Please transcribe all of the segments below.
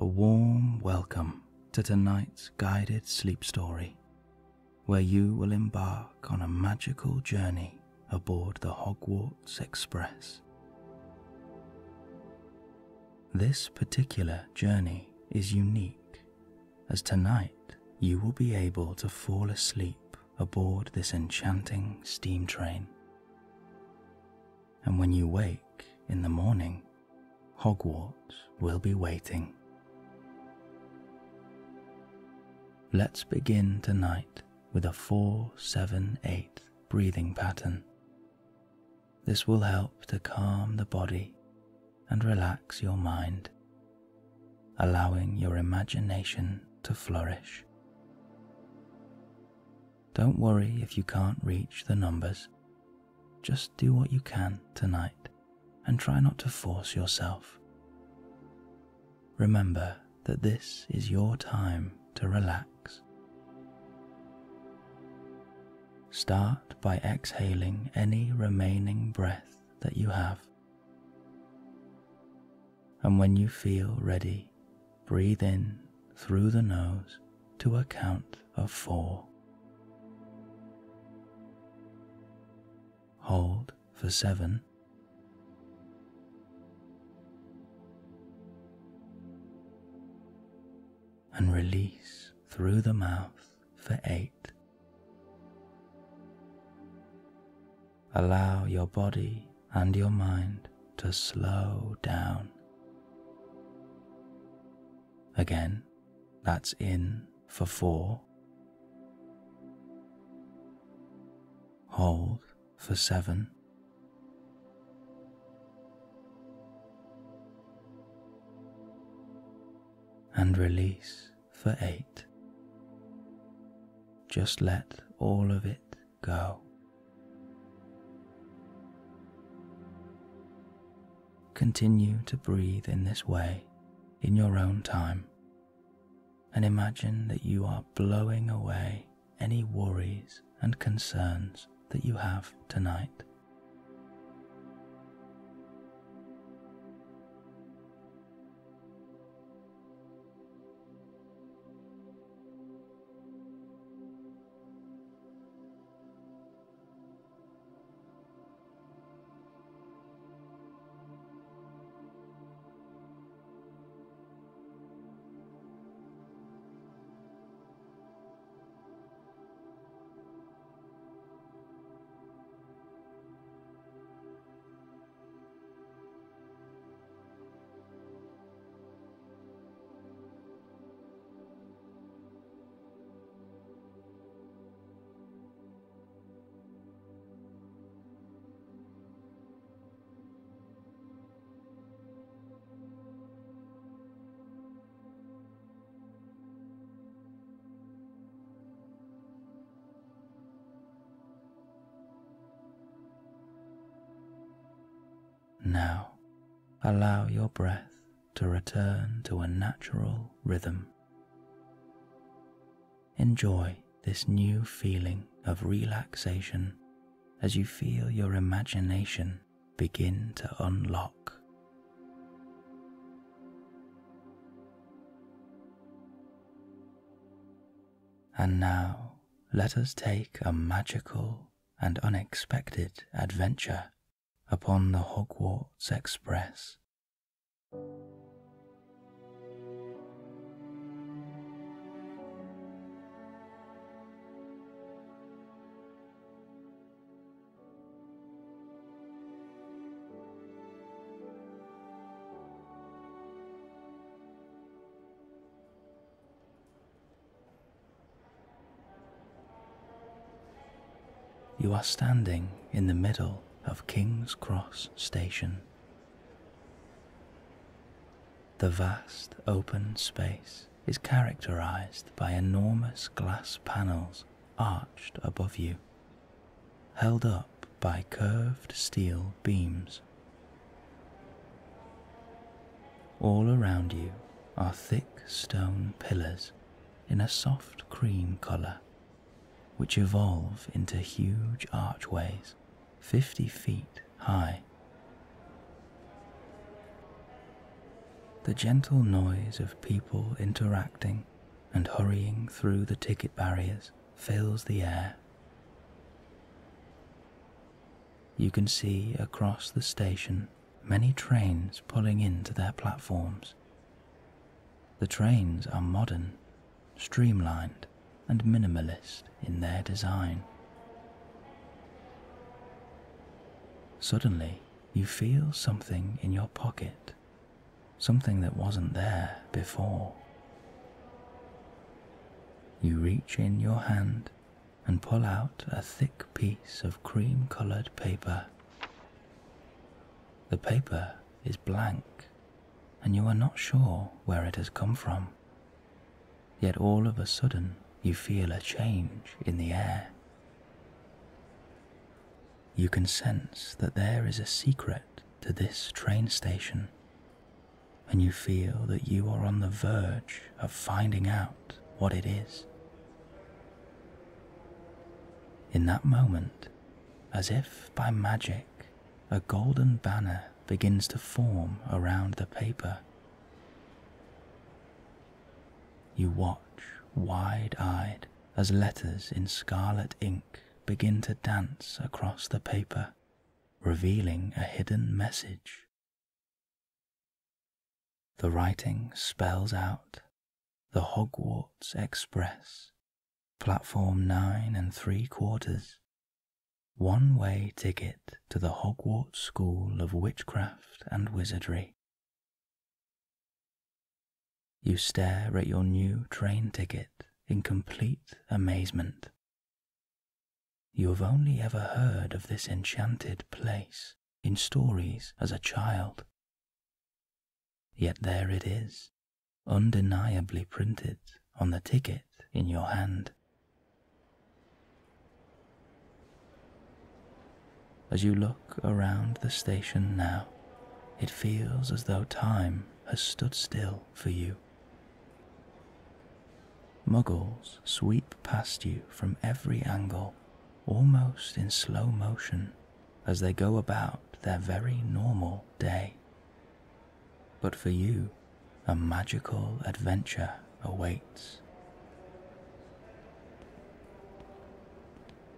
a warm welcome to tonight's guided sleep story, where you will embark on a magical journey aboard the Hogwarts Express. This particular journey is unique, as tonight you will be able to fall asleep aboard this enchanting steam train. And when you wake in the morning, Hogwarts will be waiting. Let's begin tonight with a 4-7-8 breathing pattern. This will help to calm the body and relax your mind, allowing your imagination to flourish. Don't worry if you can't reach the numbers. Just do what you can tonight and try not to force yourself. Remember that this is your time to relax. Start by exhaling any remaining breath that you have. And when you feel ready, breathe in through the nose to a count of 4. Hold for 7. And release through the mouth for 8. Allow your body and your mind to slow down. Again, that's in for 4. Hold for 7. And release for 8. Just let all of it go. Continue to breathe in this way in your own time, and imagine that you are blowing away any worries and concerns that you have tonight. Now, allow your breath to return to a natural rhythm. Enjoy this new feeling of relaxation as you feel your imagination begin to unlock. And now, let us take a magical and unexpected adventure upon the Hogwarts Express. You are standing in the middle of King's Cross Station. The vast open space is characterized by enormous glass panels arched above you, held up by curved steel beams. All around you are thick stone pillars in a soft cream colour, which evolve into huge archways 50 feet high. The gentle noise of people interacting and hurrying through the ticket barriers fills the air. You can see across the station many trains pulling into their platforms. The trains are modern, streamlined, and minimalist in their design. Suddenly, you feel something in your pocket, something that wasn't there before. You reach in your hand and pull out a thick piece of cream-colored paper. The paper is blank, and you are not sure where it has come from. Yet all of a sudden, you feel a change in the air. You can sense that there is a secret to this train station, and you feel that you are on the verge of finding out what it is. In that moment, as if by magic, a golden banner begins to form around the paper. You watch wide-eyed as letters in scarlet ink begin to dance across the paper, revealing a hidden message. The writing spells out the Hogwarts Express, platform 9 3/4, one-way ticket to the Hogwarts School of Witchcraft and Wizardry. You stare at your new train ticket in complete amazement. You have only ever heard of this enchanted place in stories as a child. Yet there it is, undeniably printed on the ticket in your hand. As you look around the station now, it feels as though time has stood still for you. Muggles sweep past you from every angle, almost in slow motion, as they go about their very normal day. But for you, a magical adventure awaits.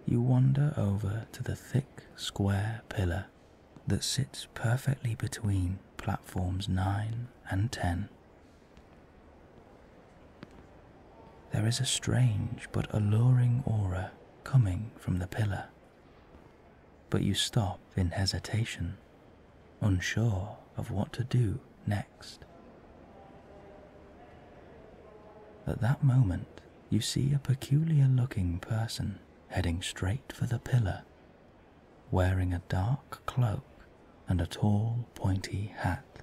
You wander over to the thick, square pillar that sits perfectly between platforms 9 and 10. There is a strange but alluring aura coming from the pillar, but you stop in hesitation, unsure of what to do next. At that moment, you see a peculiar-looking person heading straight for the pillar, wearing a dark cloak and a tall, pointy hat.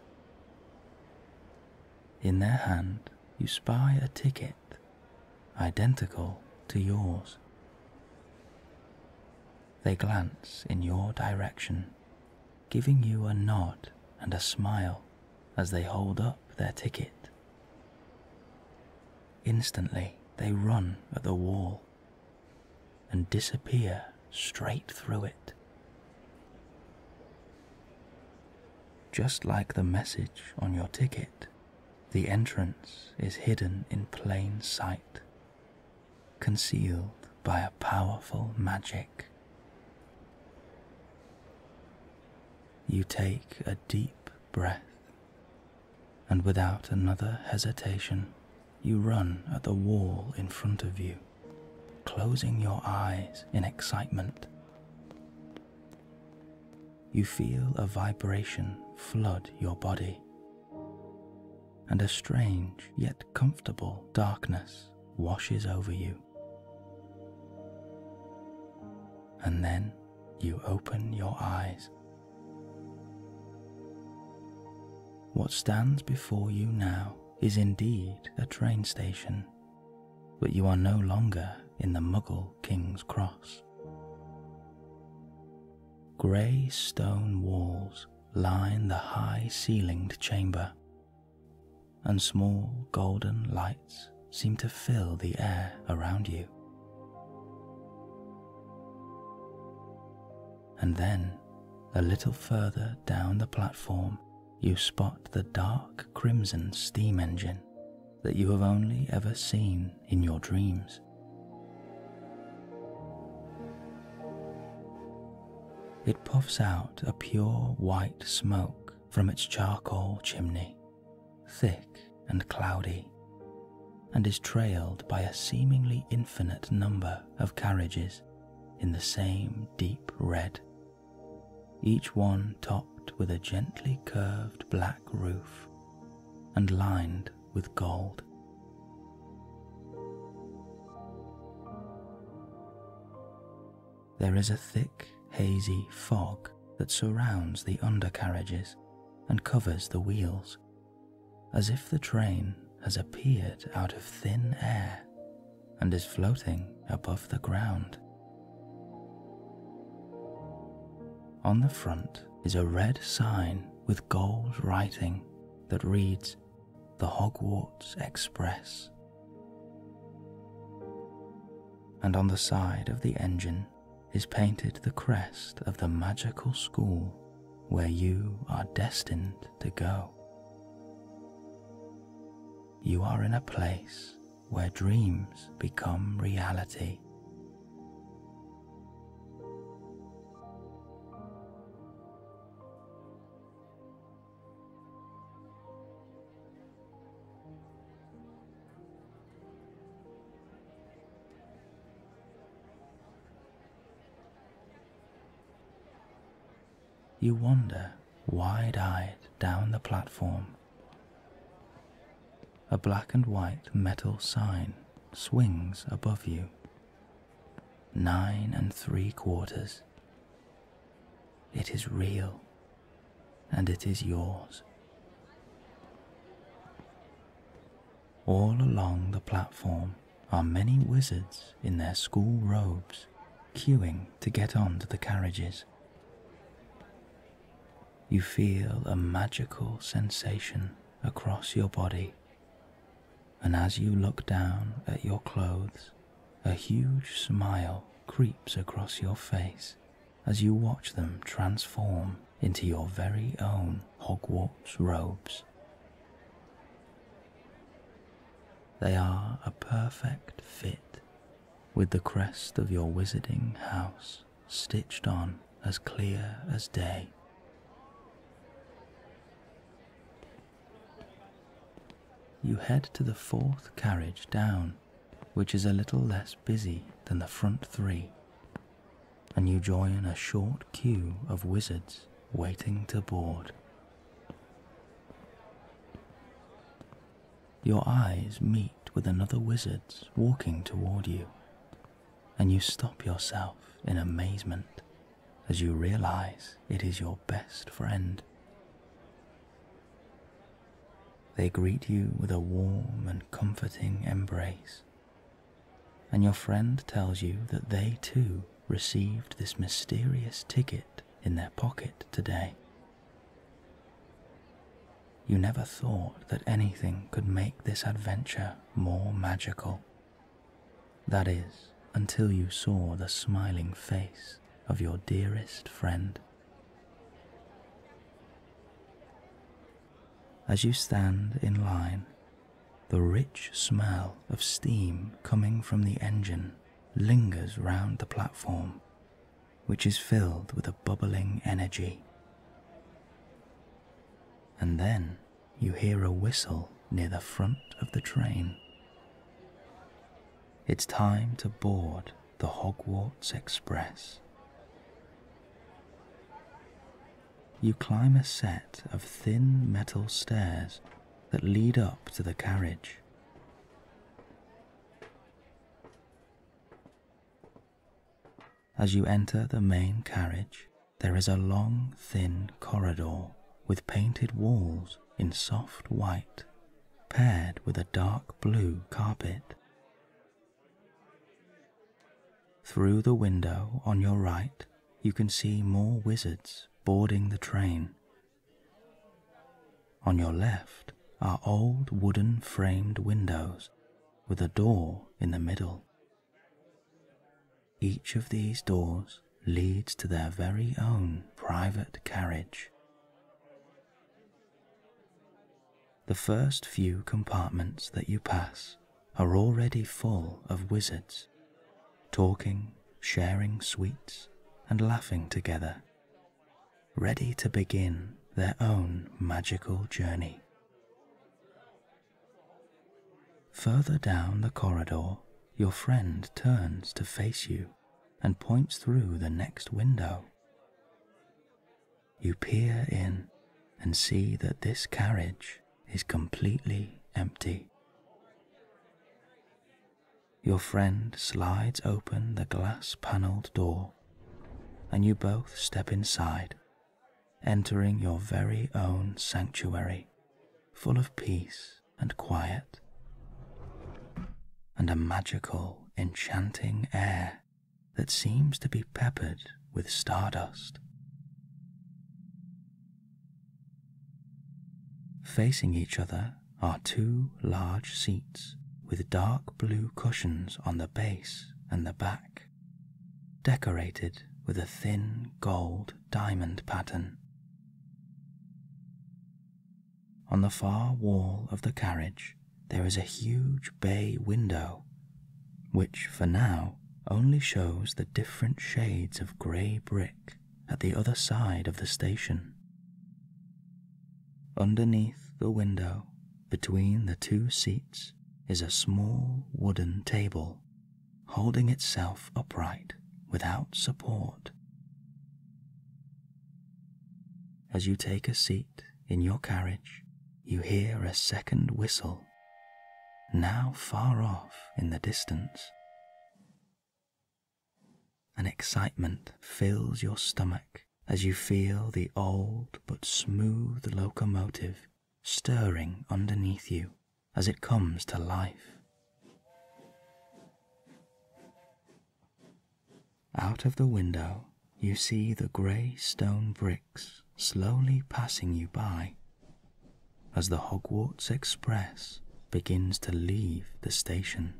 In their hand, you spy a ticket, identical to yours. They glance in your direction, giving you a nod and a smile as they hold up their ticket. Instantly, they run at the wall and disappear straight through it. Just like the message on your ticket, the entrance is hidden in plain sight, concealed by a powerful magic. You take a deep breath, and without another hesitation, you run at the wall in front of you, closing your eyes in excitement. You feel a vibration flood your body, and a strange yet comfortable darkness washes over you. And then you open your eyes. What stands before you now is indeed a train station, but you are no longer in the Muggle King's Cross. Grey stone walls line the high-ceilinged chamber, and small golden lights seem to fill the air around you. And then, a little further down the platform, you spot the dark crimson steam engine that you have only ever seen in your dreams. It puffs out a pure white smoke from its charcoal chimney, thick and cloudy, and is trailed by a seemingly infinite number of carriages in the same deep red, each one topped with a gently curved black roof and lined with gold. There is a thick, hazy fog that surrounds the undercarriages and covers the wheels, as if the train has appeared out of thin air and is floating above the ground. On the front is a red sign with gold writing that reads, "The Hogwarts Express." And on the side of the engine is painted the crest of the magical school where you are destined to go. You are in a place where dreams become reality. You wander wide-eyed down the platform. A black and white metal sign swings above you. 9 3/4. It is real, and it is yours. All along the platform are many wizards in their school robes, queuing to get onto the carriages. You feel a magical sensation across your body, and as you look down at your clothes, a huge smile creeps across your face as you watch them transform into your very own Hogwarts robes. They are a perfect fit, with the crest of your wizarding house stitched on as clear as day. You head to the 4th carriage down, which is a little less busy than the front 3, and you join a short queue of wizards waiting to board. Your eyes meet with another wizard's walking toward you, and you stop yourself in amazement as you realize it is your best friend. They greet you with a warm and comforting embrace, and your friend tells you that they too received this mysterious ticket in their pocket today. You never thought that anything could make this adventure more magical. That is, until you saw the smiling face of your dearest friend. As you stand in line, the rich smell of steam coming from the engine lingers round the platform, which is filled with a bubbling energy. And then you hear a whistle near the front of the train. It's time to board the Hogwarts Express. You climb a set of thin metal stairs that lead up to the carriage. As you enter the main carriage, there is a long, thin corridor with painted walls in soft white, paired with a dark blue carpet. Through the window on your right, you can see more wizards boarding the train. On your left are old wooden framed windows with a door in the middle. Each of these doors leads to their very own private carriage. The first few compartments that you pass are already full of wizards, talking, sharing sweets, and laughing together, ready to begin their own magical journey. Further down the corridor, your friend turns to face you and points through the next window. You peer in and see that this carriage is completely empty. Your friend slides open the glass-panelled door, and you both step inside, entering your very own sanctuary, full of peace and quiet, and a magical, enchanting air that seems to be peppered with stardust. Facing each other are two large seats with dark blue cushions on the base and the back, decorated with a thin gold diamond pattern. On the far wall of the carriage there is a huge bay window, which for now only shows the different shades of grey brick at the other side of the station. Underneath the window, between the two seats, is a small wooden table, holding itself upright without support. As you take a seat in your carriage, you hear a second whistle, now far off in the distance. An excitement fills your stomach as you feel the old but smooth locomotive stirring underneath you as it comes to life. Out of the window, you see the grey stone bricks slowly passing you by as the Hogwarts Express begins to leave the station.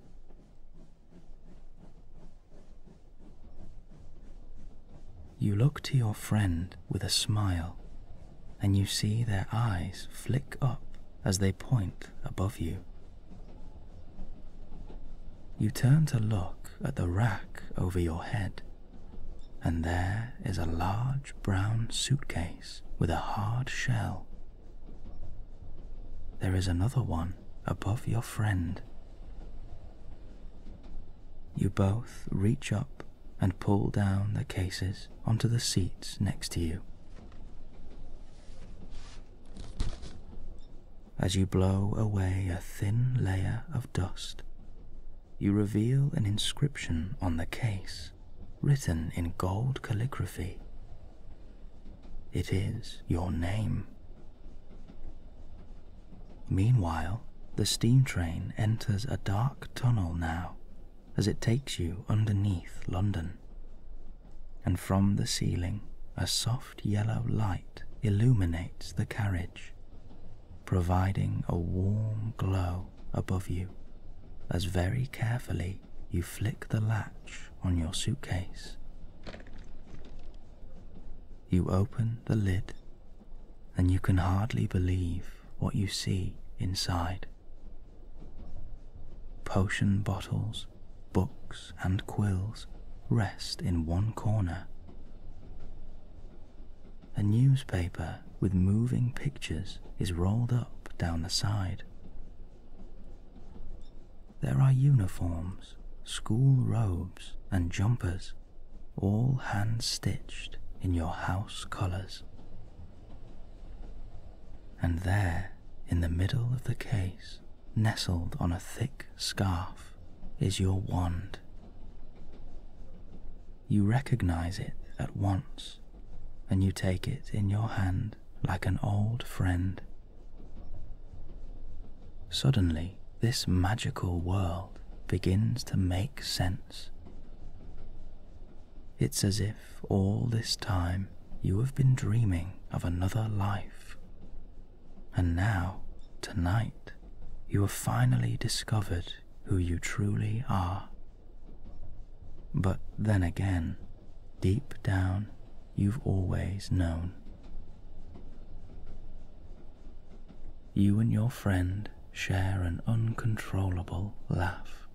You look to your friend with a smile, and you see their eyes flick up as they point above you. You turn to look at the rack over your head, and there is a large brown suitcase with a hard shell. There is another one above your friend. You both reach up and pull down the cases onto the seats next to you. As you blow away a thin layer of dust, you reveal an inscription on the case, written in gold calligraphy. It is your name. Meanwhile, the steam train enters a dark tunnel now, as it takes you underneath London, and from the ceiling a soft yellow light illuminates the carriage, providing a warm glow above you as very carefully you flick the latch on your suitcase. You open the lid, and you can hardly believe what you see inside. Potion bottles, books and quills rest in one corner. A newspaper with moving pictures is rolled up down the side. There are uniforms, school robes and jumpers, all hand-stitched in your house colours. And there, in the middle of the case, nestled on a thick scarf, is your wand. You recognize it at once, and you take it in your hand like an old friend. Suddenly, this magical world begins to make sense. It's as if all this time you have been dreaming of another life, and now, tonight, you have finally discovered who you truly are. But then again, deep down, you've always known. you and your friend share an uncontrollable laugh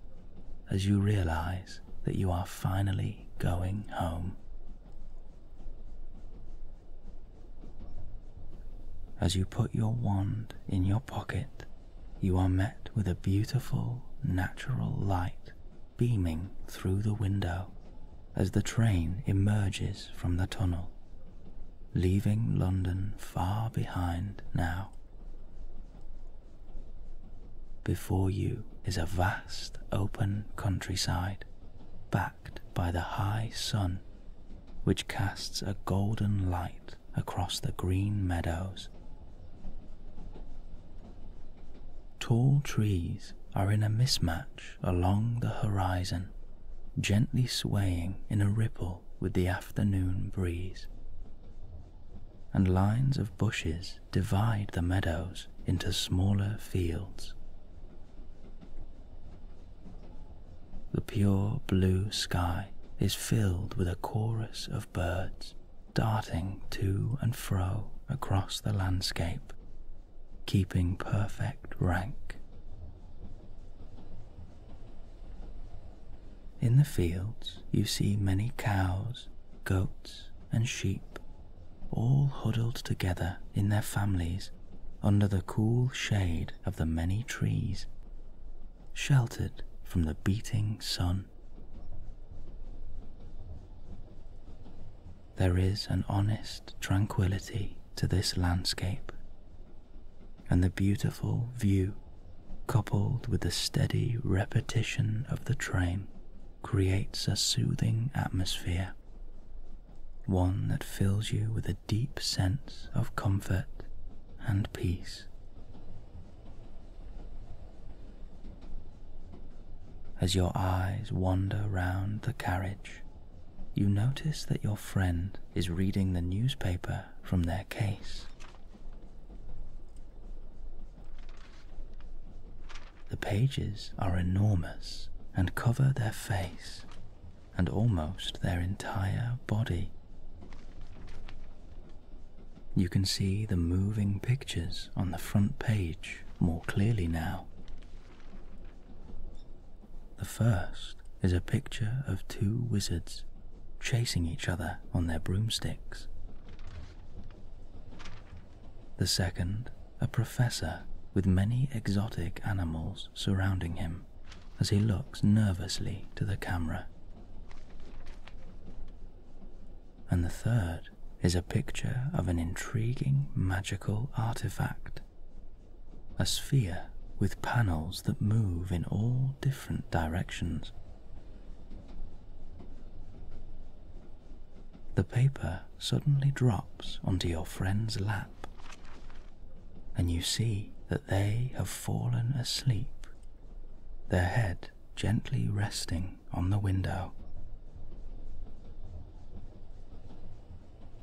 as you realize that you are finally going home. As you put your wand in your pocket, you are met with a beautiful, natural light beaming through the window as the train emerges from the tunnel, leaving London far behind now. Before you is a vast open countryside, backed by the high sun, which casts a golden light across the green meadows. Tall trees are in a mismatch along the horizon, gently swaying in a ripple with the afternoon breeze, and lines of bushes divide the meadows into smaller fields. The pure blue sky is filled with a chorus of birds darting to and fro across the landscape, keeping perfect rank. In the fields you see many cows, goats, and sheep, all huddled together in their families under the cool shade of the many trees, sheltered from the beating sun. There is an honest tranquility to this landscape, and the beautiful view, coupled with the steady repetition of the train, creates a soothing atmosphere, one that fills you with a deep sense of comfort and peace. As your eyes wander round the carriage, you notice that your friend is reading the newspaper from their case. The pages are enormous and cover their face and almost their entire body. You can see the moving pictures on the front page more clearly now. The first is a picture of two wizards chasing each other on their broomsticks. The second, a professor with many exotic animals surrounding him as he looks nervously to the camera. And the third is a picture of an intriguing magical artifact, a sphere with panels that move in all different directions. The paper suddenly drops onto your friend's lap, and you see that they have fallen asleep, their head gently resting on the window.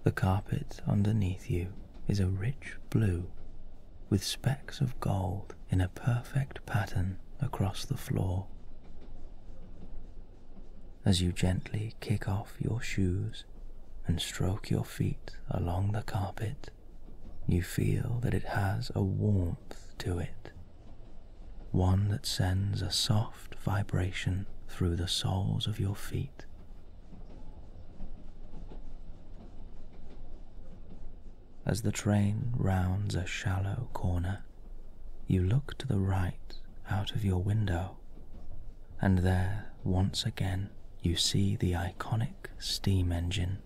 The carpet underneath you is a rich blue, with specks of gold in a perfect pattern across the floor. As you gently kick off your shoes and stroke your feet along the carpet, you feel that it has a warmth to it, one that sends a soft vibration through the soles of your feet. As the train rounds a shallow corner, you look to the right out of your window, and there, once again, you see the iconic steam engine,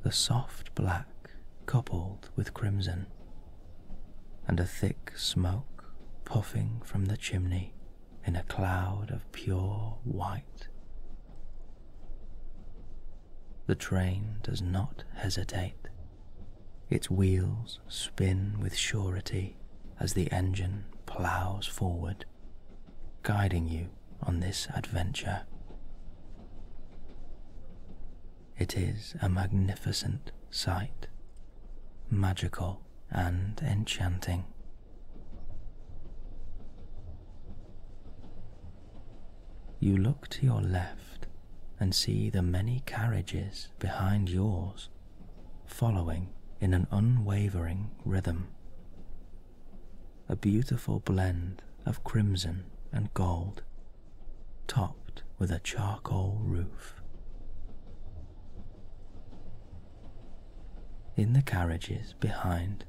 the soft black coupled with crimson, and a thick smoke puffing from the chimney in a cloud of pure white. The train does not hesitate. Its wheels spin with surety as the engine ploughs forward, guiding you on this adventure. It is a magnificent sight, magical and enchanting. You look to your left and see the many carriages behind yours, following in an unwavering rhythm, a beautiful blend of crimson and gold, topped with a charcoal roof. In the carriages behind,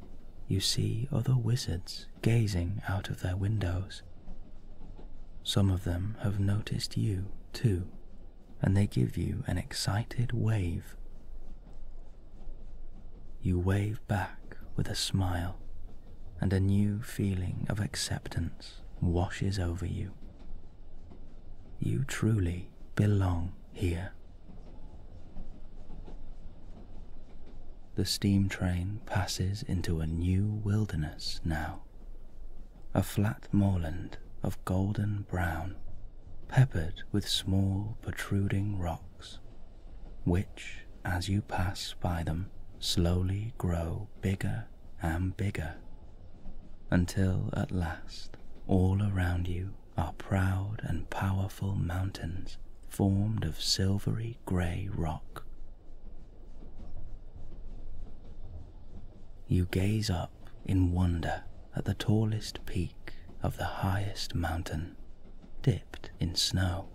you see other wizards gazing out of their windows. Some of them have noticed you too, and they give you an excited wave. You wave back with a smile, and a new feeling of acceptance washes over you. You truly belong here. The steam train passes into a new wilderness now, a flat moorland of golden brown, peppered with small protruding rocks, which, as you pass by them, slowly grow bigger and bigger, until at last all around you are proud and powerful mountains formed of silvery grey rock. You gaze up in wonder at the tallest peak of the highest mountain, dipped in snow.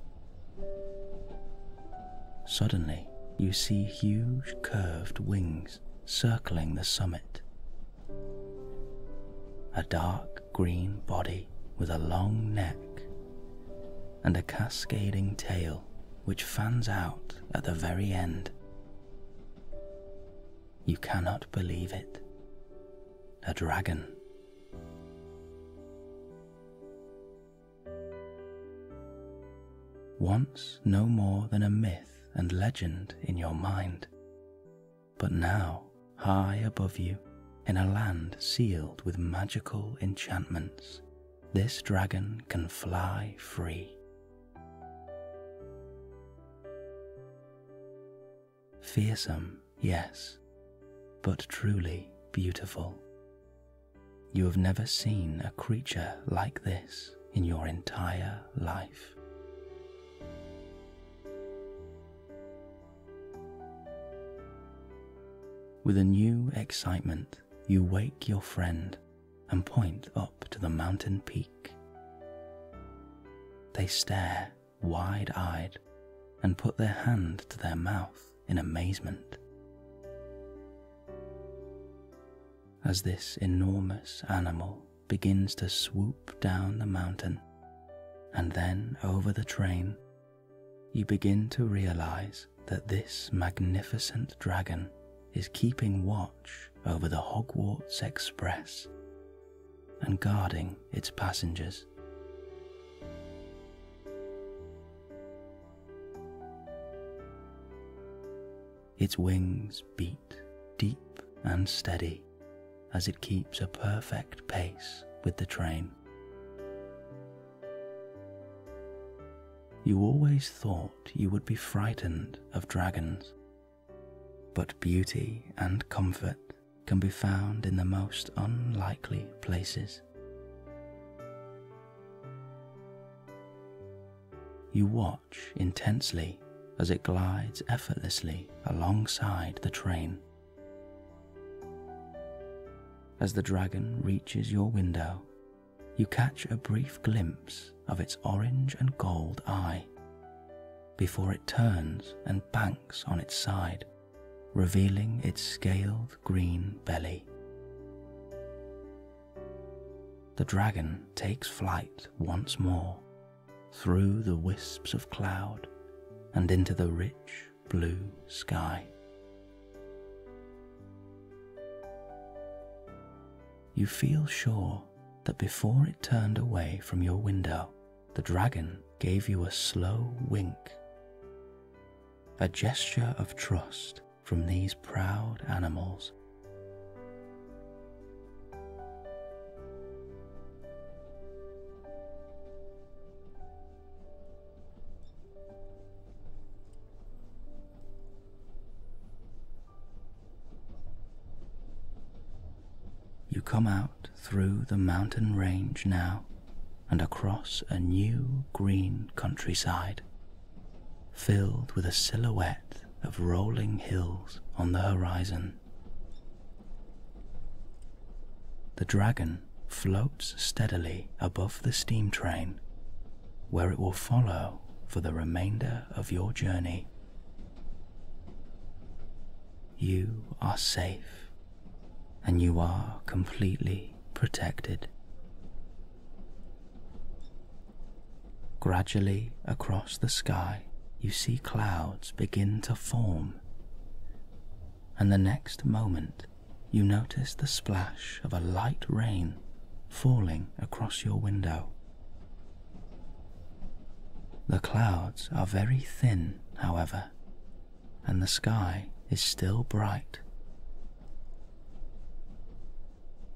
Suddenly, you see huge curved wings circling the summit. A dark green body with a long neck and a cascading tail which fans out at the very end. You cannot believe it. A dragon. Once no more than a myth and legend in your mind, but now high above you, in a land sealed with magical enchantments, this dragon can fly free. Fearsome, yes, but truly beautiful. You have never seen a creature like this in your entire life. With a new excitement, you wake your friend and point up to the mountain peak. They stare wide-eyed and put their hand to their mouth in amazement. As this enormous animal begins to swoop down the mountain and then over the train, you begin to realize that this magnificent dragon is keeping watch over the Hogwarts Express and guarding its passengers. Its wings beat deep and steady as it keeps a perfect pace with the train. You always thought you would be frightened of dragons, but beauty and comfort can be found in the most unlikely places. You watch intensely as it glides effortlessly alongside the train. As the dragon reaches your window, you catch a brief glimpse of its orange and gold eye before it turns and banks on its side, revealing its scaled green belly. The dragon takes flight once more through the wisps of cloud and into the rich blue sky. You feel sure that before it turned away from your window, the dragon gave you a slow wink, a gesture of trust from these proud animals. You come out through the mountain range now and across a new green countryside, filled with a silhouette of rolling hills on the horizon. The dragon floats steadily above the steam train, where it will follow for the remainder of your journey. You are safe, and you are completely protected. Gradually across the sky, you see clouds begin to form, and the next moment you notice the splash of a light rain falling across your window. The clouds are very thin, however, and the sky is still bright.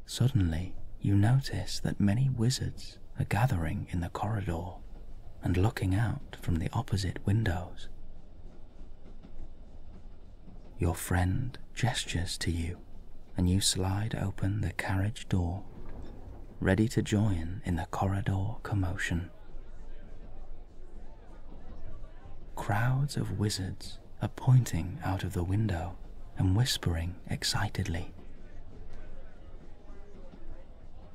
Suddenly, you notice that many wizards are gathering in the corridor and looking out from the opposite windows. Your friend gestures to you, and you slide open the carriage door, ready to join in the corridor commotion. Crowds of wizards are pointing out of the window and whispering excitedly.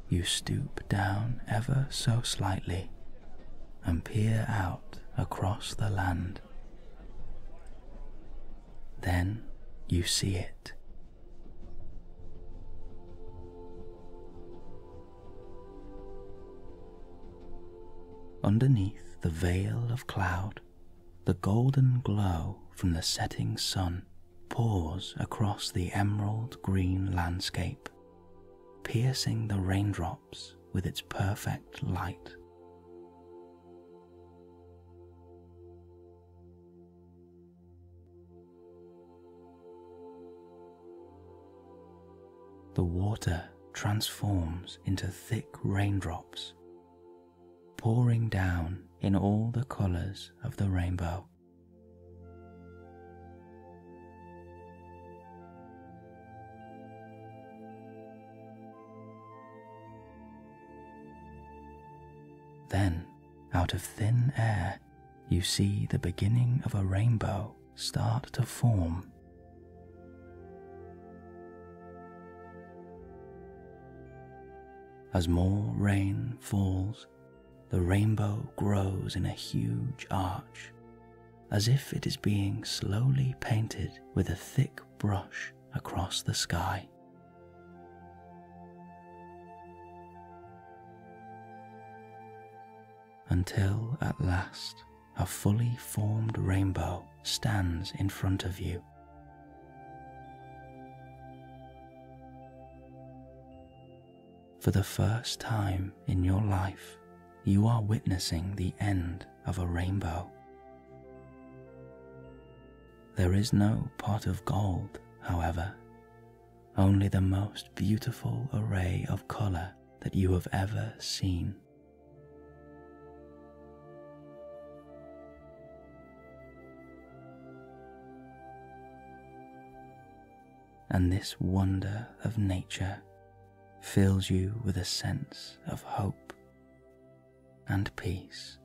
You stoop down ever so slightly and peer out across the land. Then you see it. Underneath the veil of cloud, the golden glow from the setting sun pours across the emerald green landscape, piercing the raindrops with its perfect light. The water transforms into thick raindrops, pouring down in all the colors of the rainbow. Then, out of thin air, you see the beginning of a rainbow start to form. As more rain falls, the rainbow grows in a huge arch, as if it is being slowly painted with a thick brush across the sky. Until at last a fully formed rainbow stands in front of you. For the first time in your life, you are witnessing the end of a rainbow. There is no pot of gold, however, only the most beautiful array of color that you have ever seen. And this wonder of nature fills you with a sense of hope and peace.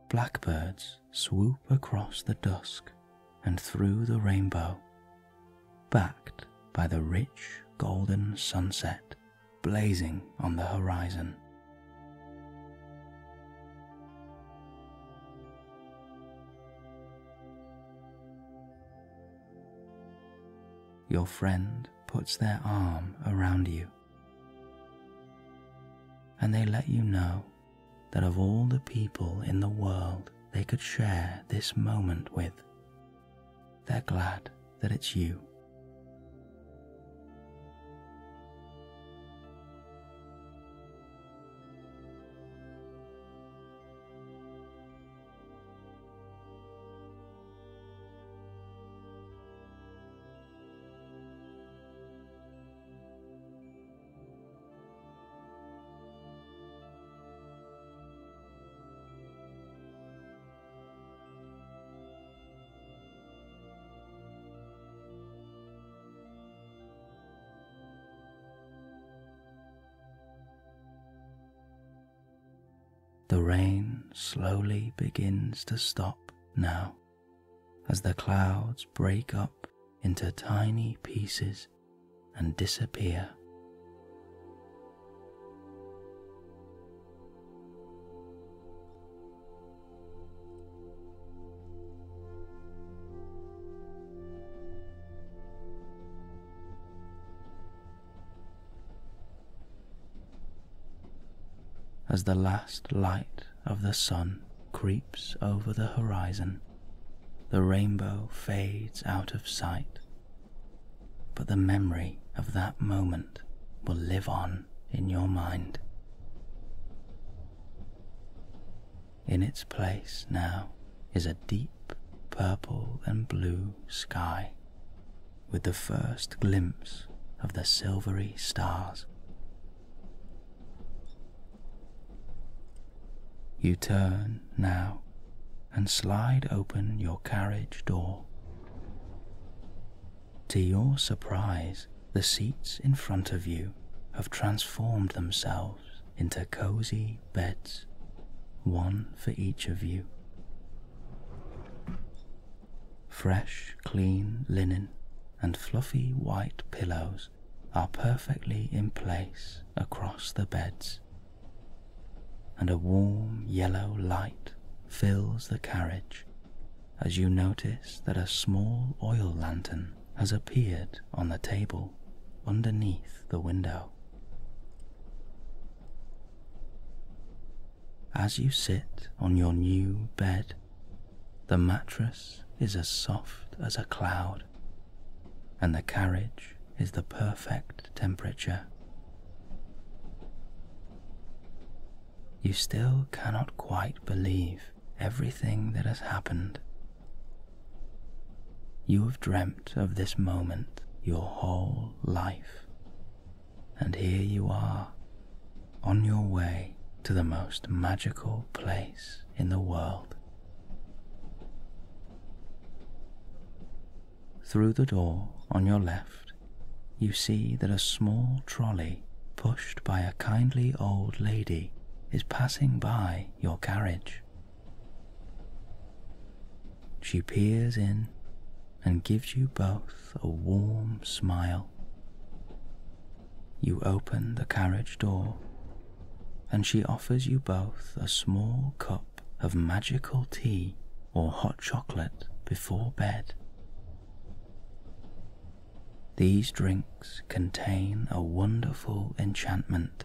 Blackbirds swoop across the dusk and through the rainbow, backed by the rich golden sunset blazing on the horizon. Your friend puts their arm around you, and they let you know that of all the people in the world they could share this moment with, they're glad that it's you. The rain slowly begins to stop now as the clouds break up into tiny pieces and disappear. As the last light of the sun creeps over the horizon, the rainbow fades out of sight, but the memory of that moment will live on in your mind. In its place now is a deep purple and blue sky, with the first glimpse of the silvery stars. You turn now and slide open your carriage door. To your surprise, the seats in front of you have transformed themselves into cozy beds, one for each of you. Fresh, clean linen and fluffy white pillows are perfectly in place across the beds, and a warm yellow light fills the carriage as you notice that a small oil lantern has appeared on the table underneath the window. As you sit on your new bed, the mattress is as soft as a cloud, and the carriage is the perfect temperature. You still cannot quite believe everything that has happened. You have dreamt of this moment your whole life, and here you are, on your way to the most magical place in the world. Through the door on your left, you see that a small trolley pushed by a kindly old lady is passing by your carriage. She peers in and gives you both a warm smile. You open the carriage door, and she offers you both a small cup of magical tea or hot chocolate before bed. These drinks contain a wonderful enchantment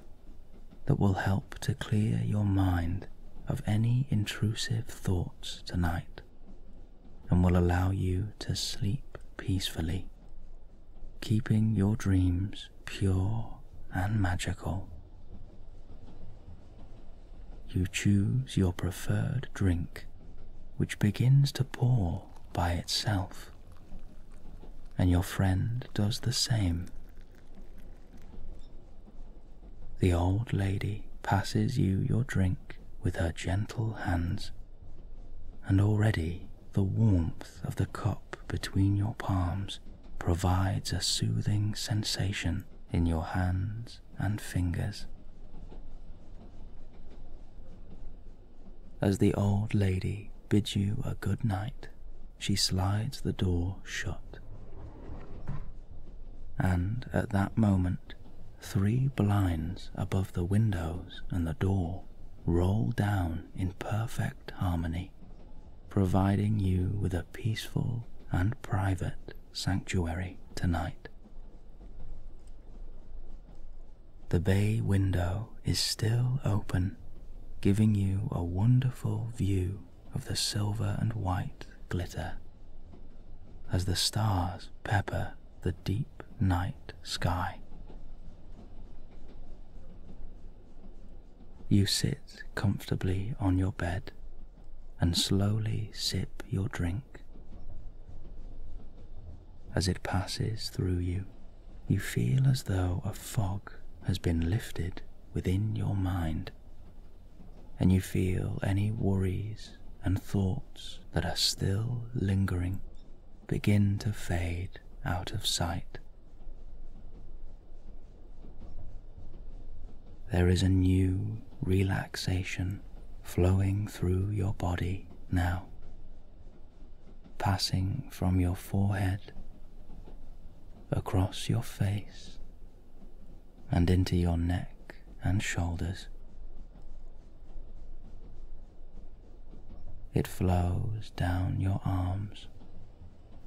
that will help to clear your mind of any intrusive thoughts tonight, and will allow you to sleep peacefully, keeping your dreams pure and magical. You choose your preferred drink, which begins to pour by itself, and your friend does the same. The old lady passes you your drink with her gentle hands, and already the warmth of the cup between your palms provides a soothing sensation in your hands and fingers. As the old lady bids you a good night, she slides the door shut, and at that moment 3 blinds above the windows and the door roll down in perfect harmony, providing you with a peaceful and private sanctuary tonight. The bay window is still open, giving you a wonderful view of the silver and white glitter as the stars pepper the deep night sky. You sit comfortably on your bed and slowly sip your drink. As it passes through you, you feel as though a fog has been lifted within your mind, and you feel any worries and thoughts that are still lingering begin to fade out of sight. There is a new relaxation flowing through your body now, passing from your forehead, across your face, and into your neck and shoulders. It flows down your arms,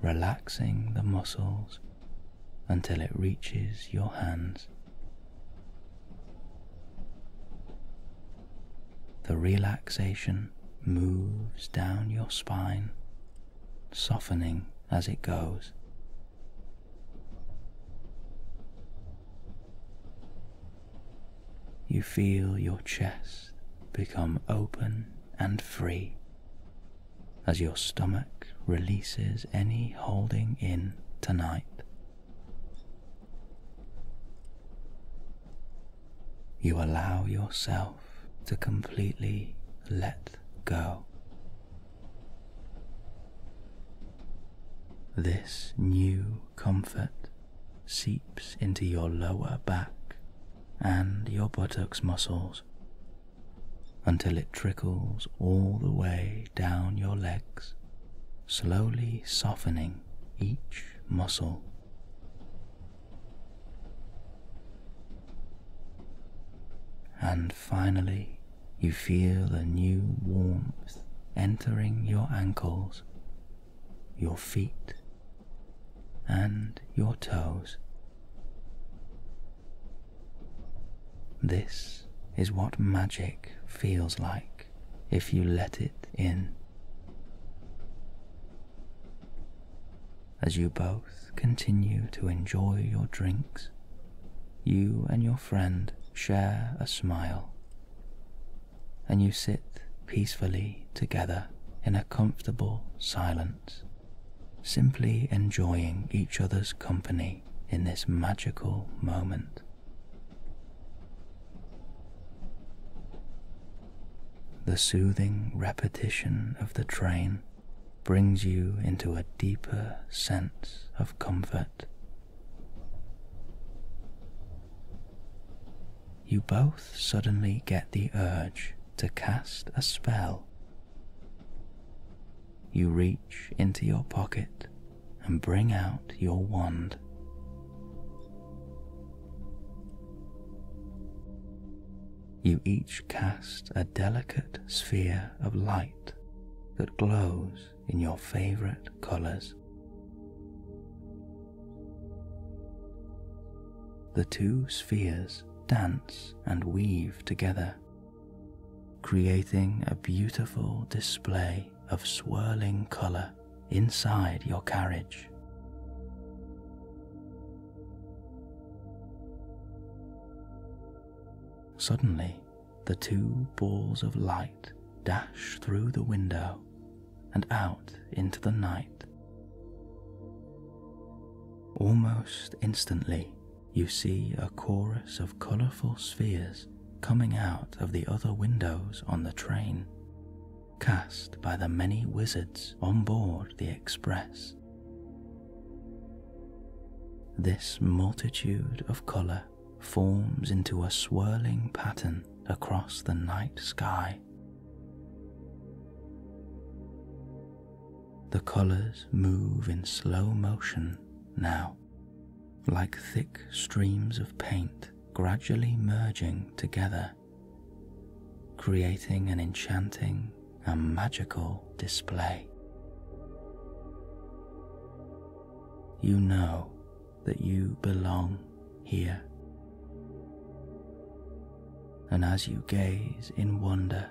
relaxing the muscles until it reaches your hands. The relaxation moves down your spine, softening as it goes. You feel your chest become open and free as your stomach releases any holding in tonight. You allow yourself to completely let go. This new comfort seeps into your lower back and your buttocks muscles until it trickles all the way down your legs, slowly softening each muscle. And finally, you feel a new warmth entering your ankles, your feet, and your toes. This is what magic feels like if you let it in. As you both continue to enjoy your drinks, you and your friend share a smile, and you sit peacefully together in a comfortable silence, simply enjoying each other's company in this magical moment. The soothing repetition of the train brings you into a deeper sense of comfort. You both suddenly get the urge to cast a spell. You reach into your pocket and bring out your wand. You each cast a delicate sphere of light that glows in your favorite colors. The two spheres dance and weave together, creating a beautiful display of swirling color inside your carriage. Suddenly, the two balls of light dash through the window and out into the night. Almost instantly, you see a chorus of colorful spheres coming out of the other windows on the train, cast by the many wizards on board the express. This multitude of color forms into a swirling pattern across the night sky. The colors move in slow motion now, like thick streams of paint gradually merging together, creating an enchanting and magical display. You know that you belong here, and as you gaze in wonder,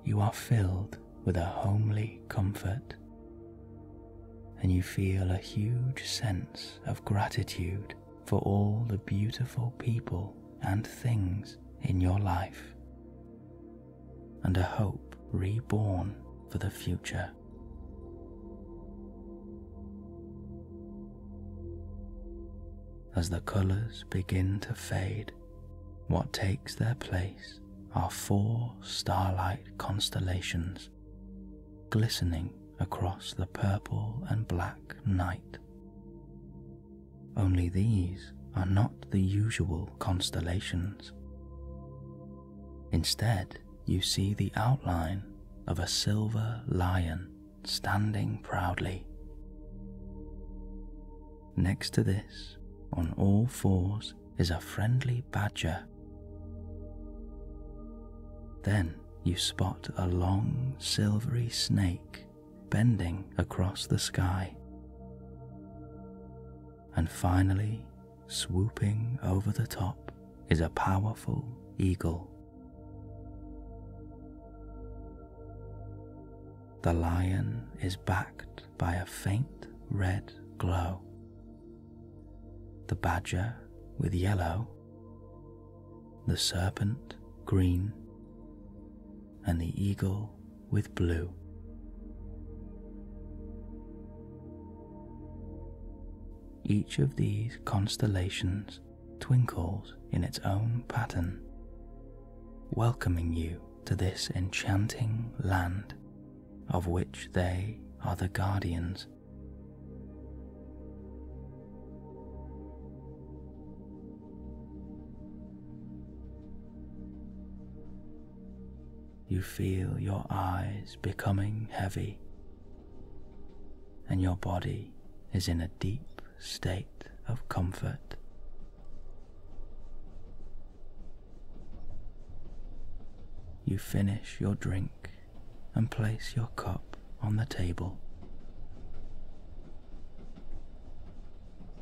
you are filled with a homely comfort, and you feel a huge sense of gratitude for all the beautiful people and things in your life, and a hope reborn for the future. As the colors begin to fade, what takes their place are 4 starlight constellations glistening across the purple and black night. Only these are not the usual constellations. Instead, you see the outline of a silver lion standing proudly. Next to this, on all fours, is a friendly badger. Then you spot a long silvery snake bending across the sky. And finally, swooping over the top, is a powerful eagle. The lion is backed by a faint red glow, the badger with yellow, the serpent green, and the eagle with blue. Each of these constellations twinkles in its own pattern, welcoming you to this enchanting land of which they are the guardians. You feel your eyes becoming heavy, and your body is in a deep state of comfort. You finish your drink and place your cup on the table.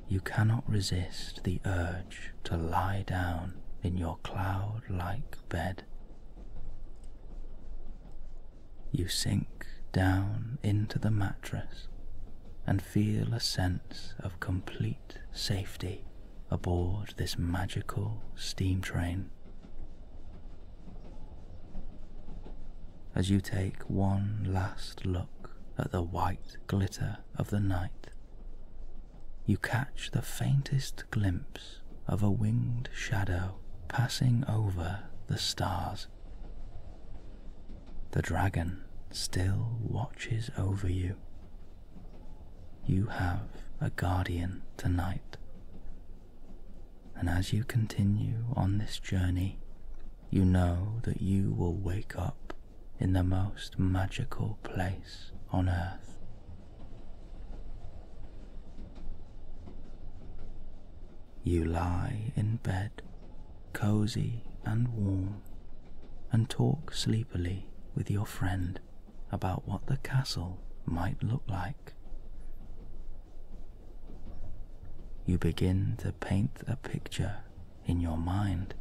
You cannot resist the urge to lie down in your cloud-like bed. You sink down into the mattress and feel a sense of complete safety aboard this magical steam train. As you take one last look at the white glitter of the night, you catch the faintest glimpse of a winged shadow passing over the stars. The dragon still watches over you. You have a guardian tonight, and as you continue on this journey, you know that you will wake up in the most magical place on earth. You lie in bed, cozy and warm, and talk sleepily with your friend about what the castle might look like. You begin to paint a picture in your mind.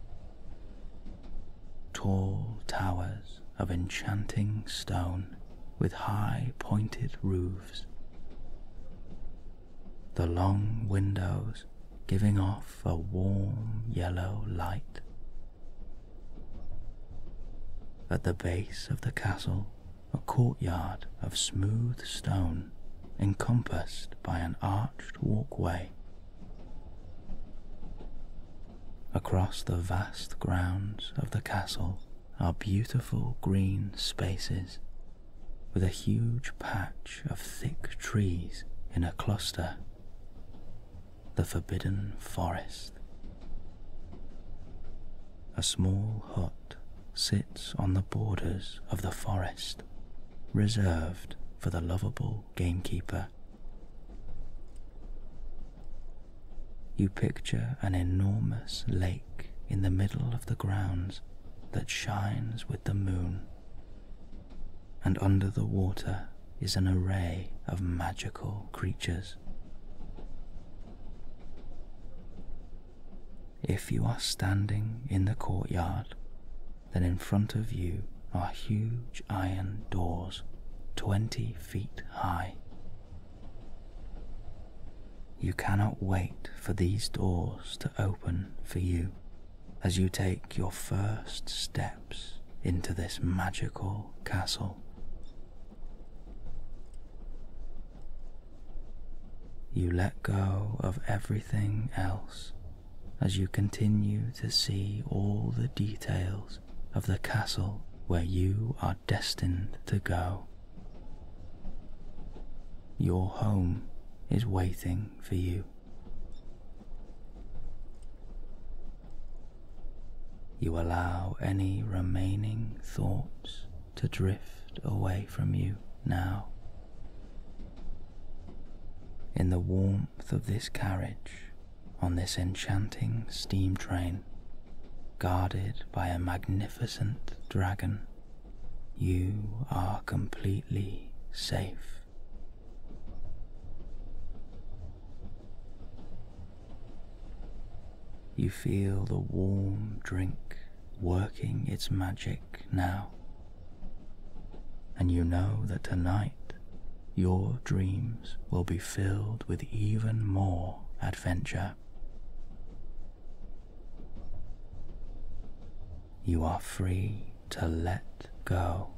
Tall towers of enchanting stone with high pointed roofs, the long windows giving off a warm yellow light. At the base of the castle, a courtyard of smooth stone encompassed by an arched walkway. Across the vast grounds of the castle are beautiful green spaces with a huge patch of thick trees in a cluster, the Forbidden Forest. A small hut sits on the borders of the forest, reserved for the lovable gamekeeper. You picture an enormous lake in the middle of the grounds that shines with the moon, and under the water is an array of magical creatures. If you are standing in the courtyard, then in front of you are huge iron doors 20 feet high. You cannot wait for these doors to open for you as you take your first steps into this magical castle. You let go of everything else as you continue to see all the details of the castle where you are destined to go. Your home is waiting for you. You allow any remaining thoughts to drift away from you now. In the warmth of this carriage, on this enchanting steam train, guarded by a magnificent dragon, you are completely safe. You feel the warm drink working its magic now, and you know that tonight your dreams will be filled with even more adventure. You are free to let go.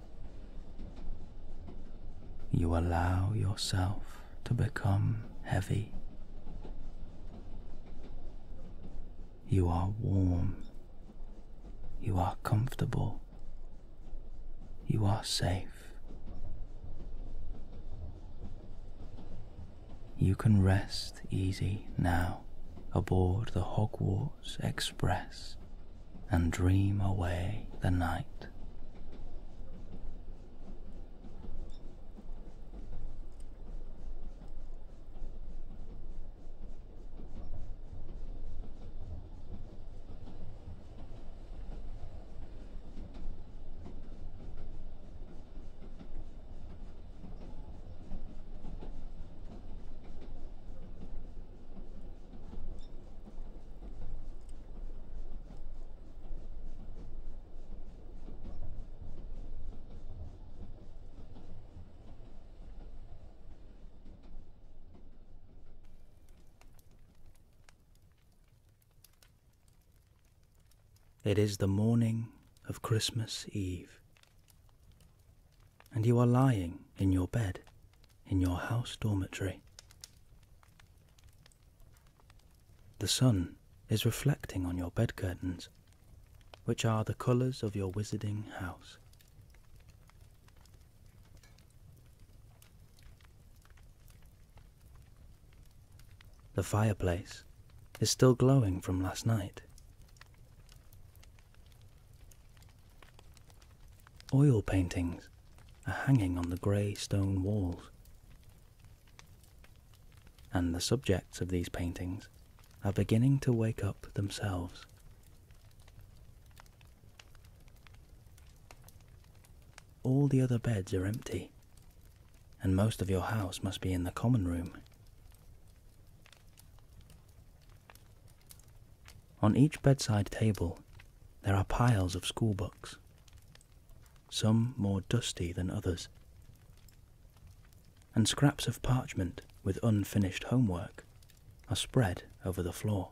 You allow yourself to become heavy. You are warm. You are comfortable. You are safe. You can rest easy now aboard the Hogwarts Express and dream away the night. It is the morning of Christmas Eve, and you are lying in your bed in your house dormitory. The sun is reflecting on your bed curtains, which are the colours of your wizarding house. The fireplace is still glowing from last night. Oil paintings are hanging on the grey stone walls, and the subjects of these paintings are beginning to wake up themselves. All the other beds are empty, and most of your house must be in the common room. On each bedside table there are piles of school books, some more dusty than others, and scraps of parchment with unfinished homework are spread over the floor.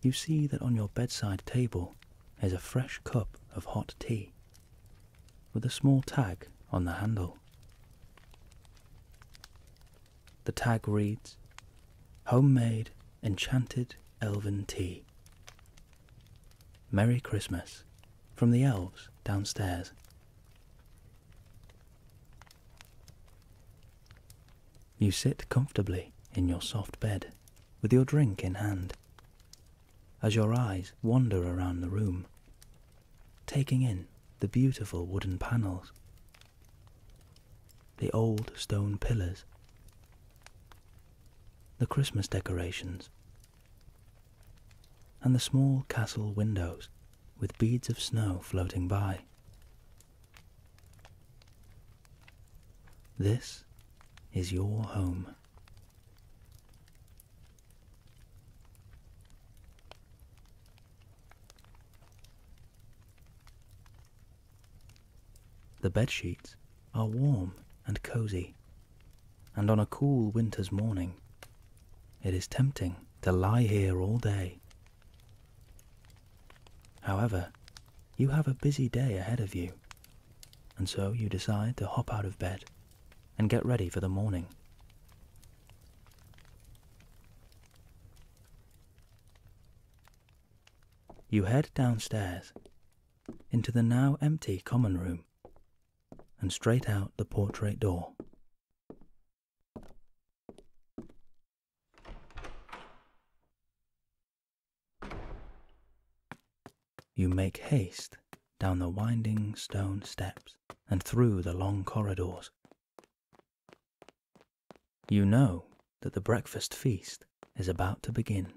You see that on your bedside table is a fresh cup of hot tea, with a small tag on the handle. The tag reads, "Homemade enchanted elven tea. Merry Christmas from the elves downstairs." You sit comfortably in your soft bed with your drink in hand, as your eyes wander around the room, taking in the beautiful wooden panels, the old stone pillars, the Christmas decorations, and the small castle windows with beads of snow floating by. This is your home. The bedsheets are warm and cosy, and on a cool winter's morning, it is tempting to lie here all day. However, you have a busy day ahead of you, and so you decide to hop out of bed and get ready for the morning. You head downstairs into the now empty common room and straight out the portrait door. you make haste down the winding stone steps and through the long corridors. You know that the breakfast feast is about to begin.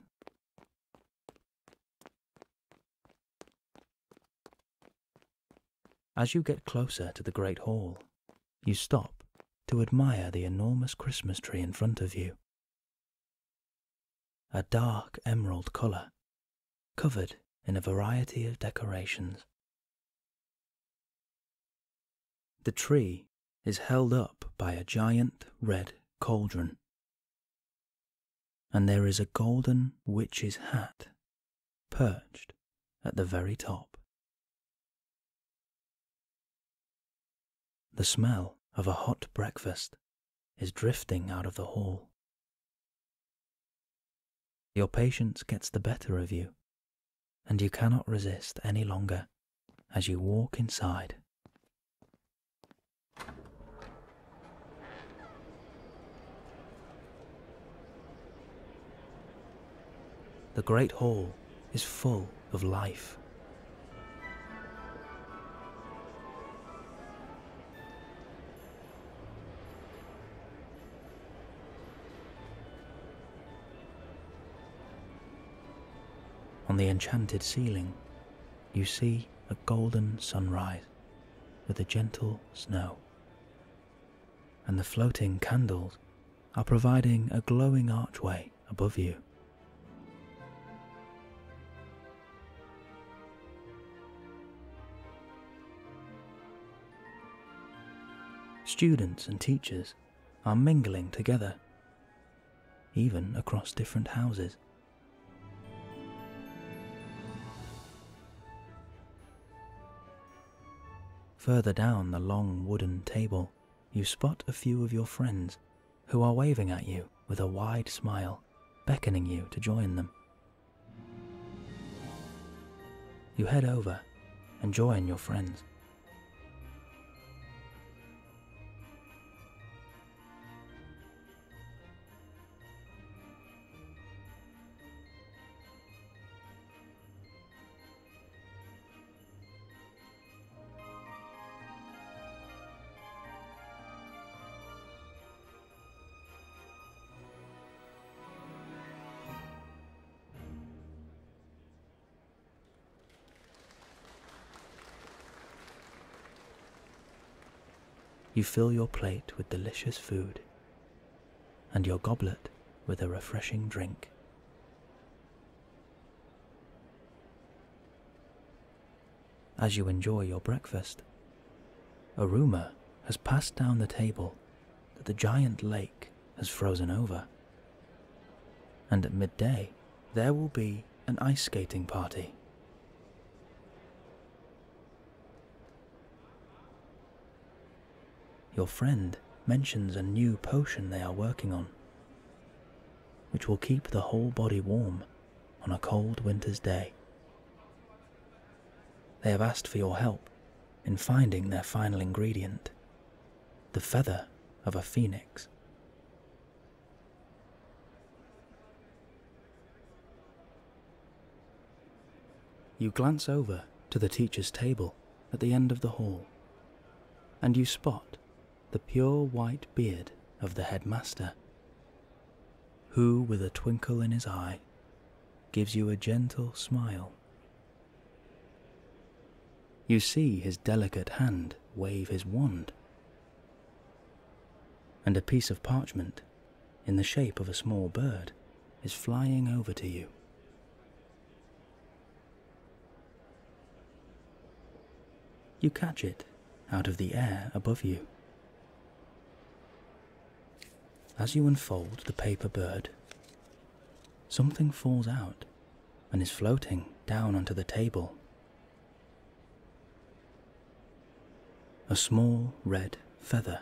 As you get closer to the Great Hall, you stop to admire the enormous Christmas tree in front of you. A dark emerald colour, covered in a variety of decorations. The tree is held up by a giant red cauldron, and there is a golden witch's hat perched at the very top. The smell of a hot breakfast is drifting out of the hall. Your patience gets the better of you, and you cannot resist any longer as you walk inside. The Great Hall is full of life. On the enchanted ceiling, you see a golden sunrise with a gentle snow, and the floating candles are providing a glowing archway above you. Students and teachers are mingling together, even across different houses. Further down the long wooden table, you spot a few of your friends who are waving at you with a wide smile, beckoning you to join them. You head over and join your friends. You fill your plate with delicious food, and your goblet with a refreshing drink. As you enjoy your breakfast, a rumour has passed down the table that the giant lake has frozen over, and at midday there will be an ice skating party. Your friend mentions a new potion they are working on, which will keep the whole body warm on a cold winter's day. They have asked for your help in finding their final ingredient, the feather of a phoenix. You glance over to the teacher's table at the end of the hall, and you spot the pure white beard of the headmaster, who, with a twinkle in his eye, gives you a gentle smile. You see his delicate hand wave his wand, and a piece of parchment in the shape of a small bird is flying over to you. You catch it out of the air above you. As you unfold the paper bird, something falls out and is floating down onto the table. A small red feather,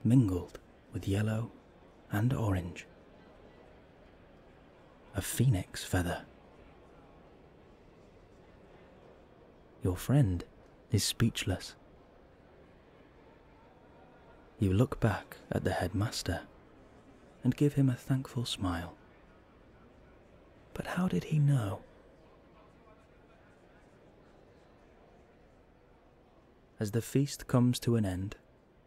mingled with yellow and orange. A phoenix feather. Your friend is speechless. You look back at the headmaster and give him a thankful smile. But how did he know? As the feast comes to an end,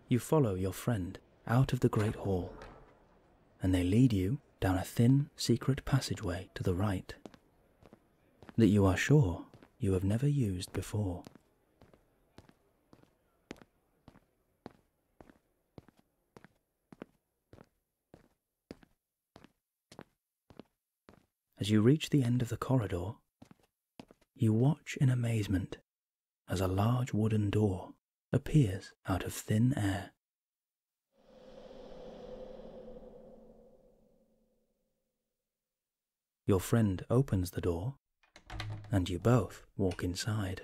you follow your friend out of the great hall, and they lead you down a thin, secret passageway to the right that you are sure you have never used before. As you reach the end of the corridor, you watch in amazement as a large wooden door appears out of thin air. Your friend opens the door, and you both walk inside.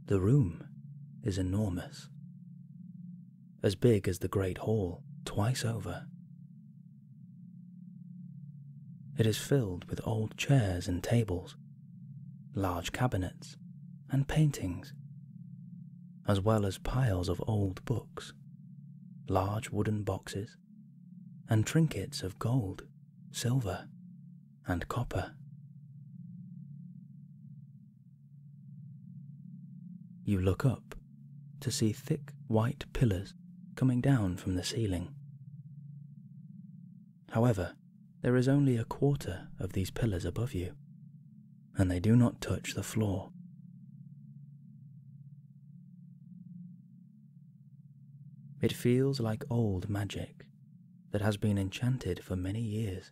The room is enormous, as big as the Great Hall twice over. It is filled with old chairs and tables, large cabinets and paintings, as well as piles of old books, large wooden boxes, and trinkets of gold, silver, and copper. You look up to see thick white pillars coming down from the ceiling. However, there is only a quarter of these pillars above you, and they do not touch the floor. It feels like old magic that has been enchanted for many years.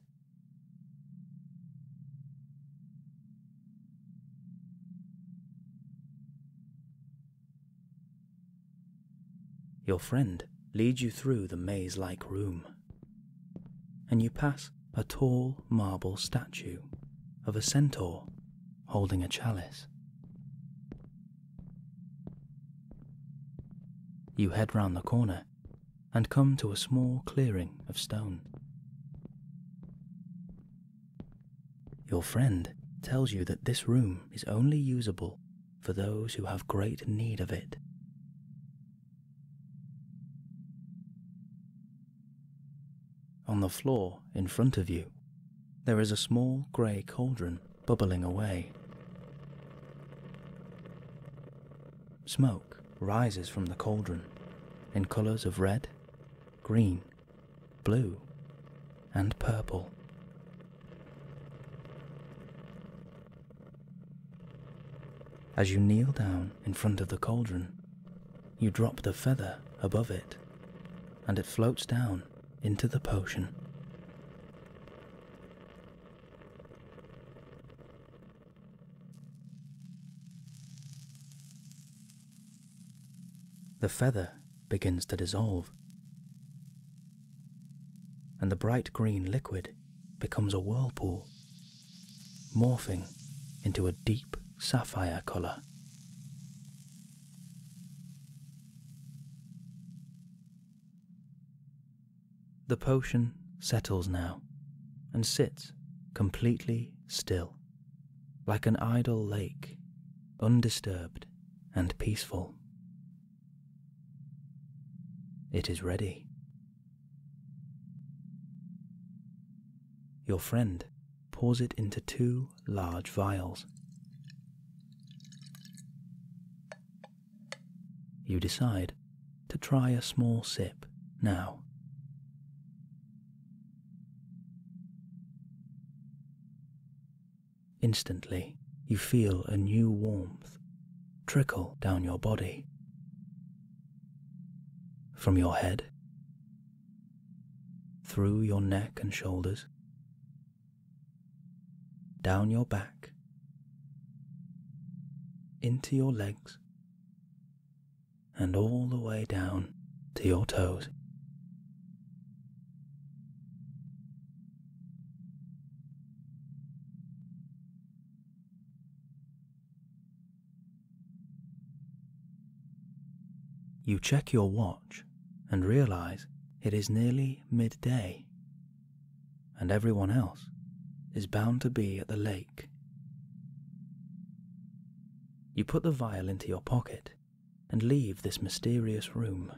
Your friend leads you through the maze-like room, and you pass a tall marble statue of a centaur holding a chalice. You head round the corner and come to a small clearing of stone. Your friend tells you that this room is only usable for those who have great need of it. On the floor in front of you, there is a small grey cauldron bubbling away. Smoke rises from the cauldron in colours of red, green, blue, and purple. As you kneel down in front of the cauldron, you drop the feather above it, and it floats down into the potion. The feather begins to dissolve, and the bright green liquid becomes a whirlpool, morphing into a deep sapphire colour. The potion settles now and sits completely still, like an idle lake, undisturbed and peaceful. It is ready. Your friend pours it into 2 large vials. You decide to try a small sip now. Instantly, you feel a new warmth trickle down your body. From your head, through your neck and shoulders, down your back, into your legs, and all the way down to your toes. You check your watch and realize it is nearly midday, and everyone else is bound to be at the lake. You put the vial into your pocket and leave this mysterious room.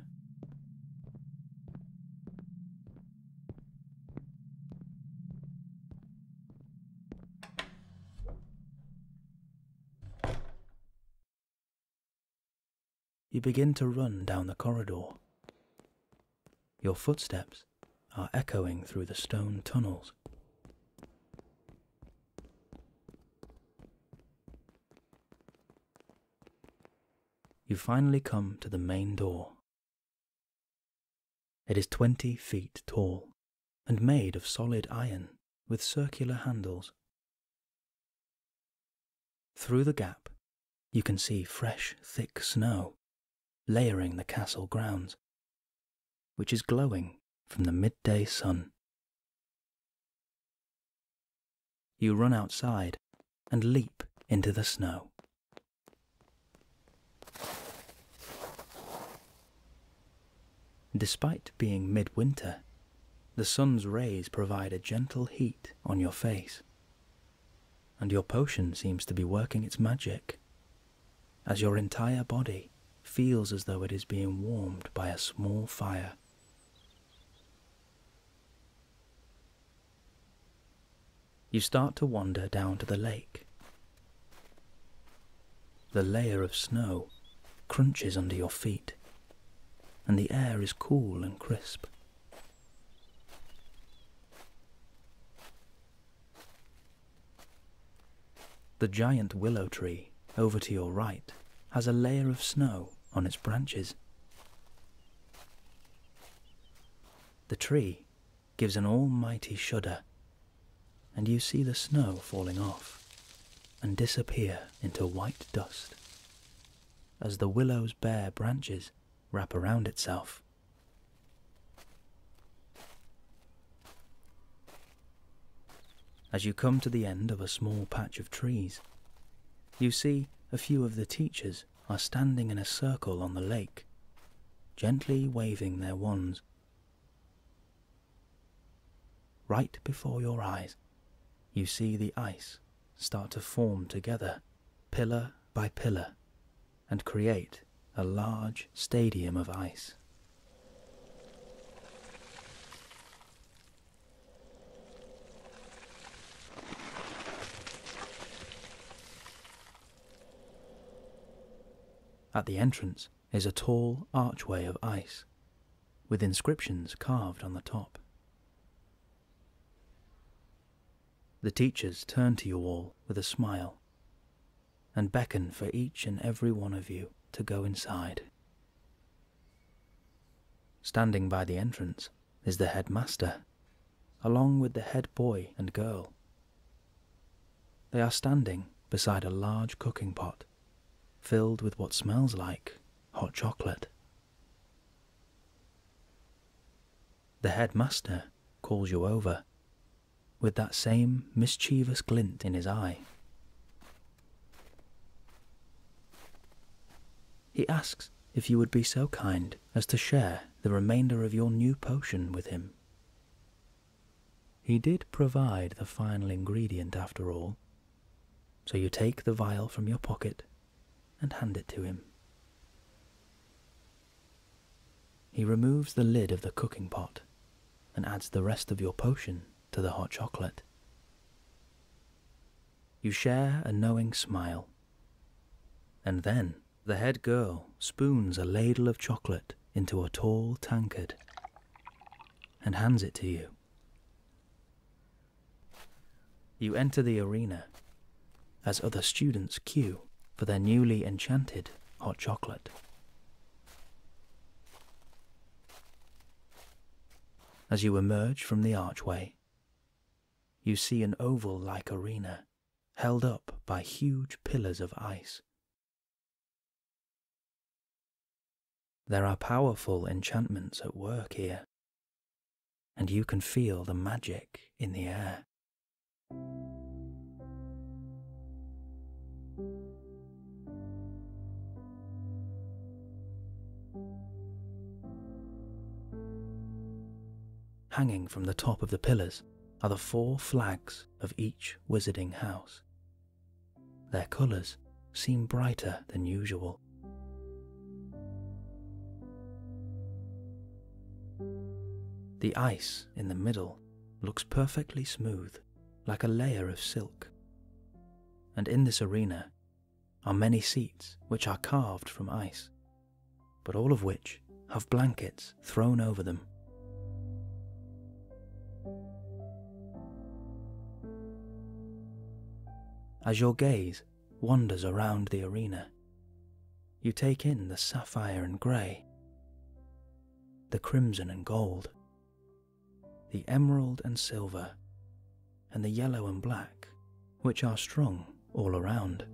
you begin to run down the corridor. Your footsteps are echoing through the stone tunnels. You finally come to the main door. It is 20 feet tall and made of solid iron with circular handles. Through the gap, you can see fresh, thick snow layering the castle grounds, which is glowing from the midday sun. You run outside and leap into the snow. Despite being midwinter, the sun's rays provide a gentle heat on your face, and your potion seems to be working its magic, as your entire body feels as though it is being warmed by a small fire. You start to wander down to the lake. The layer of snow crunches under your feet, and the air is cool and crisp. The giant willow tree over to your right has a layer of snow on its branches. The tree gives an almighty shudder, and you see the snow falling off and disappear into white dust as the willow's bare branches wrap around itself. As you come to the end of a small patch of trees, you see a few of the teachers are standing in a circle on the lake, gently waving their wands. Right before your eyes, you see the ice start to form together, pillar by pillar, and create a large stadium of ice. At the entrance is a tall archway of ice, with inscriptions carved on the top. The teachers turn to you all with a smile, and beckon for each and every one of you to go inside. Standing by the entrance is the headmaster, along with the head boy and girl. They are standing beside a large cooking pot, filled with what smells like hot chocolate. The headmaster calls you over, with that same mischievous glint in his eye. He asks if you would be so kind as to share the remainder of your new potion with him. He did provide the final ingredient after all, so you take the vial from your pocket and hand it to him. He removes the lid of the cooking pot and adds the rest of your potion to the hot chocolate. You share a knowing smile, and then the head girl spoons a ladle of chocolate into a tall tankard and hands it to you. You enter the arena as other students queue for their newly enchanted hot chocolate. As you emerge from the archway, you see an oval-like arena held up by huge pillars of ice. There are powerful enchantments at work here, and you can feel the magic in the air. Hanging from the top of the pillars are the 4 flags of each wizarding house. Their colours seem brighter than usual. The ice in the middle looks perfectly smooth, like a layer of silk. And in this arena are many seats which are carved from ice, but all of which have blankets thrown over them. As your gaze wanders around the arena, you take in the sapphire and grey, the crimson and gold, the emerald and silver, and the yellow and black, which are strung all around.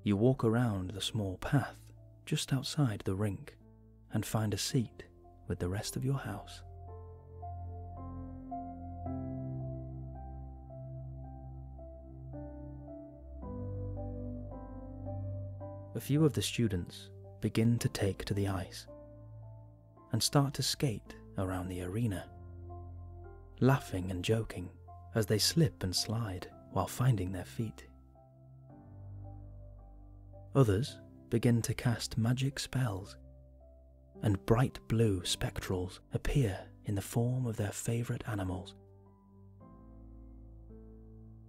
You walk around the small path just outside the rink and find a seat with the rest of your house. A few of the students begin to take to the ice and start to skate around the arena, laughing and joking as they slip and slide while finding their feet. Others begin to cast magic spells, and bright blue spectrals appear in the form of their favourite animals.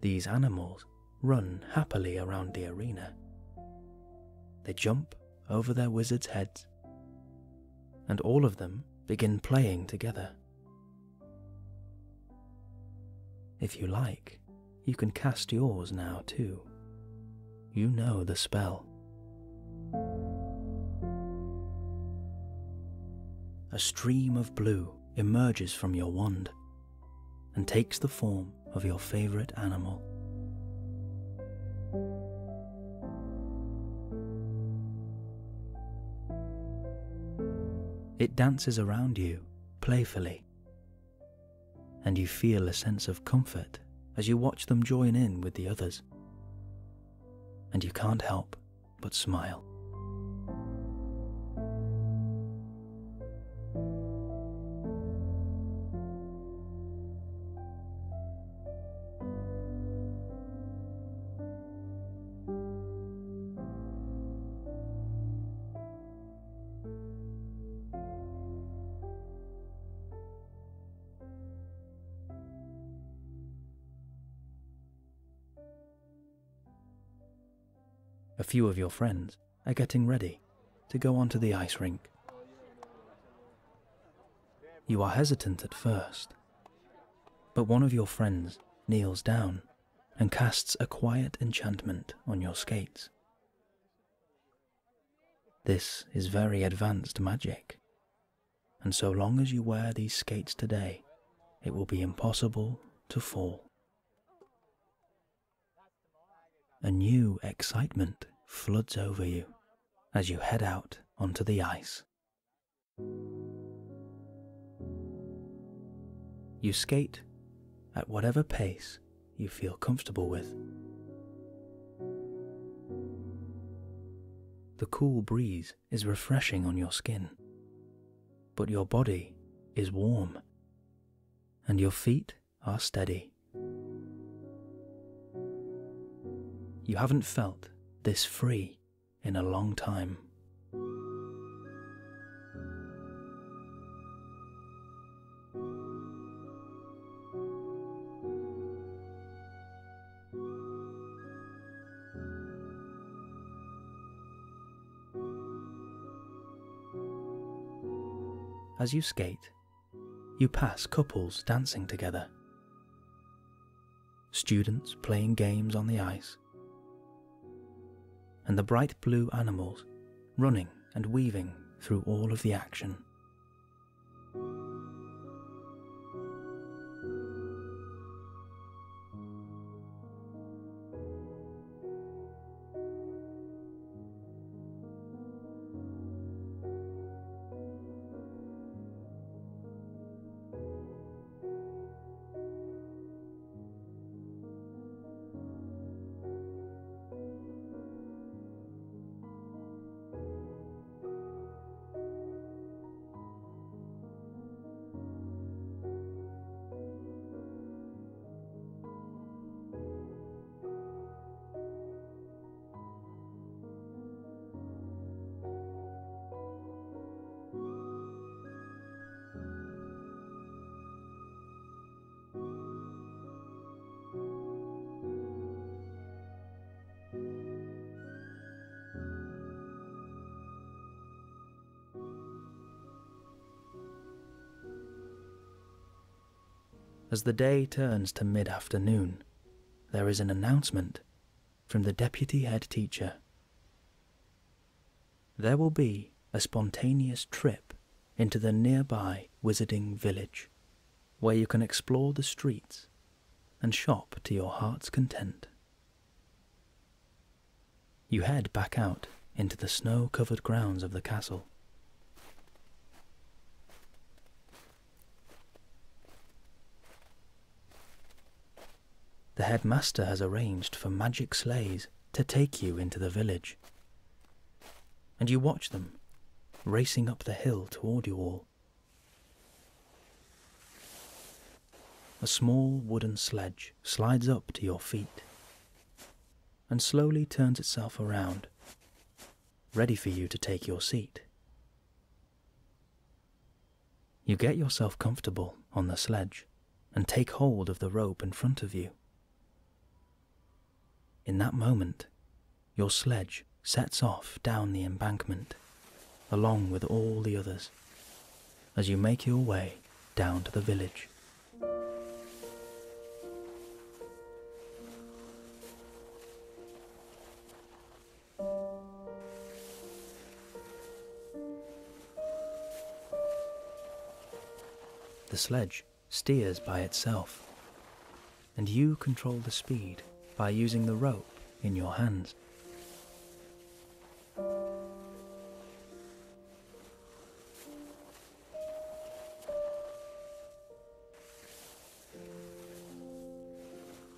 These animals run happily around the arena. They jump over their wizards' heads, and all of them begin playing together. If you like, you can cast yours now too. You know the spell. A stream of blue emerges from your wand and takes the form of your favourite animal. It dances around you playfully, and you feel a sense of comfort as you watch them join in with the others, and you can't help but smile. A few of your friends are getting ready to go onto the ice rink. You are hesitant at first, but one of your friends kneels down and casts a quiet enchantment on your skates. This is very advanced magic, and so long as you wear these skates today, it will be impossible to fall. A new excitement floods over you as you head out onto the ice. You skate at whatever pace you feel comfortable with. The cool breeze is refreshing on your skin, but your body is warm and your feet are steady. You haven't felt this free in a long time. As you skate, you pass couples dancing together, students playing games on the ice, and the bright blue animals running and weaving through all of the action. As the day turns to mid-afternoon, there is an announcement from the deputy head teacher. There will be a spontaneous trip into the nearby wizarding village, where you can explore the streets and shop to your heart's content. You head back out into the snow-covered grounds of the castle. The headmaster has arranged for magic sleighs to take you into the village, and you watch them racing up the hill toward you all. A small wooden sledge slides up to your feet and slowly turns itself around, ready for you to take your seat. You get yourself comfortable on the sledge and take hold of the rope in front of you. In that moment, your sledge sets off down the embankment, along with all the others, as you make your way down to the village. The sledge steers by itself, and you control the speed by using the rope in your hands.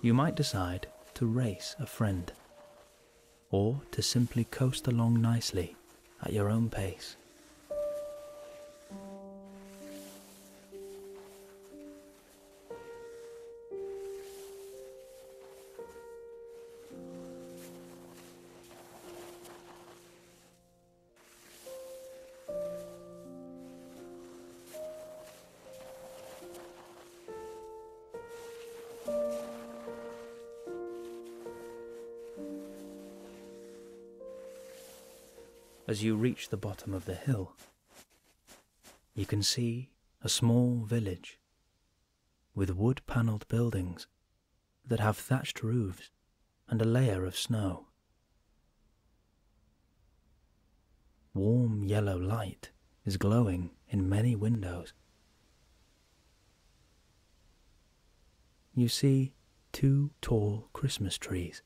You might decide to race a friend, or to simply coast along nicely at your own pace. As you reach the bottom of the hill, you can see a small village with wood-panelled buildings that have thatched roofs and a layer of snow. Warm yellow light is glowing in many windows. You see 2 tall Christmas trees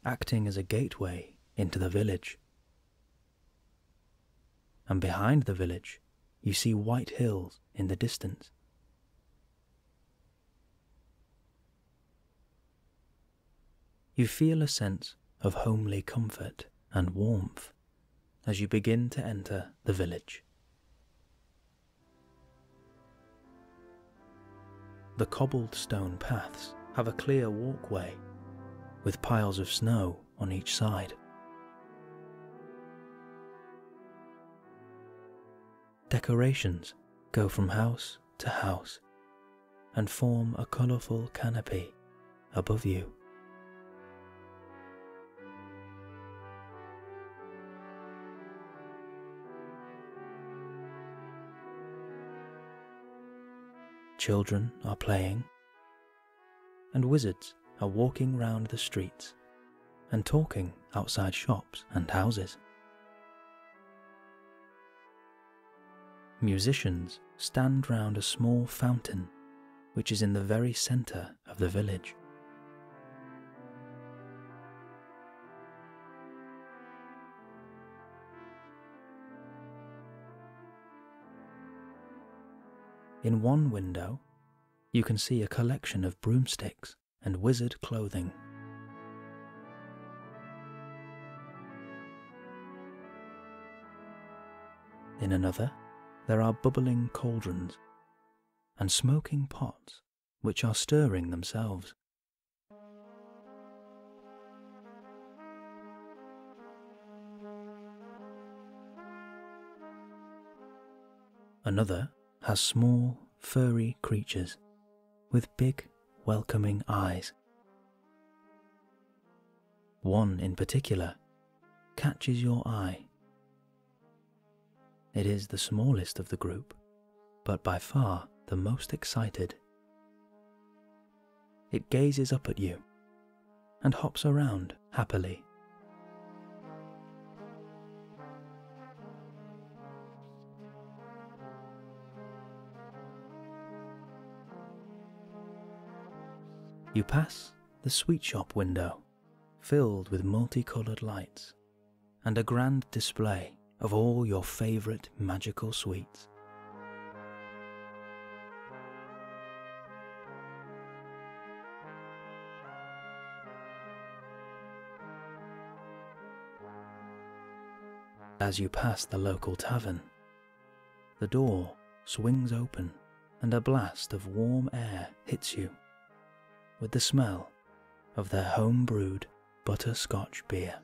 acting as a gateway into the village. And behind the village, you see white hills in the distance. You feel a sense of homely comfort and warmth as you begin to enter the village. The cobbled stone paths have a clear walkway with piles of snow on each side. Decorations go from house to house and form a colourful canopy above you. Children are playing, and wizards are walking round the streets and talking outside shops and houses. Musicians stand round a small fountain which is in the very centre of the village. In one window, you can see a collection of broomsticks and wizard clothing. In another, there are bubbling cauldrons and smoking pots which are stirring themselves. Another has small, furry creatures with big, welcoming eyes. One in particular catches your eye. It is the smallest of the group, but by far the most excited. it gazes up at you and hops around happily. You pass the sweet shop window, filled with multicoloured lights and a grand display of all your favourite magical sweets. As you pass the local tavern, the door swings open and a blast of warm air hits you, with the smell of their home-brewed butterscotch beer.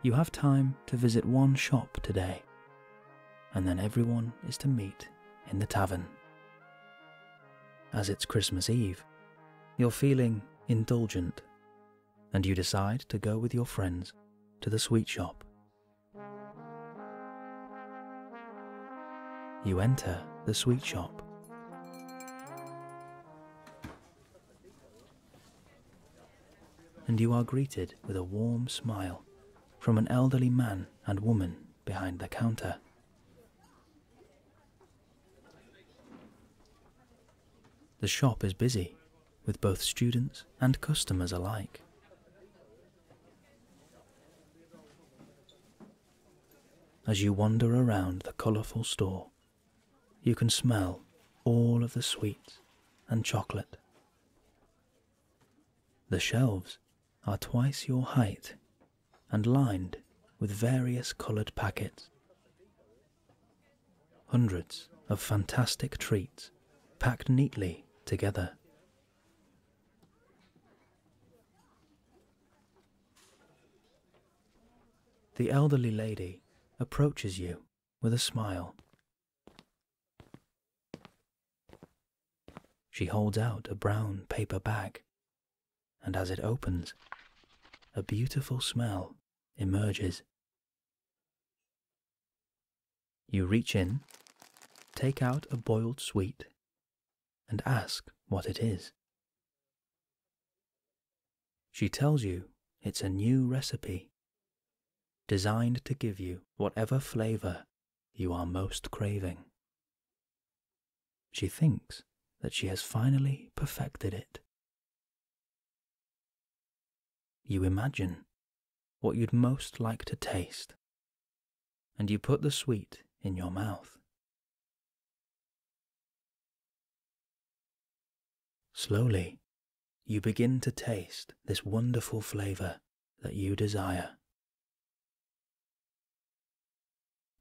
You have time to visit one shop today, and then everyone is to meet in the tavern. As it's Christmas Eve, you're feeling indulgent, and you decide to go with your friends to the sweet shop. You enter the sweet shop. And you are greeted with a warm smile from an elderly man and woman behind the counter. The shop is busy, with both students and customers alike. As you wander around the colourful store, you can smell all of the sweets and chocolate. The shelves are twice your height and lined with various coloured packets. Hundreds of fantastic treats packed neatly together. The elderly lady approaches you with a smile. She holds out a brown paper bag, and as it opens, a beautiful smell emerges. You reach in, take out a boiled sweet, and ask what it is. She tells you it's a new recipe, designed to give you whatever flavour you are most craving. She thinks that she has finally perfected it. You imagine what you'd most like to taste, and you put the sweet in your mouth. Slowly, you begin to taste this wonderful flavour that you desire.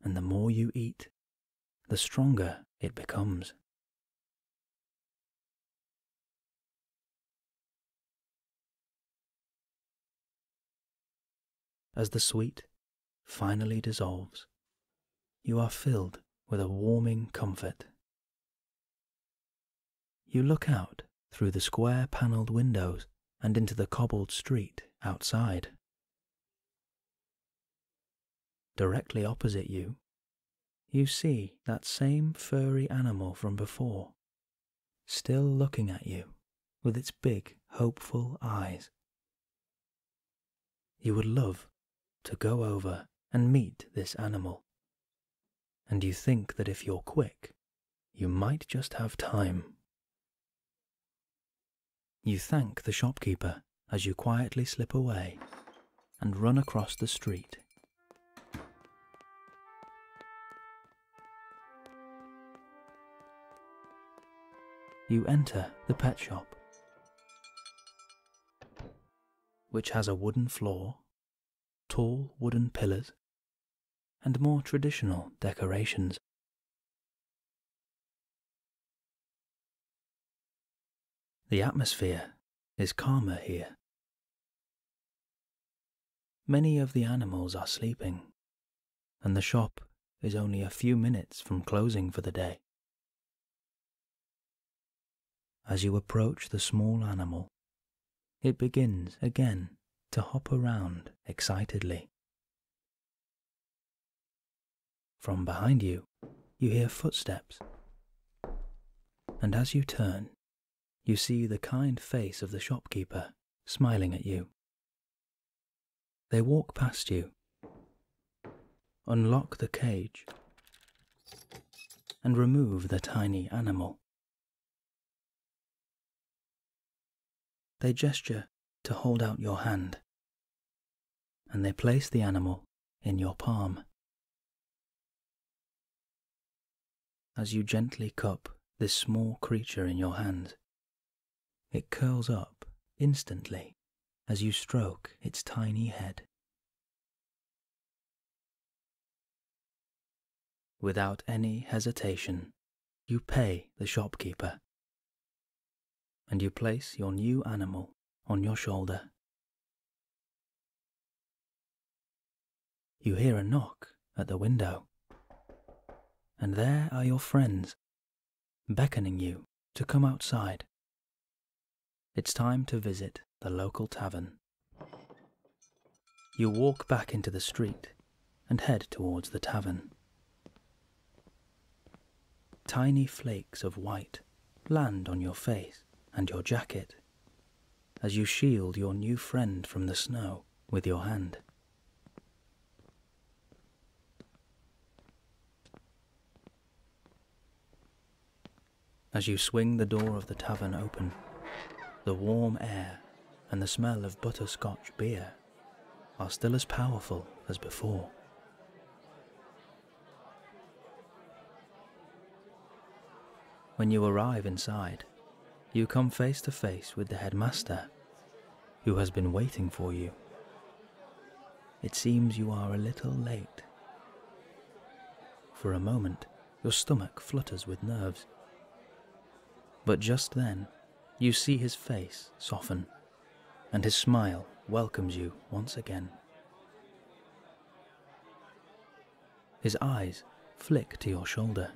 And the more you eat, the stronger it becomes. As the sweet finally dissolves, you are filled with a warming comfort. You look out through the square panelled windows and into the cobbled street outside. Directly opposite you, you see that same furry animal from before, still looking at you with its big, hopeful eyes. You would love to go over and meet this animal, and you think that if you're quick, you might just have time. You thank the shopkeeper as you quietly slip away and run across the street. You enter the pet shop, which has a wooden floor, tall wooden pillars, and more traditional decorations. The atmosphere is calmer here. Many of the animals are sleeping, and the shop is only a few minutes from closing for the day. As you approach the small animal, it begins again to hop around excitedly. From behind you, you hear footsteps, and as you turn, you see the kind face of the shopkeeper smiling at you. They walk past you, unlock the cage, and remove the tiny animal. They gesture to hold out your hand, and they place the animal in your palm. As you gently cup this small creature in your hand, it curls up instantly as you stroke its tiny head. Without any hesitation, you pay the shopkeeper, and you place your new animal on your shoulder. You hear a knock at the window, and there are your friends, beckoning you to come outside. It's time to visit the local tavern. You walk back into the street and head towards the tavern. Tiny flakes of white land on your face and your jacket as you shield your new friend from the snow with your hand. As you swing the door of the tavern open, the warm air and the smell of butterscotch beer are still as powerful as before. When you arrive inside, you come face to face with the headmaster, who has been waiting for you. It seems you are a little late. For a moment, your stomach flutters with nerves. But just then, you see his face soften, and his smile welcomes you once again. His eyes flick to your shoulder,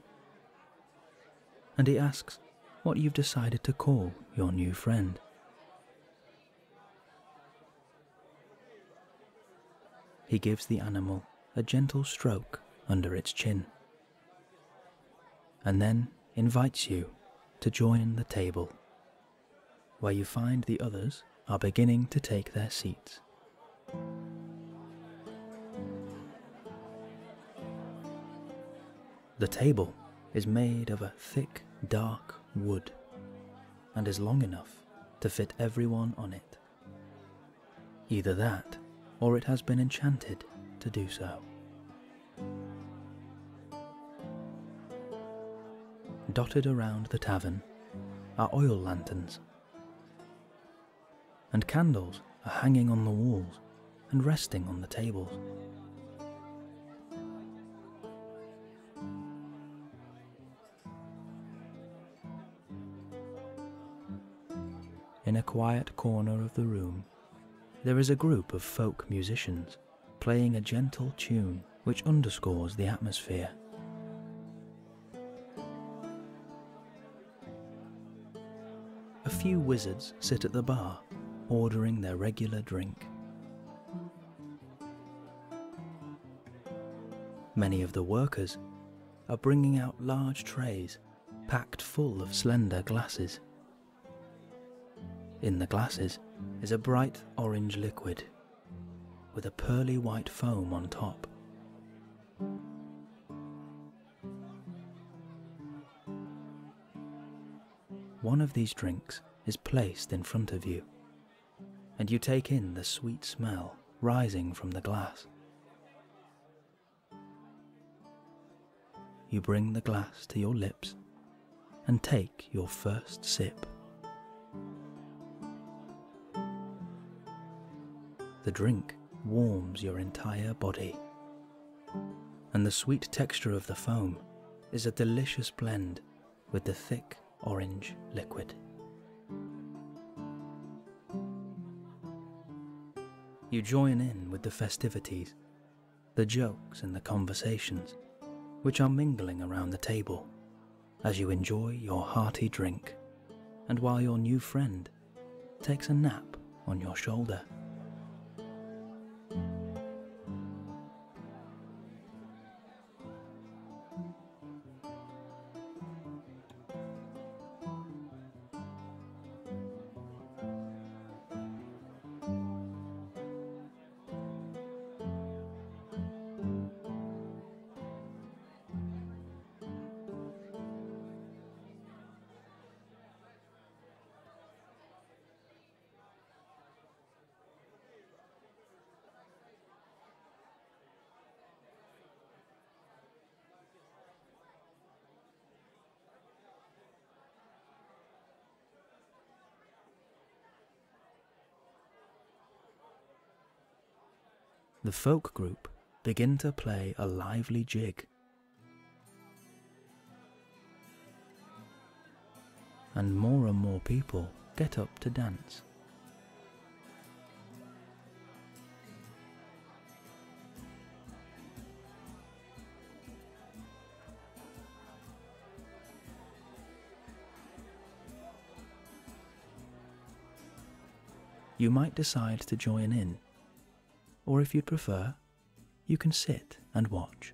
and he asks what you've decided to call your new friend. He gives the animal a gentle stroke under its chin, and then invites you to join the table, where you find the others are beginning to take their seats. The table is made of a thick, dark wood, and is long enough to fit everyone on it. Either that, or it has been enchanted to do so. Dotted around the tavern are oil lanterns, and candles are hanging on the walls and resting on the tables. In a quiet corner of the room, there is a group of folk musicians playing a gentle tune which underscores the atmosphere. A few wizards sit at the bar, ordering their regular drink. Many of the workers are bringing out large trays packed full of slender glasses. In the glasses is a bright orange liquid with a pearly white foam on top. One of these drinks is placed in front of you, and you take in the sweet smell rising from the glass. You bring the glass to your lips and take your first sip. The drink warms your entire body, and the sweet texture of the foam is a delicious blend with the thick orange liquid. You join in with the festivities, the jokes and the conversations, which are mingling around the table as you enjoy your hearty drink, and while your new friend takes a nap on your shoulder. the folk group begin to play a lively jig, and more people get up to dance. You might decide to join in, or if you'd prefer, you can sit and watch.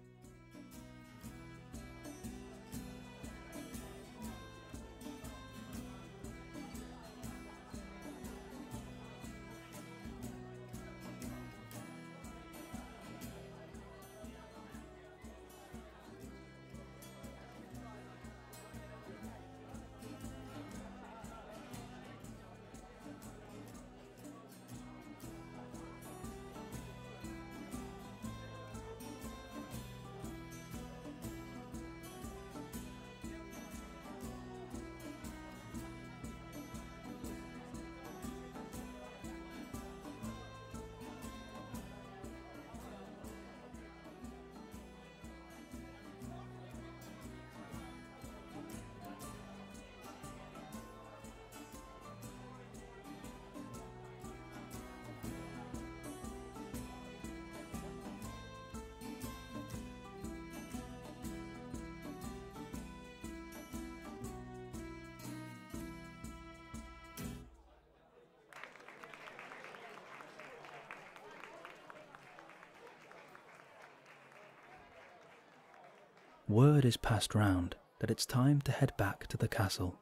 Word is passed round that it's time to head back to the castle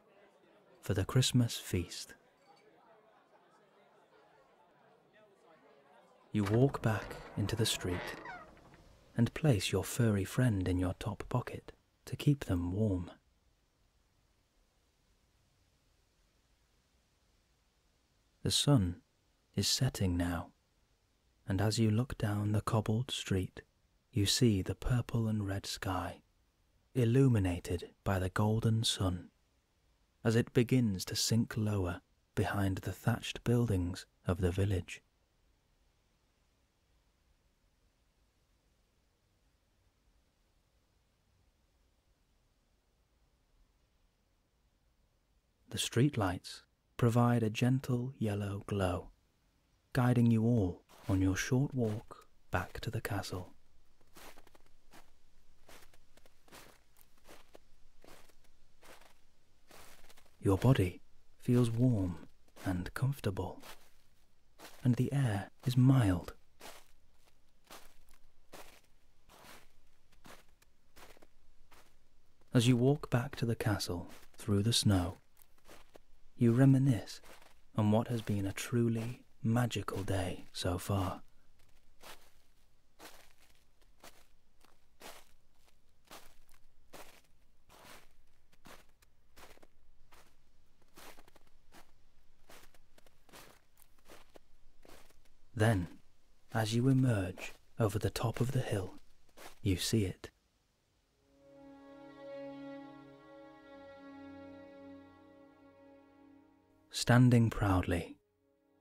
for the Christmas feast. You walk back into the street and place your furry friend in your top pocket to keep them warm. The sun is setting now, and as you look down the cobbled street, you see the purple and red sky, illuminated by the golden sun, as it begins to sink lower behind the thatched buildings of the village. The streetlights provide a gentle yellow glow, guiding you all on your short walk back to the castle. Your body feels warm and comfortable, and the air is mild. As you walk back to the castle through the snow, you reminisce on what has been a truly magical day so far. Then, as you emerge over the top of the hill, you see it. Standing proudly,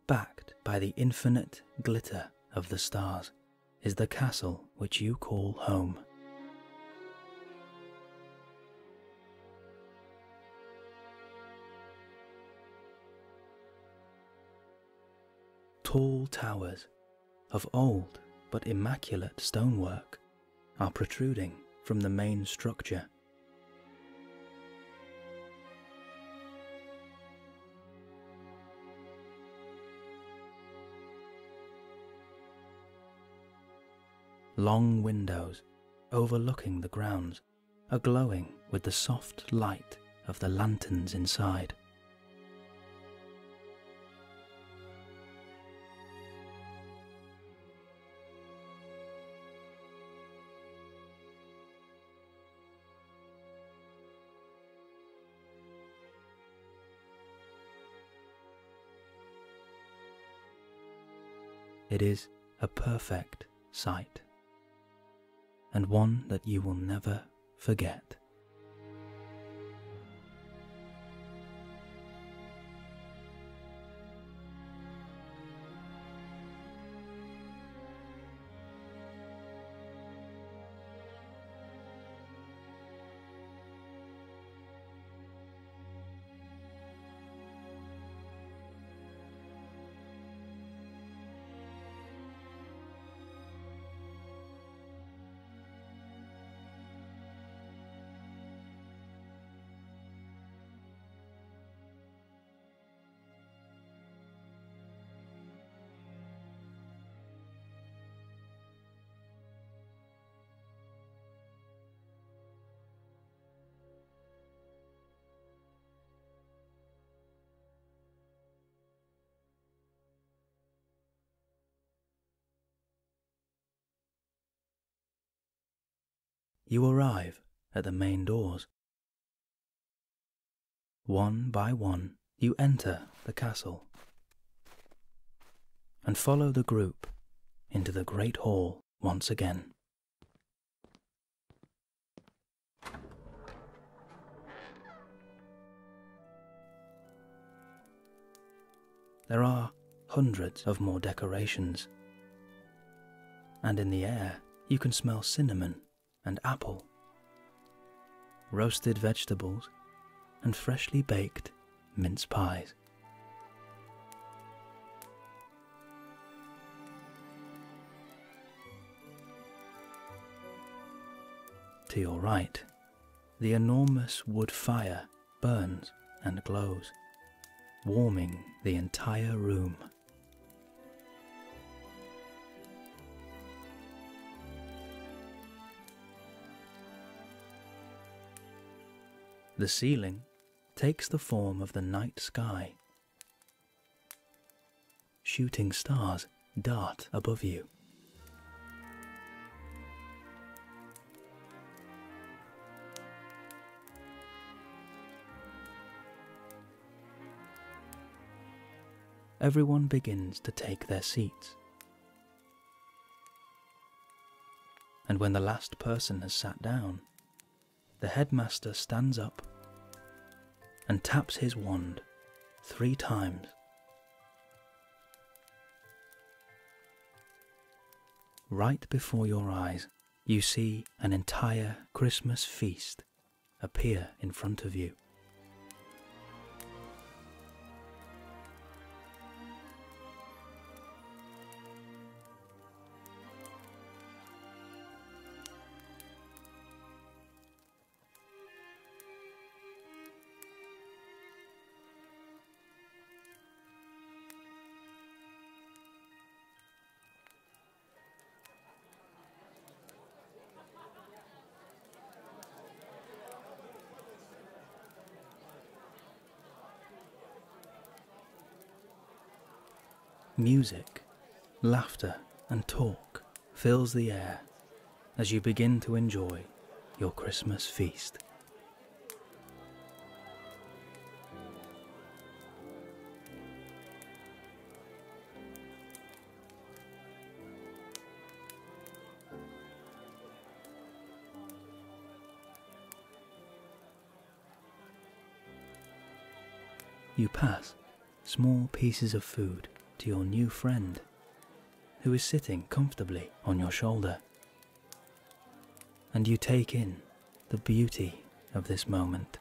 backed by the infinite glitter of the stars, is the castle which you call home. Tall towers of old but immaculate stonework are protruding from the main structure. Long windows overlooking the grounds are glowing with the soft light of the lanterns inside. It is a perfect sight, and one that you will never forget. you arrive at the main doors. One by one, you enter the castle and follow the group into the great hall once again. There are hundreds of more decorations, and in the air you can smell cinnamon and apple, roasted vegetables, and freshly baked mince pies. To your right, the enormous wood fire burns and glows, warming the entire room. The ceiling takes the form of the night sky. Shooting stars dart above you. Everyone begins to take their seats. And when the last person has sat down, the headmaster stands up and taps his wand 3 times. Right before your eyes, you see an entire Christmas feast appear in front of you. Music, laughter, and talk fills the air as you begin to enjoy your Christmas feast. You pass small pieces of food to your new friend, who is sitting comfortably on your shoulder, and you take in the beauty of this moment.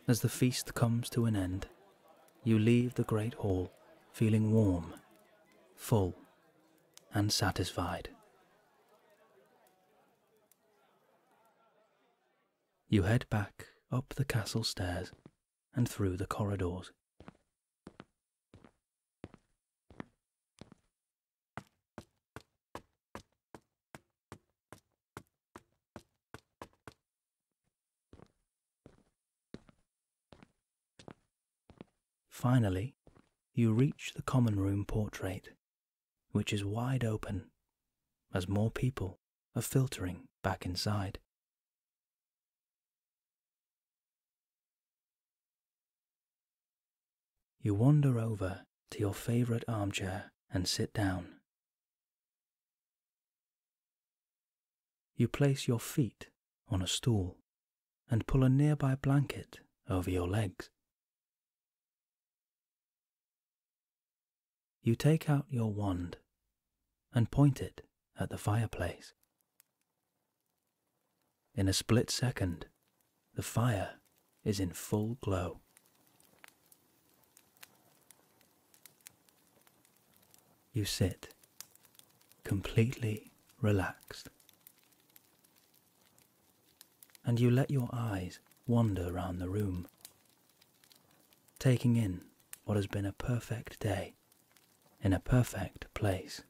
As the feast comes to an end, you leave the great hall feeling warm, full, and satisfied. You head back up the castle stairs and through the corridors. Finally, you reach the common room portrait, which is wide open as more people are filtering back inside. You wander over to your favourite armchair and sit down. You place your feet on a stool and pull a nearby blanket over your legs. You take out your wand and point it at the fireplace. In a split second, the fire is in full glow. You sit, completely relaxed, and you let your eyes wander around the room, taking in what has been a perfect day in a perfect place.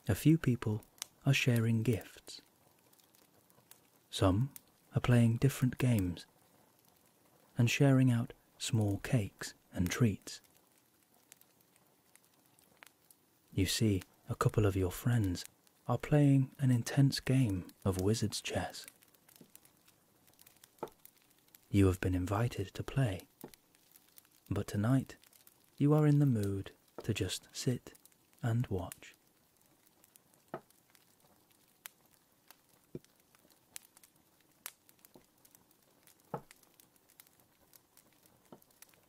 A few people are sharing gifts. Some are playing different games and sharing out small cakes and treats. You see, a couple of your friends are playing an intense game of wizard's chess. You have been invited to play, but tonight you are in the mood to just sit and watch.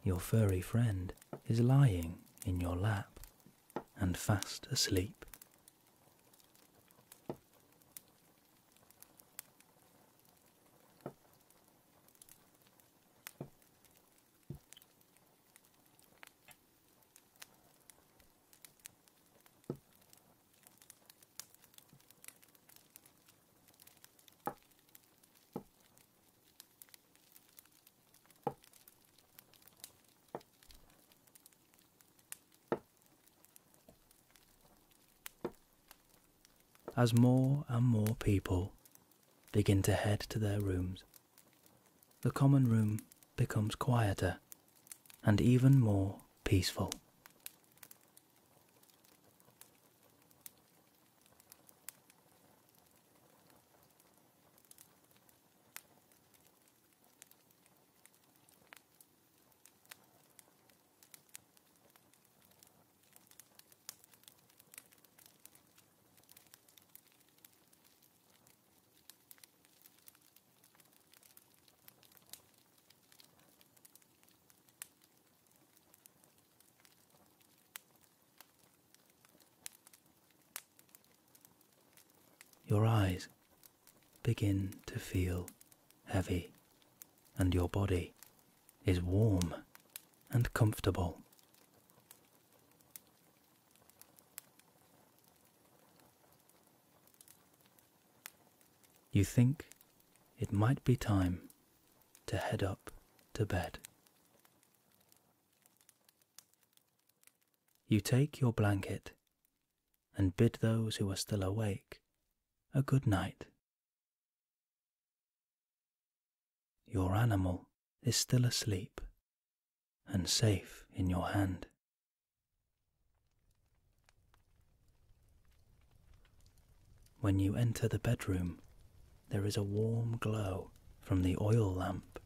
Your furry friend is lying in your lap and fast asleep. As more and more people begin to head to their rooms, the common room becomes quieter and even more peaceful. Your eyes begin to feel heavy, and your body is warm and comfortable. You think it might be time to head up to bed. You take your blanket and bid those who are still awake a good night. Your animal is still asleep and safe in your hand. When you enter the bedroom, there is a warm glow from the oil lamp,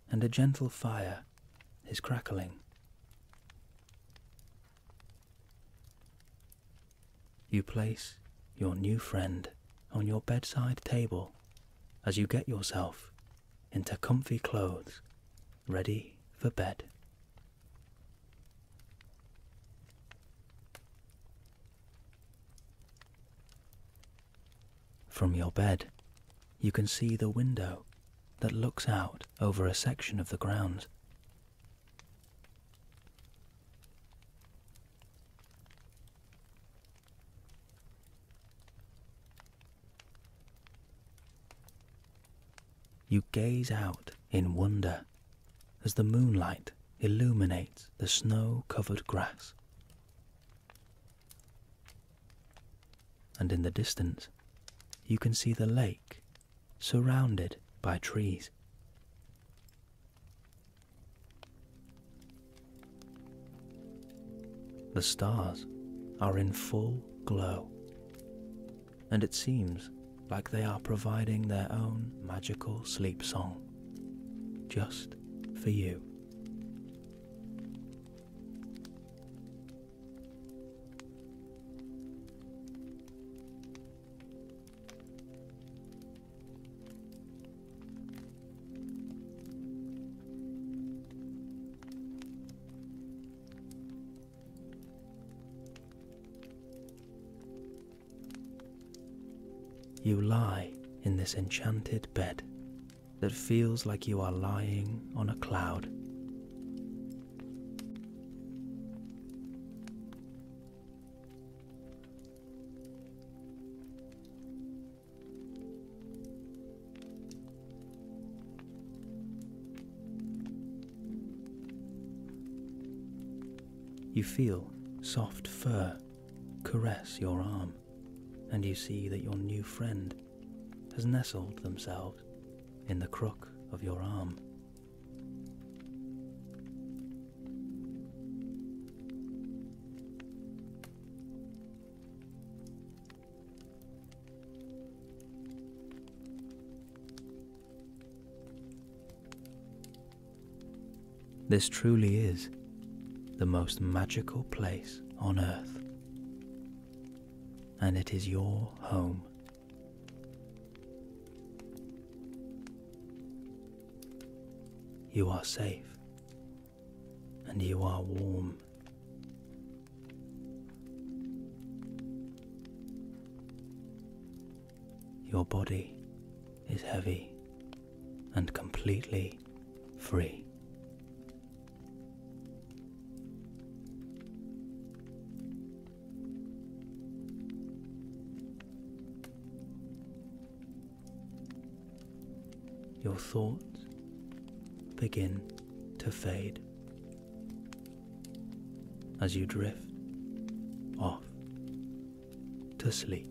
and a gentle fire is crackling. You place your new friend on your bedside table as you get yourself into comfy clothes, ready for bed. From your bed, you can see the window that looks out over a section of the grounds. You gaze out in wonder as the moonlight illuminates the snow-covered grass. And in the distance, you can see the lake surrounded by trees. The stars are in full glow, and it seems like they are providing their own magical sleep song, just for you. you lie in this enchanted bed that feels like you are lying on a cloud. You feel soft fur caress your arm, and you see that your new friend has nestled themselves in the crook of your arm. This truly is the most magical place on earth, and it is your home. You are safe, and you are warm. Your body is heavy and completely free. Your thoughts begin to fade as you drift off to sleep.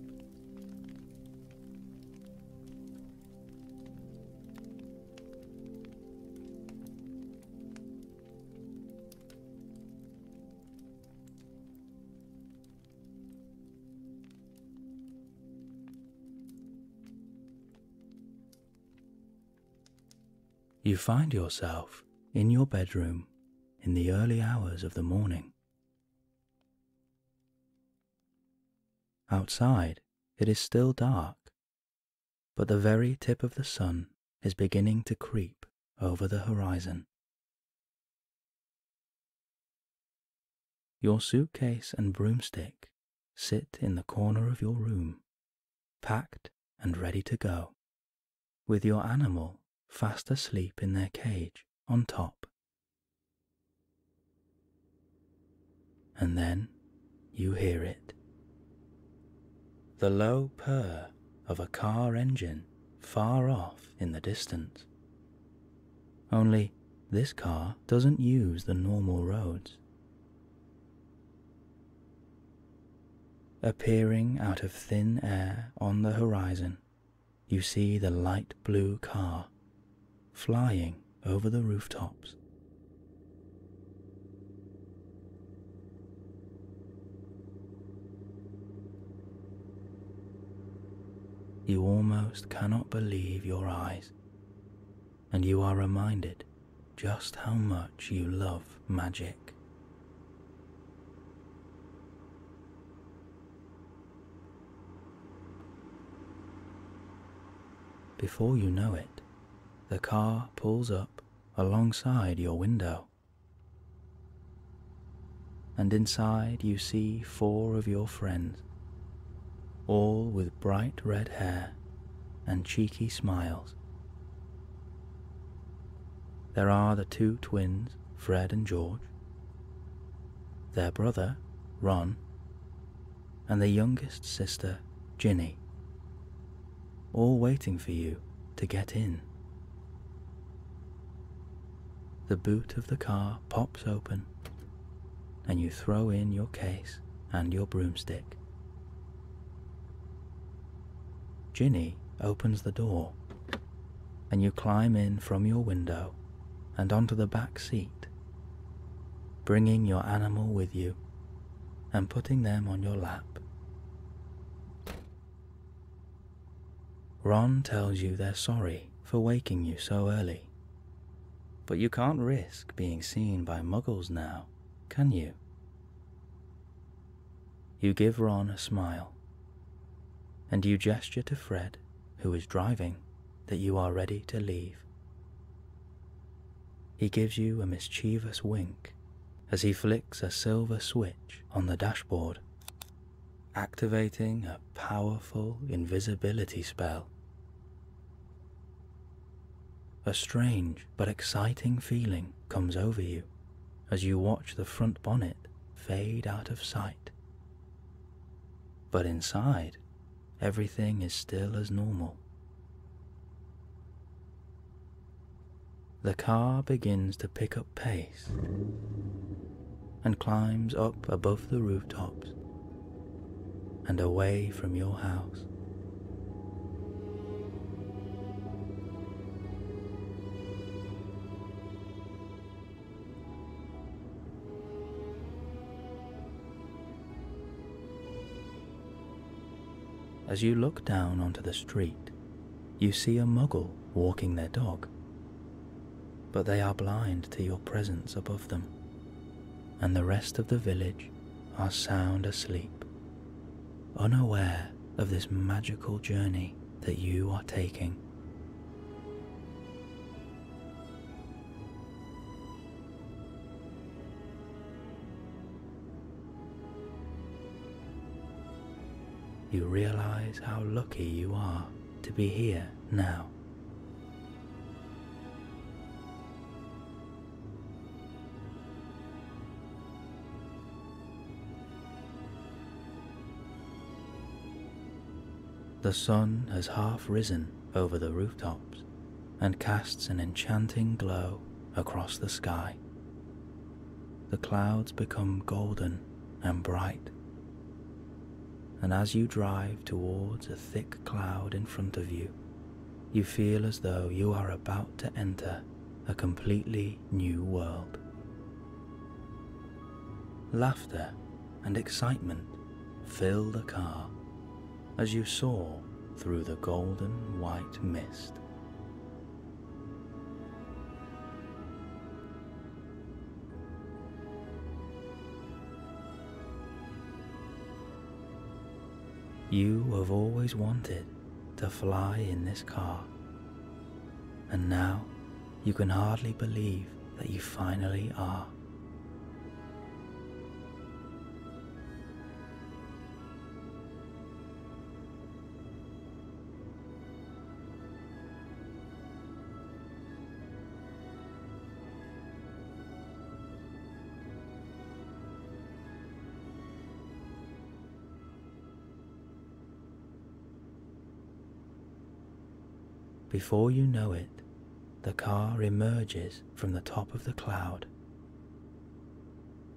You find yourself in your bedroom in the early hours of the morning. Outside, it is still dark, but the very tip of the sun is beginning to creep over the horizon. Your suitcase and broomstick sit in the corner of your room, packed and ready to go, with your animal fast asleep in their cage on top. And then you hear it. The low purr of a car engine far off in the distance. Only this car doesn't use the normal roads. Appearing out of thin air on the horizon, you see the light blue car flying over the rooftops. You almost cannot believe your eyes, and you are reminded just how much you love magic. Before you know it, the car pulls up alongside your window, and inside you see 4 of your friends, all with bright red hair and cheeky smiles. There are the 2 twins, Fred and George, their brother, Ron, and the youngest sister, Ginny, all waiting for you to get in. The boot of the car pops open, and you throw in your case and your broomstick. Ginny opens the door, and you climb in from your window and onto the back seat, bringing your animal with you and putting them on your lap. Ron tells you they're sorry for waking you so early, but you can't risk being seen by muggles now, can you? You give Ron a smile, and you gesture to Fred, who is driving, that you are ready to leave. He gives you a mischievous wink as he flicks a silver switch on the dashboard, activating a powerful invisibility spell. A strange but exciting feeling comes over you as you watch the front bonnet fade out of sight. But inside, everything is still as normal. The car begins to pick up pace and climbs up above the rooftops and away from your house. As you look down onto the street, you see a muggle walking their dog, but they are blind to your presence above them, and the rest of the village are sound asleep, unaware of this magical journey that you are taking. You realize how lucky you are to be here now. The sun has half risen over the rooftops and casts an enchanting glow across the sky. The clouds become golden and bright, and as you drive towards a thick cloud in front of you, you feel as though you are about to enter a completely new world. Laughter and excitement fill the car as you soar through the golden white mist. You have always wanted to fly in this car, and now you can hardly believe that you finally are. Before you know it, the car emerges from the top of the cloud,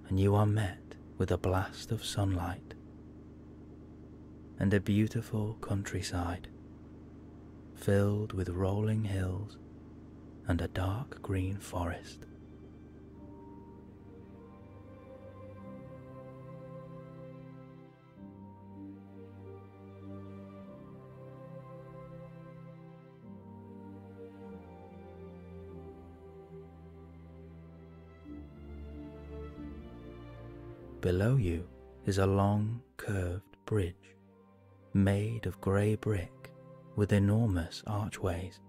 and you are met with a blast of sunlight and a beautiful countryside filled with rolling hills and a dark green forest. Below you is a long, curved bridge made of grey brick with enormous archways.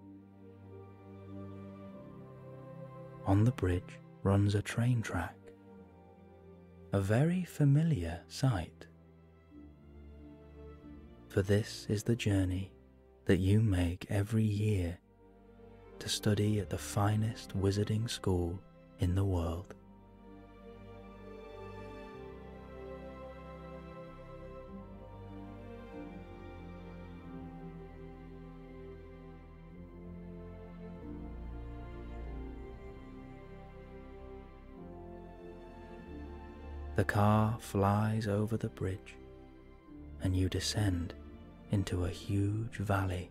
On the bridge runs a train track, a very familiar sight, for this is the journey that you make every year to study at the finest wizarding school in the world. The car flies over the bridge, and you descend into a huge valley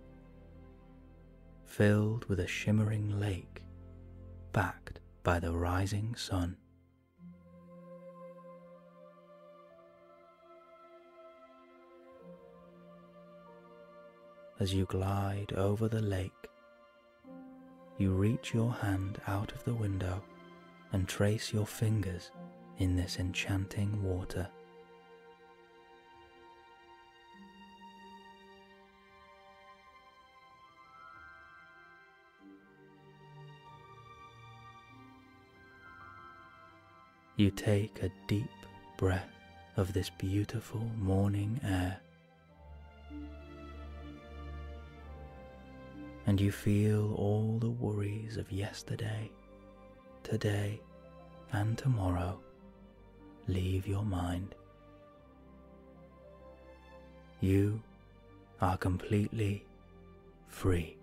filled with a shimmering lake backed by the rising sun. As you glide over the lake, you reach your hand out of the window and trace your fingers in this enchanting water. You take a deep breath of this beautiful morning air, and you feel all the worries of yesterday, today, and tomorrow leave your mind. You are completely free.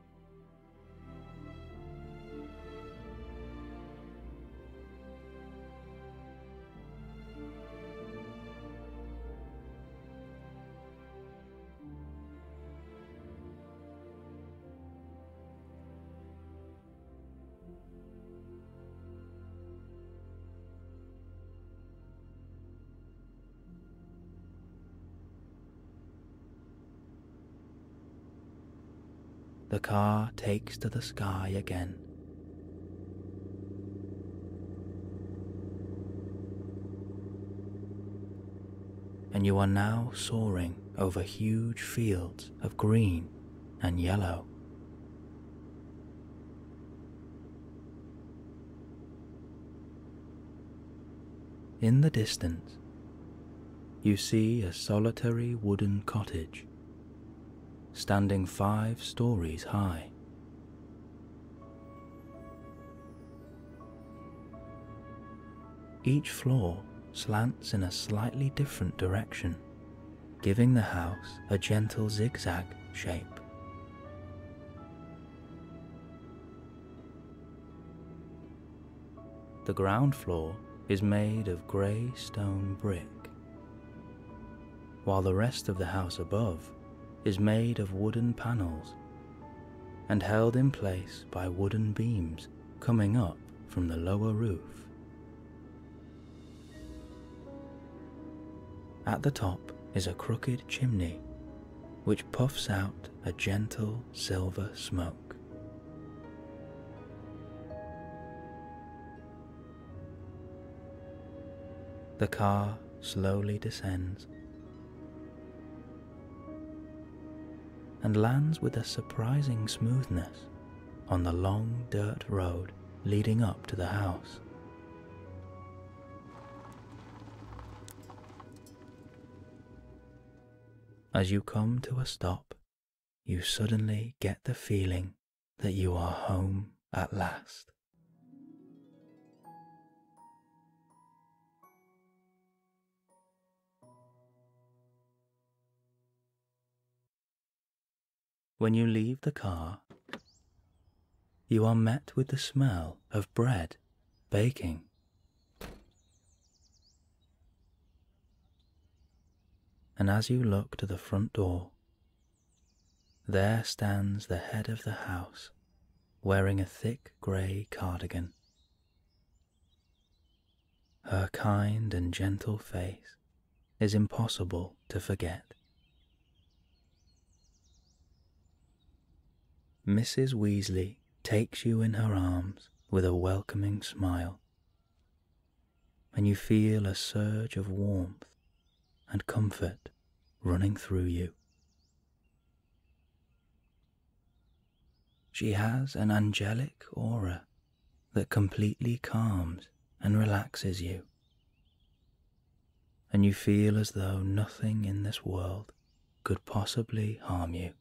The car takes to the sky again. And you are now soaring over huge fields of green and yellow. In the distance, you see a solitary wooden cottage standing 5 stories high. Each floor slants in a slightly different direction, giving the house a gentle zigzag shape. The ground floor is made of grey stone brick, while the rest of the house above is made of wooden panels and held in place by wooden beams coming up from the lower roof. At the top is a crooked chimney which puffs out a gentle silver smoke. The car slowly descends and lands with a surprising smoothness on the long dirt road leading up to the house. As you come to a stop, you suddenly get the feeling that you are home at last. When you leave the car, you are met with the smell of bread baking. And as you look to the front door, there stands the head of the house, wearing a thick grey cardigan. Her kind and gentle face is impossible to forget. Mrs. Weasley takes you in her arms with a welcoming smile, and you feel a surge of warmth and comfort running through you. She has an angelic aura that completely calms and relaxes you, and you feel as though nothing in this world could possibly harm you.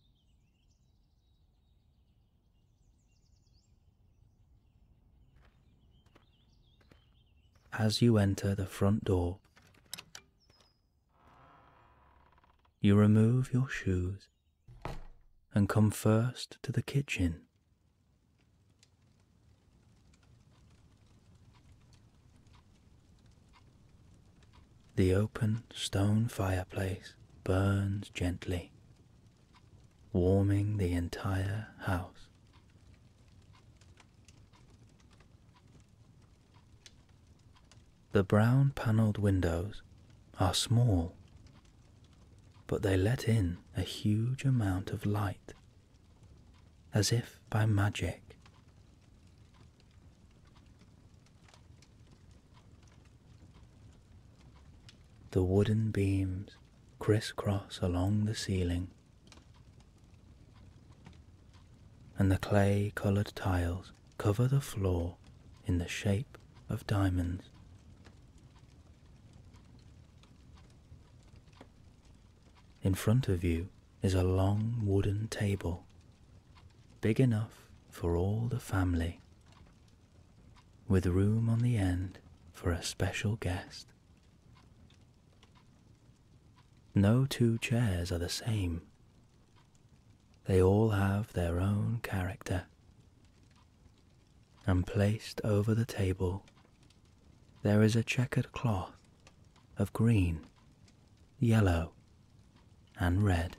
As you enter the front door, you remove your shoes and come first to the kitchen. The open stone fireplace burns gently, warming the entire house. The brown panelled windows are small, but they let in a huge amount of light, as if by magic. The wooden beams crisscross along the ceiling, and the clay-coloured tiles cover the floor in the shape of diamonds. In front of you is a long wooden table, big enough for all the family, with room on the end for a special guest. No two chairs are the same. They all have their own character, and placed over the table there is a checkered cloth of green, yellow, and red.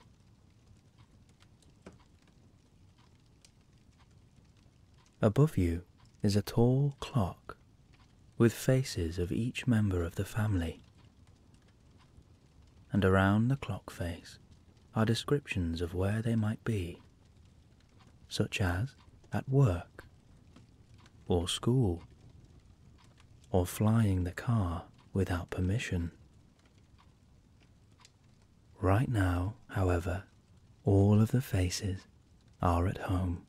Above you is a tall clock with faces of each member of the family, and around the clock face are descriptions of where they might be, such as at work, or school, or flying the car without permission. Right now, however, all of the faces are at home.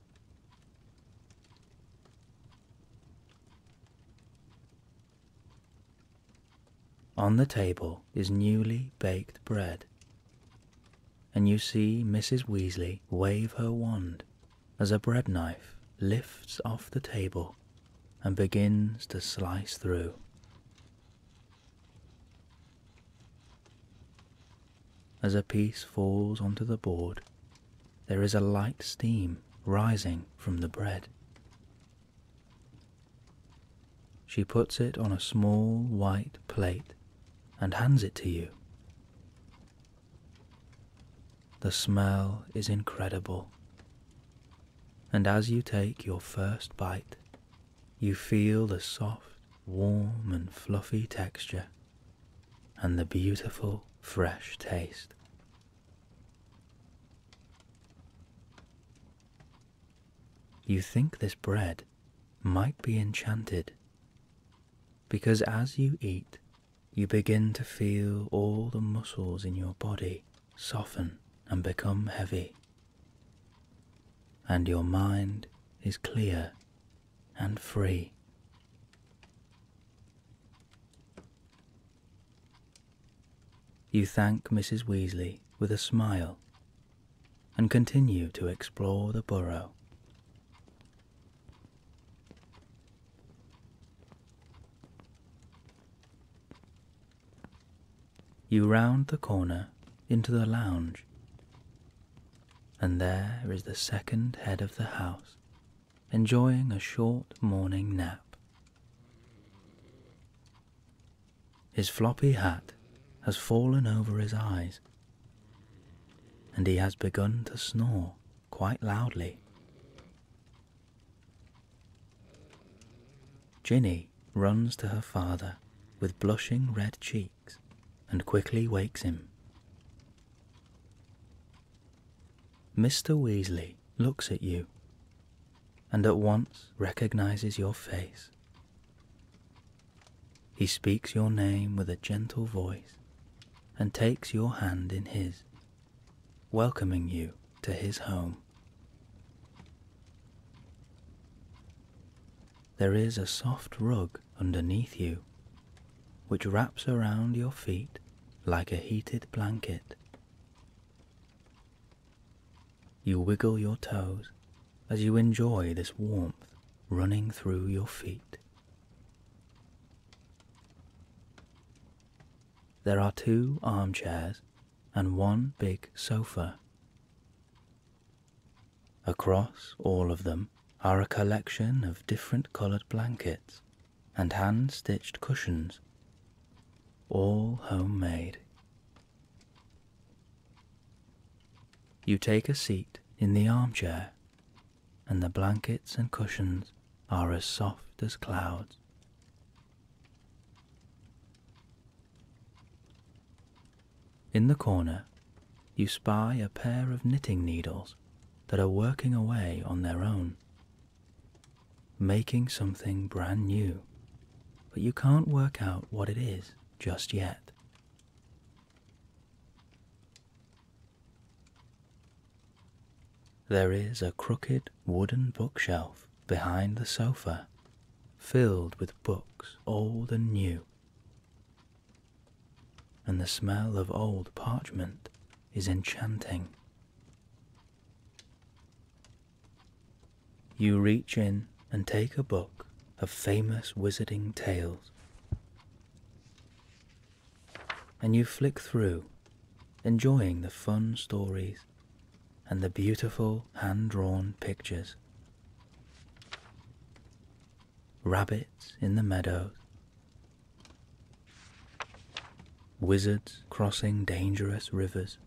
On the table is newly baked bread, and you see Mrs. Weasley wave her wand as a bread knife lifts off the table and begins to slice through. As a piece falls onto the board, there is a light steam rising from the bread. She puts it on a small white plate and hands it to you. The smell is incredible, and as you take your first bite, you feel the soft, warm and fluffy texture and the beautiful, fresh taste. You think this bread might be enchanted, because as you eat, you begin to feel all the muscles in your body soften and become heavy, and your mind is clear and free. You thank Mrs. Weasley with a smile and continue to explore the Burrow. You round the corner into the lounge, and there is the second head of the house, enjoying a short morning nap. His floppy hat has fallen over his eyes, and he has begun to snore quite loudly. Ginny runs to her father with blushing red cheeks and quickly wakes him. Mr. Weasley looks at you and at once recognizes your face. He speaks your name with a gentle voice and takes your hand in his, welcoming you to his home. There is a soft rug underneath you, which wraps around your feet like a heated blanket. You wiggle your toes as you enjoy this warmth running through your feet. There are 2 armchairs and 1 big sofa. Across all of them are a collection of different coloured blankets and hand-stitched cushions, all homemade. You take a seat in the armchair, and the blankets and cushions are as soft as clouds. In the corner, you spy a pair of knitting needles that are working away on their own, making something brand new, but you can't work out what it is just yet. There is a crooked wooden bookshelf behind the sofa, filled with books old and new, and the smell of old parchment is enchanting. You reach in and take a book of famous wizarding tales, and you flick through, enjoying the fun stories and the beautiful hand-drawn pictures. Rabbits in the meadows, wizards crossing dangerous rivers,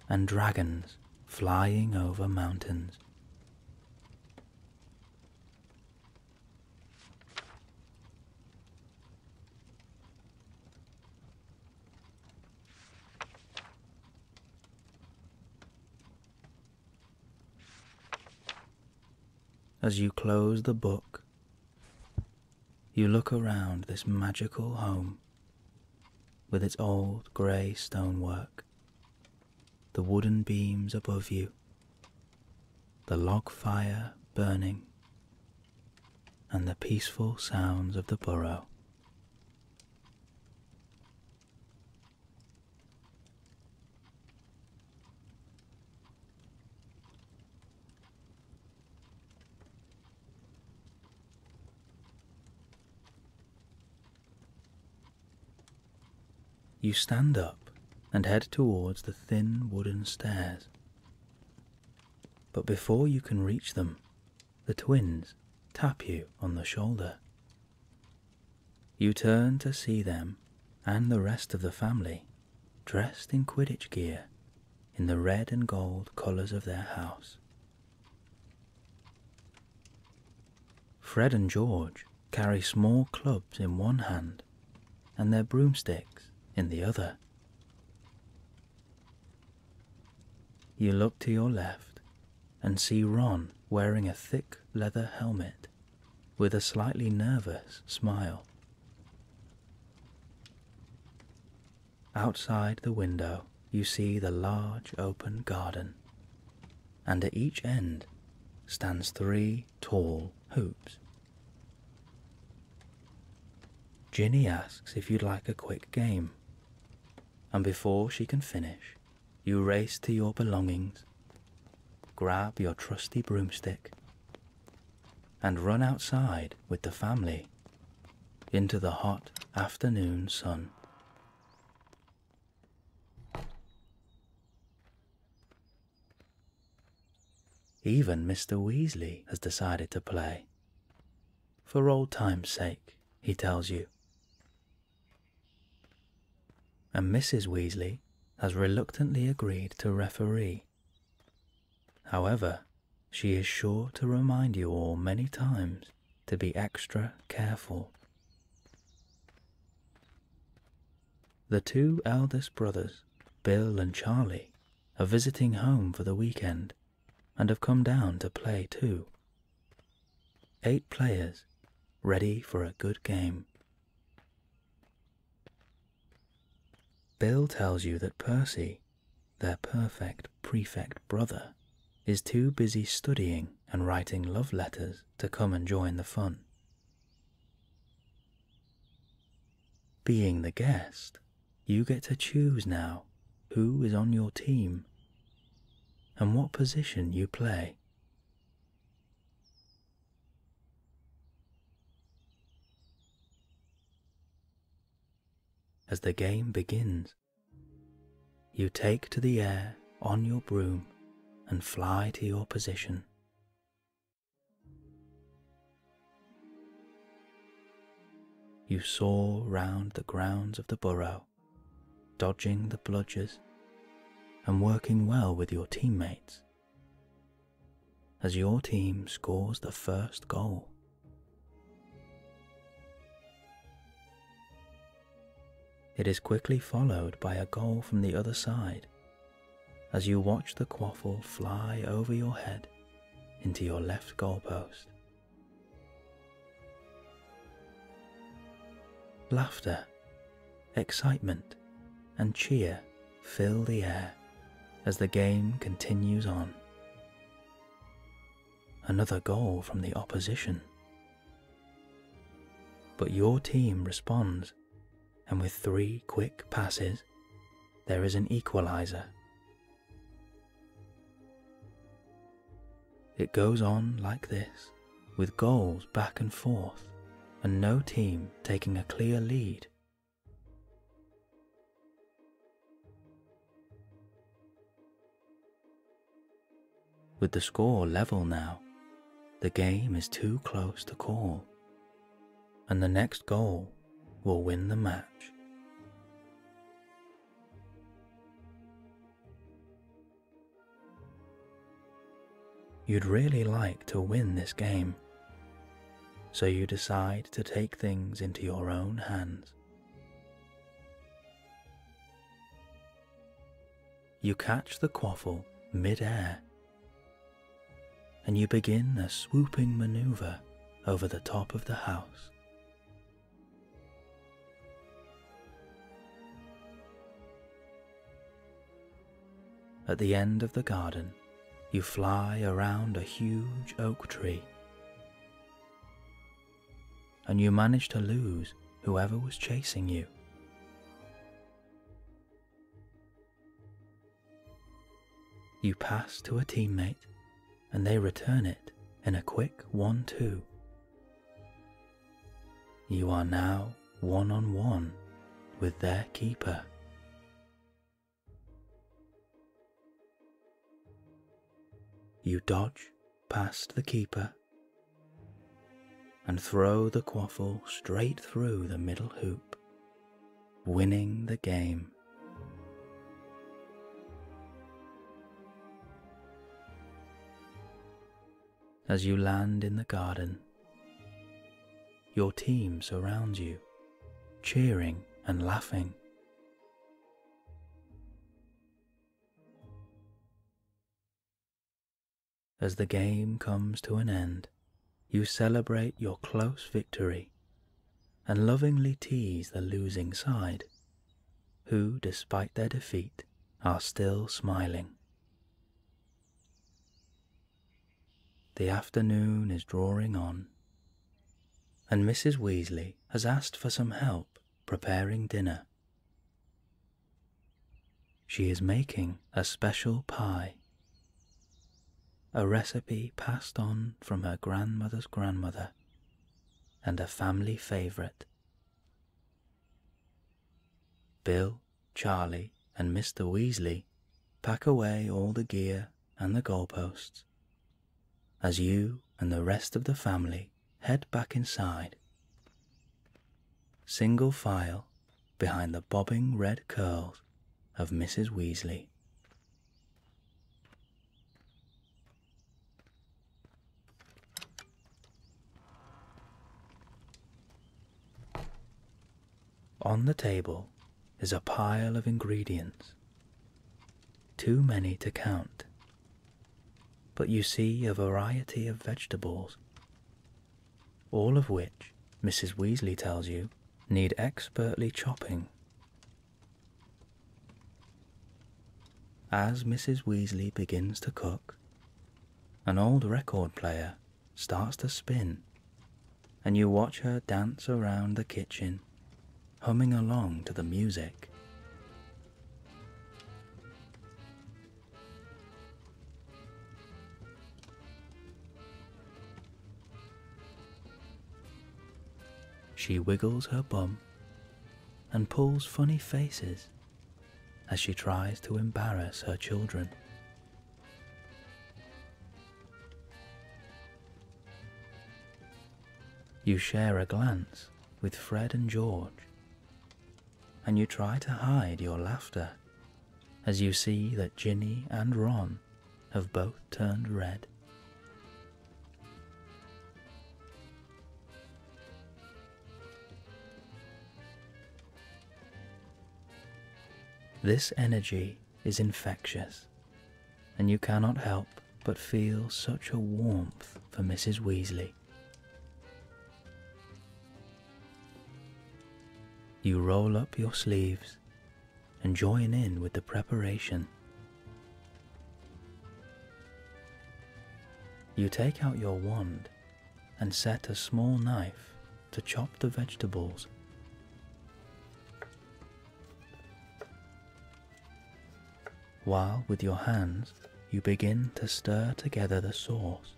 and dragons flying over mountains. As you close the book, you look around this magical home with its old grey stonework, the wooden beams above you, the log fire burning, and the peaceful sounds of the Burrow. You stand up and head towards the thin wooden stairs. But before you can reach them, the twins tap you on the shoulder. You turn to see them and the rest of the family dressed in Quidditch gear in the red and gold colours of their house. Fred and George carry small clubs in one hand and their broomsticks in the other. You look to your left and see Ron wearing a thick leather helmet with a slightly nervous smile. Outside the window you see the large open garden, and at each end stands 3 tall hoops. Ginny asks if you'd like a quick game, and before she can finish, you race to your belongings, grab your trusty broomstick, and run outside with the family into the hot afternoon sun. Even Mr. Weasley has decided to play. For old time's sake, he tells you. And Mrs. Weasley has reluctantly agreed to referee. However, she is sure to remind you all many times to be extra careful. The 2 eldest brothers, Bill and Charlie, are visiting home for the weekend and have come down to play too. 8 players, ready for a good game. Bill tells you that Percy, their perfect prefect brother, is too busy studying and writing love letters to come and join the fun. Being the guest, you get to choose now who is on your team and what position you play. As the game begins, you take to the air on your broom and fly to your position. You soar round the grounds of the Burrow, dodging the bludgers and working well with your teammates as your team scores the first goal. It is quickly followed by a goal from the other side as you watch the quaffle fly over your head into your left goalpost. Laughter, excitement, and cheer fill the air as the game continues on. Another goal from the opposition. But your team responds and with 3 quick passes, there is an equalizer. It goes on like this, with goals back and forth, and no team taking a clear lead. With the score level now, the game is too close to call, and the next goal will win the match. You'd really like to win this game, so you decide to take things into your own hands. You catch the quaffle mid-air, and you begin a swooping maneuver over the top of the house. At the end of the garden, you fly around a huge oak tree, and you manage to lose whoever was chasing you. You pass to a teammate, and they return it in a quick 1-2. You are now 1-on-1 with their keeper. You dodge past the keeper and throw the quaffle straight through the middle hoop, winning the game. As you land in the garden, your team surrounds you, cheering and laughing. As the game comes to an end, you celebrate your close victory and lovingly tease the losing side, who, despite their defeat, are still smiling. The afternoon is drawing on, and Mrs. Weasley has asked for some help preparing dinner. She is making a special pie, a recipe passed on from her grandmother's grandmother, and a family favourite. Bill, Charlie, and Mr. Weasley pack away all the gear and the goalposts, as you and the rest of the family head back inside, single file behind the bobbing red curls of Mrs. Weasley. On the table is a pile of ingredients, too many to count, but you see a variety of vegetables, all of which, Mrs. Weasley tells you, need expertly chopping. As Mrs. Weasley begins to cook, an old record player starts to spin, and you watch her dance around the kitchen, humming along to the music. She wiggles her bum and pulls funny faces as she tries to embarrass her children. You share a glance with Fred and George, and you try to hide your laughter as you see that Ginny and Ron have both turned red. This energy is infectious, and you cannot help but feel such a warmth for Mrs. Weasley. You roll up your sleeves and join in with the preparation. You take out your wand and set a small knife to chop the vegetables. while with your hands you begin to stir together the sauce,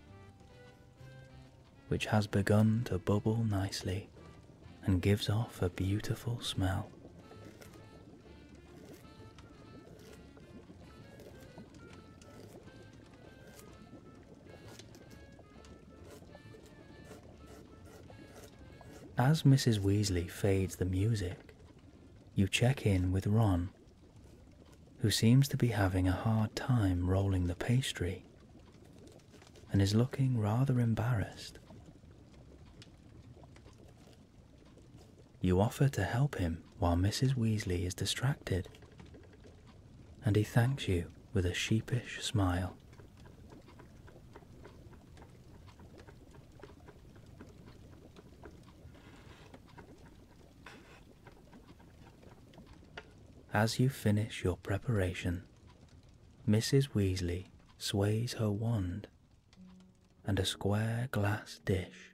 which has begun to bubble nicely and gives off a beautiful smell. As Mrs. Weasley fades the music, you check in with Ron, who seems to be having a hard time rolling the pastry and is looking rather embarrassed. You offer to help him while Mrs. Weasley is distracted, and he thanks you with a sheepish smile. As you finish your preparation, Mrs. Weasley sways her wand, and a square glass dish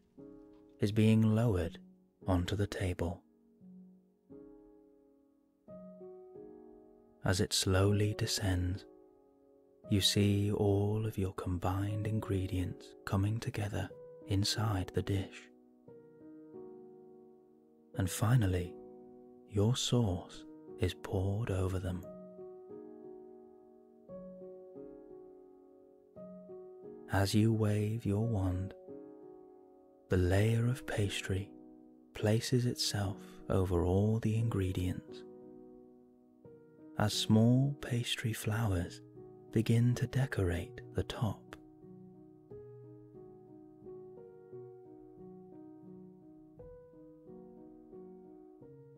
is being lowered onto the table. As it slowly descends, you see all of your combined ingredients coming together inside the dish. And finally, your sauce is poured over them. As you wave your wand, the layer of pastry places itself over all the ingredients, as small pastry flowers begin to decorate the top.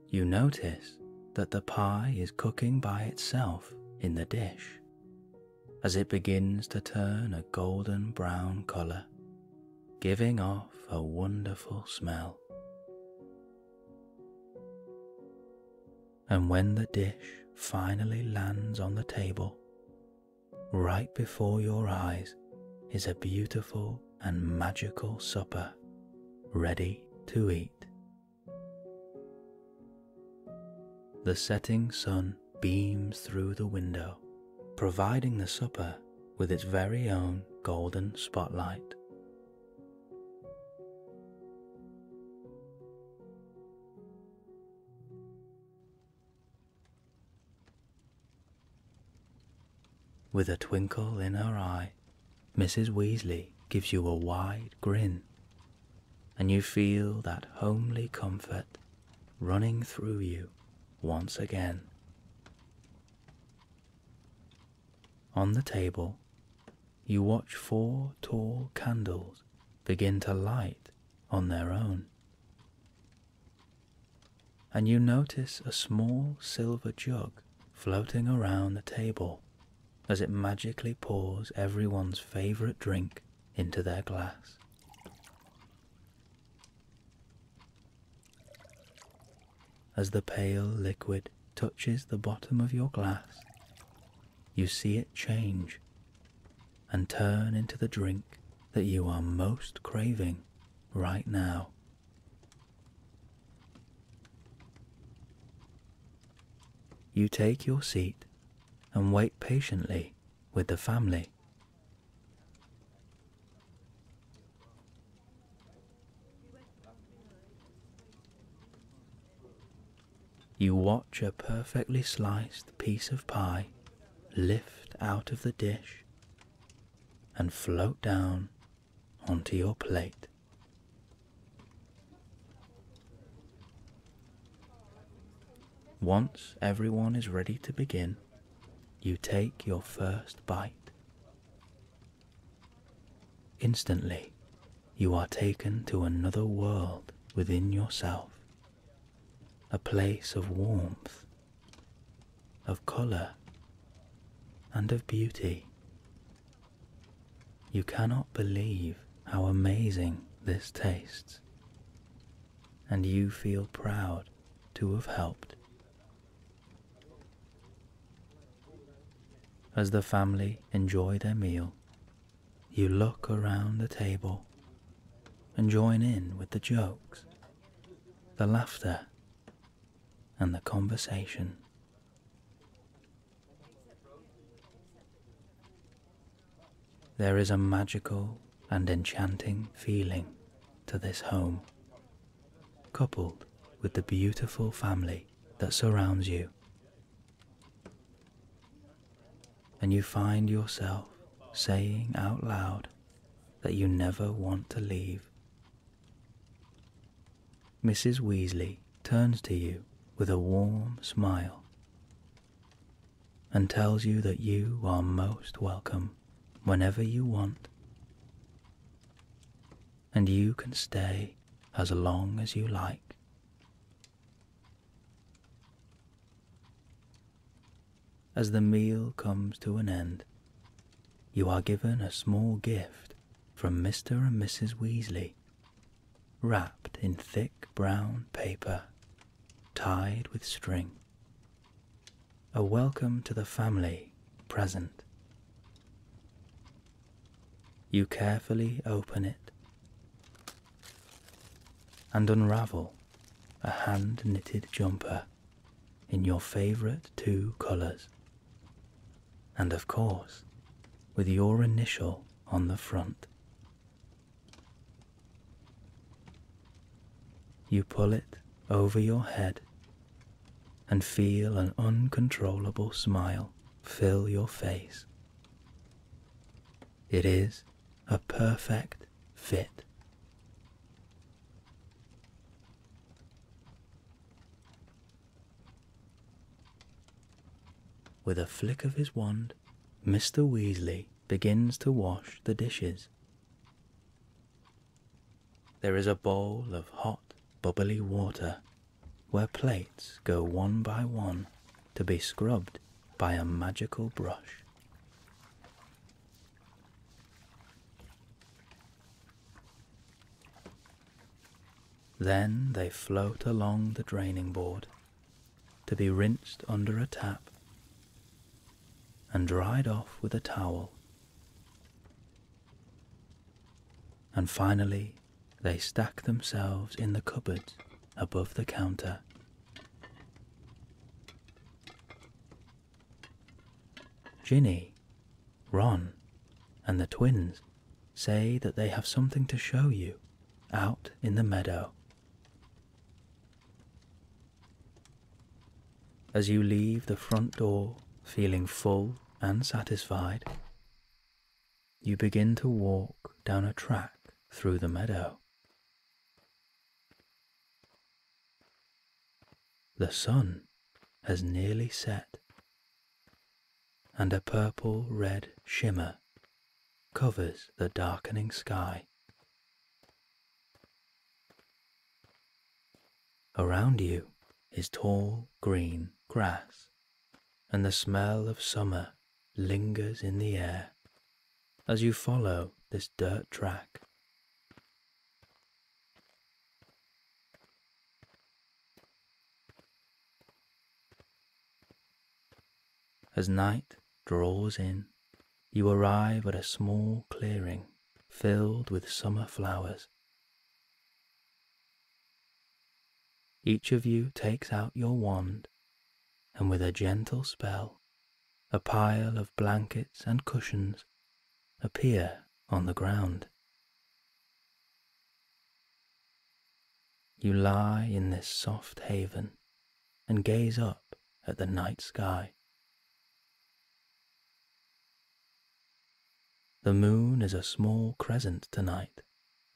You notice that the pie is cooking by itself in the dish, as it begins to turn a golden brown colour, giving off a wonderful smell. And when the dish finally lands on the table, right before your eyes is a beautiful and magical supper ready to eat. The setting sun beams through the window, providing the supper with its very own golden spotlight. With a twinkle in her eye, Mrs. Weasley gives you a wide grin, and you feel that homely comfort running through you once again. On the table, you watch 4 tall candles begin to light on their own, and you notice a small silver jug floating around the table as it magically pours everyone's favourite drink into their glass. As the pale liquid touches the bottom of your glass, you see it change and turn into the drink that you are most craving right now. You take your seat and wait patiently with the family. You watch a perfectly sliced piece of pie lift out of the dish and float down onto your plate. Once everyone is ready to begin, you take your first bite. Instantly, you are taken to another world within yourself, a place of warmth, of colour, and of beauty. You cannot believe how amazing this tastes, and you feel proud to have helped. As the family enjoy their meal, you look around the table and join in with the jokes, the laughter, and the conversation. There is a magical and enchanting feeling to this home, coupled with the beautiful family that surrounds you, and you find yourself saying out loud that you never want to leave. Mrs. Weasley turns to you with a warm smile and tells you that you are most welcome whenever you want, and you can stay as long as you like. As the meal comes to an end, you are given a small gift from Mr. and Mrs. Weasley, wrapped in thick brown paper, tied with string. A welcome to the family present. You carefully open it and unravel a hand-knitted jumper in your favourite 2 colours, and of course with your initial on the front. You pull it over your head and feel an uncontrollable smile fill your face. It is a perfect fit. With a flick of his wand, Mr. Weasley begins to wash the dishes. There is a bowl of hot, bubbly water where plates go one by one to be scrubbed by a magical brush. Then they float along the draining board to be rinsed under a tap and dried off with a towel. And finally, they stack themselves in the cupboards above the counter. Ginny, Ron, and the twins say that they have something to show you out in the meadow. As you leave the front door feeling full and satisfied, you begin to walk down a track through the meadow. The sun has nearly set, and a purple-red shimmer covers the darkening sky. Around you is tall green grass, and the smell of summer lingers in the air as you follow this dirt track. As night draws in, you arrive at a small clearing filled with summer flowers. Each of you takes out your wand, and with a gentle spell, a pile of blankets and cushions appear on the ground. You lie in this soft haven and gaze up at the night sky. The moon is a small crescent tonight,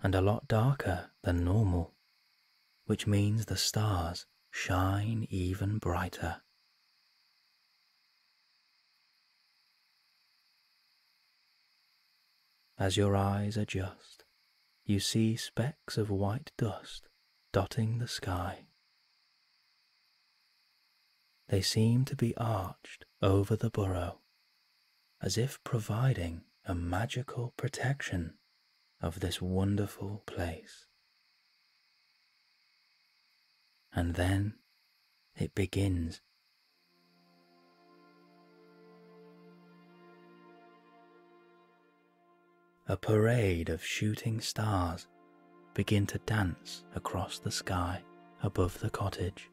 and a lot darker than normal, which means the stars shine even brighter. As your eyes adjust, you see specks of white dust dotting the sky. They seem to be arched over the Burrow, as if providing a magical protection of this wonderful place. And then it begins. A parade of shooting stars begin to dance across the sky above the cottage.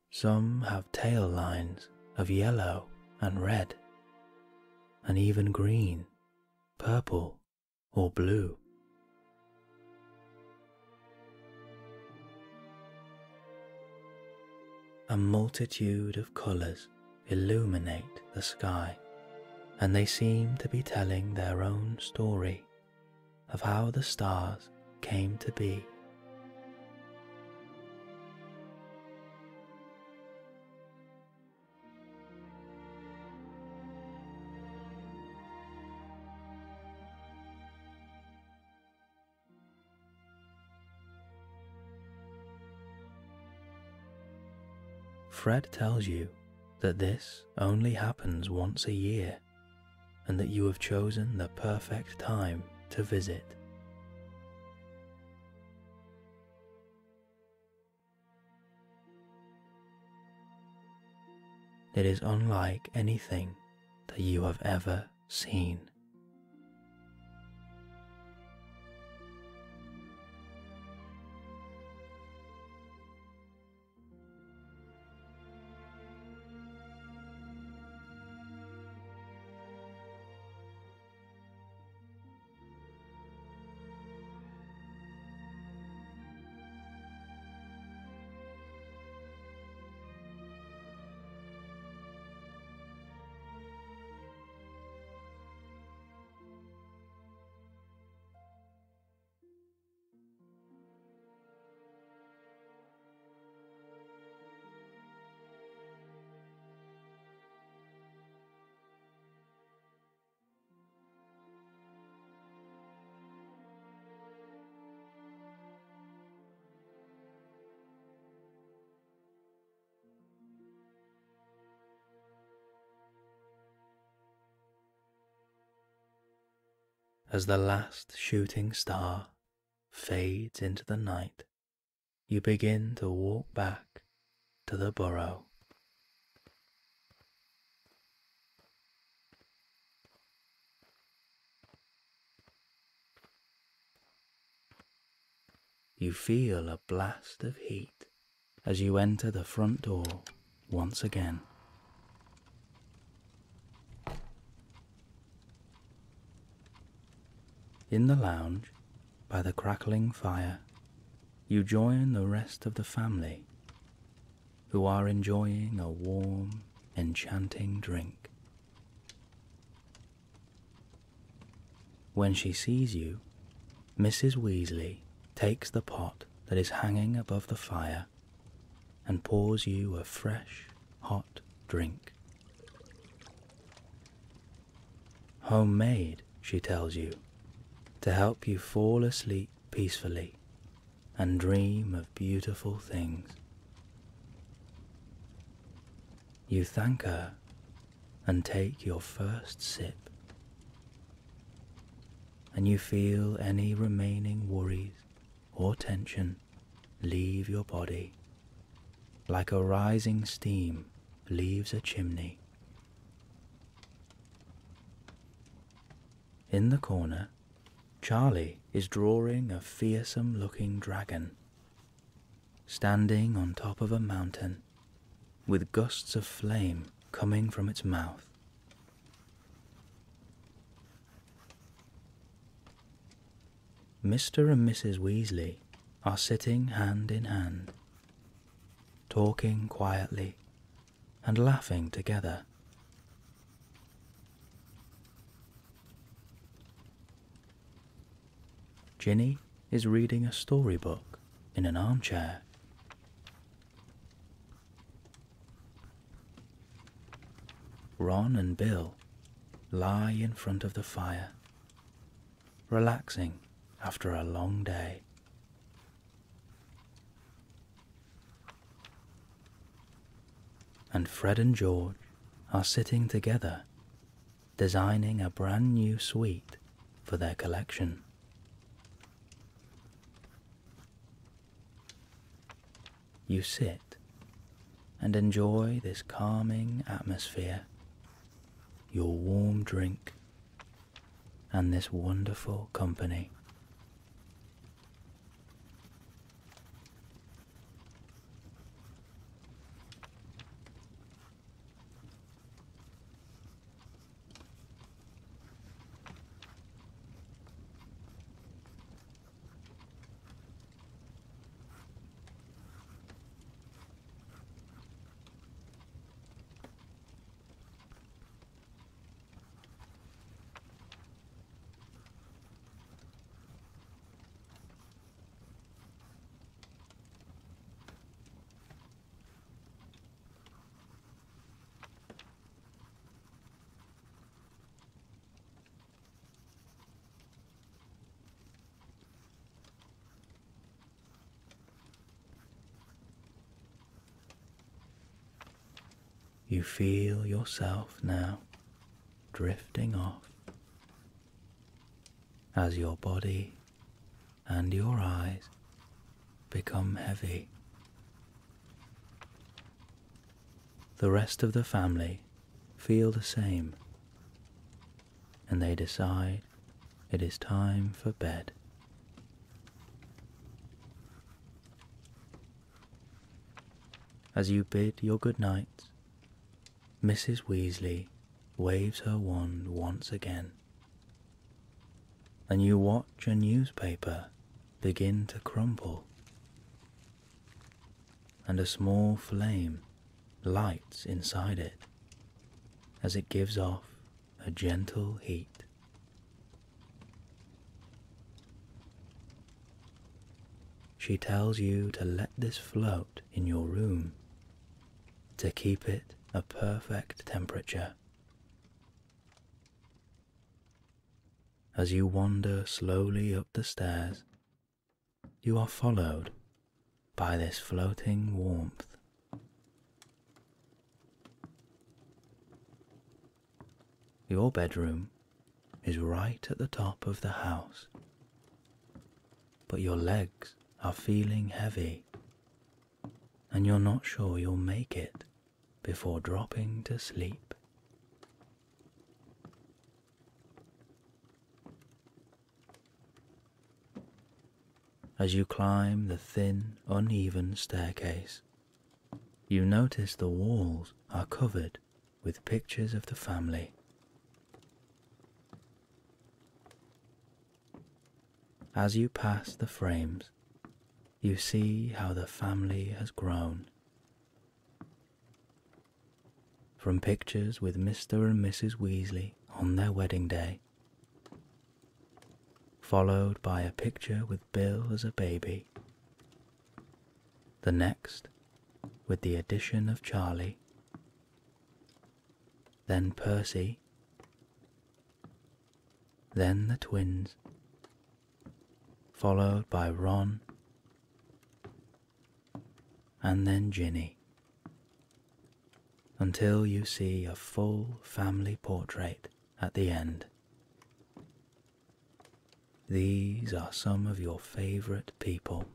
Some have tail lines of yellow and red, and even green, purple, or blue. A multitude of colours illuminate the sky, and they seem to be telling their own story of how the stars came to be. Fred tells you that this only happens once a year and that you have chosen the perfect time to visit. It is unlike anything that you have ever seen. As the last shooting star fades into the night, you begin to walk back to the Burrow. You feel a blast of heat as you enter the front door once again. In the lounge, by the crackling fire, you join the rest of the family, who are enjoying a warm, enchanting drink. When she sees you, Mrs. Weasley takes the pot that is hanging above the fire and pours you a fresh, hot drink. Homemade, she tells you, to help you fall asleep peacefully and dream of beautiful things. You thank her and take your first sip, and you feel any remaining worries or tension leave your body, like a rising steam leaves a chimney. In the corner, Charlie is drawing a fearsome-looking dragon, standing on top of a mountain, with gusts of flame coming from its mouth. Mr. and Mrs. Weasley are sitting hand in hand, talking quietly and laughing together. Ginny is reading a storybook in an armchair. Ron and Bill lie in front of the fire, relaxing after a long day. And Fred and George are sitting together, designing a brand new suite for their collection. You sit and enjoy this calming atmosphere, your warm drink, and this wonderful company. you feel yourself now drifting off as your body and your eyes become heavy. The rest of the family feel the same, and they decide it is time for bed. As you bid your good nights, Mrs. Weasley waves her wand once again, and you watch a newspaper begin to crumple, and a small flame lights inside it as it gives off a gentle heat. She tells you to let this float in your room to keep it a perfect temperature. As you wander slowly up the stairs, you are followed by this floating warmth. Your bedroom is right at the top of the house, but your legs are feeling heavy, and you're not sure you'll make it before dropping to sleep. As you climb the thin, uneven staircase, you notice the walls are covered with pictures of the family. As you pass the frames, you see how the family has grown. From pictures with Mr. and Mrs. Weasley on their wedding day, followed by a picture with Bill as a baby, the next with the addition of Charlie, then Percy, then the twins, followed by Ron, and then Ginny, until you see a full family portrait at the end. These are some of your favorite people.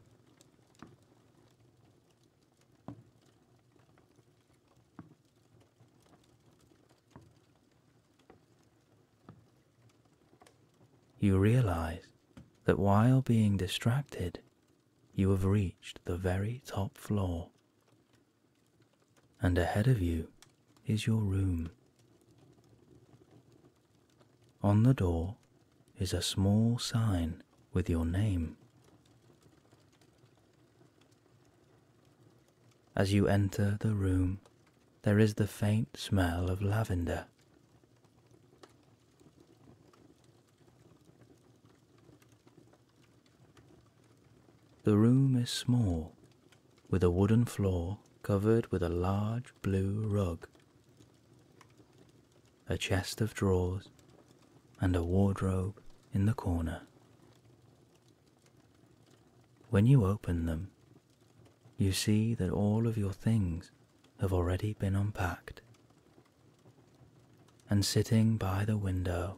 You realize that while being distracted, you have reached the very top floor, and ahead of you is your room. On the door is a small sign with your name. As you enter the room, there is the faint smell of lavender. The room is small, with a wooden floor covered with a large blue rug, a chest of drawers, and a wardrobe in the corner. When you open them, you see that all of your things have already been unpacked, and sitting by the window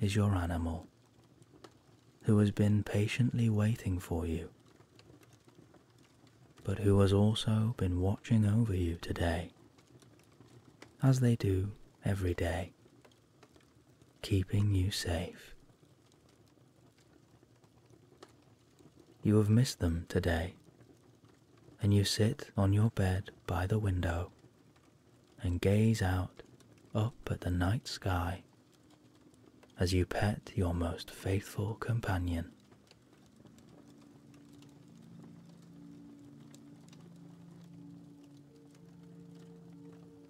is your animal, who has been patiently waiting for you, but who has also been watching over you today, as they do every day, keeping you safe. You have missed them today, and you sit on your bed by the window and gaze out up at the night sky as you pet your most faithful companion.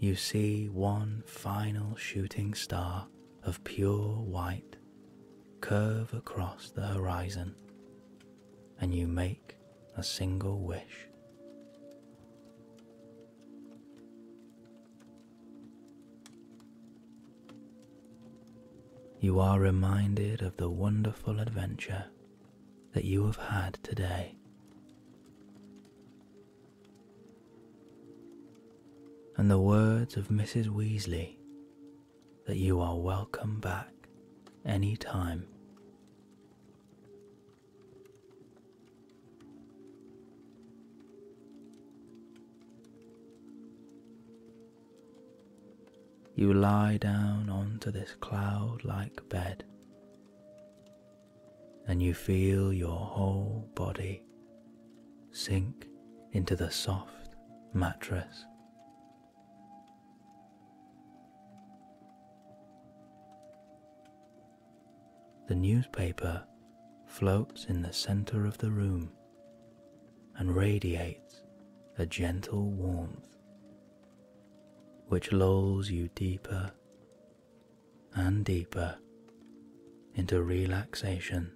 You see one final shooting star of pure white curve across the horizon, and you make a single wish. You are reminded of the wonderful adventure that you have had today, and the words of Mrs. Weasley that you are welcome back any time. You lie down onto this cloud-like bed, and you feel your whole body sink into the soft mattress. The newspaper floats in the center of the room and radiates a gentle warmth, which lulls you deeper and deeper into relaxation.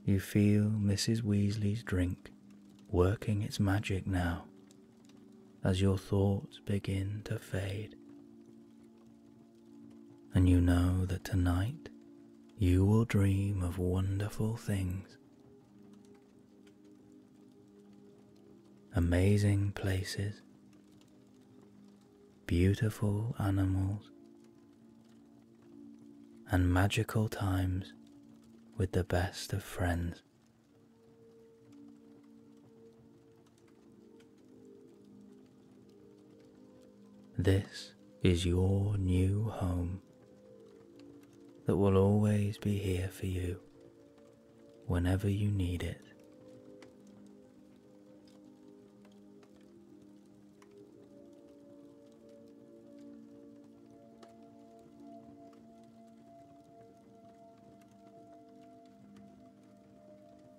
You feel Mrs. Weasley's drink working its magic now as your thoughts begin to fade. And you know that tonight you will dream of wonderful things, amazing places, beautiful animals, and magical times with the best of friends. This is your new home that will always be here for you whenever you need it.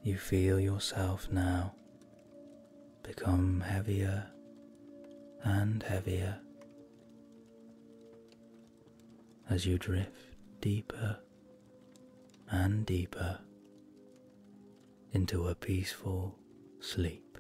You feel yourself now become heavier and heavier as you drift deeper and deeper into a peaceful sleep.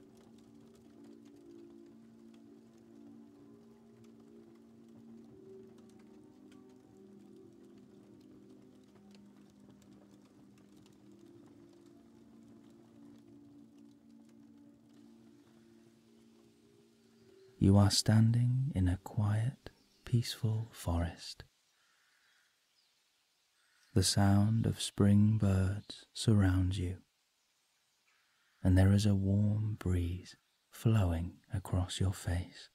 You are standing in a quiet, peaceful forest. The sound of spring birds surrounds you, and there is a warm breeze flowing across your face.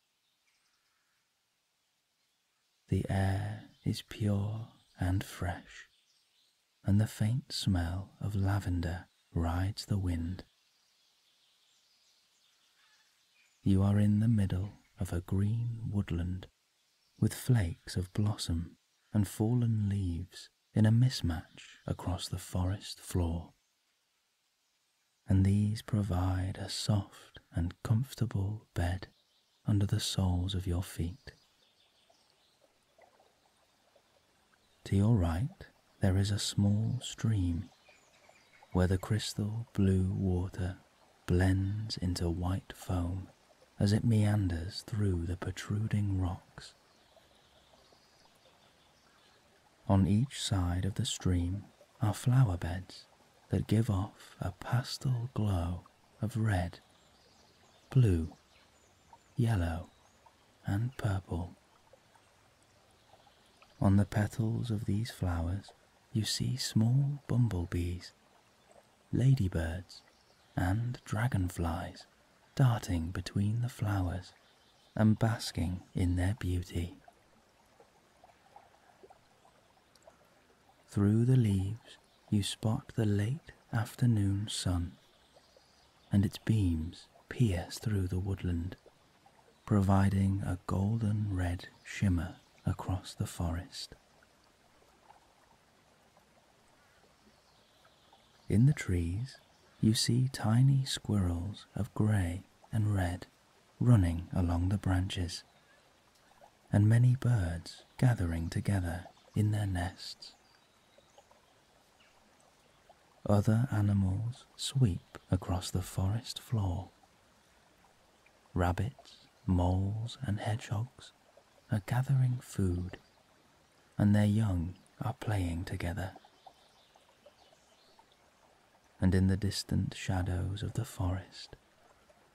The air is pure and fresh, and the faint smell of lavender rides the wind. You are in the middle of a green woodland with flakes of blossom and fallen leaves in a mismatch across the forest floor, and these provide a soft and comfortable bed under the soles of your feet. To your right there is a small stream where the crystal blue water blends into white foam as it meanders through the protruding rocks. On each side of the stream are flower beds that give off a pastel glow of red, blue, yellow, and purple. On the petals of these flowers you see small bumblebees, ladybirds, and dragonflies darting between the flowers and basking in their beauty. Through the leaves you spot the late afternoon sun, and its beams pierce through the woodland, providing a golden red shimmer across the forest. In the trees you see tiny squirrels of grey and red running along the branches, and many birds gathering together in their nests. Other animals sweep across the forest floor. Rabbits, moles and hedgehogs are gathering food, and their young are playing together. And in the distant shadows of the forest,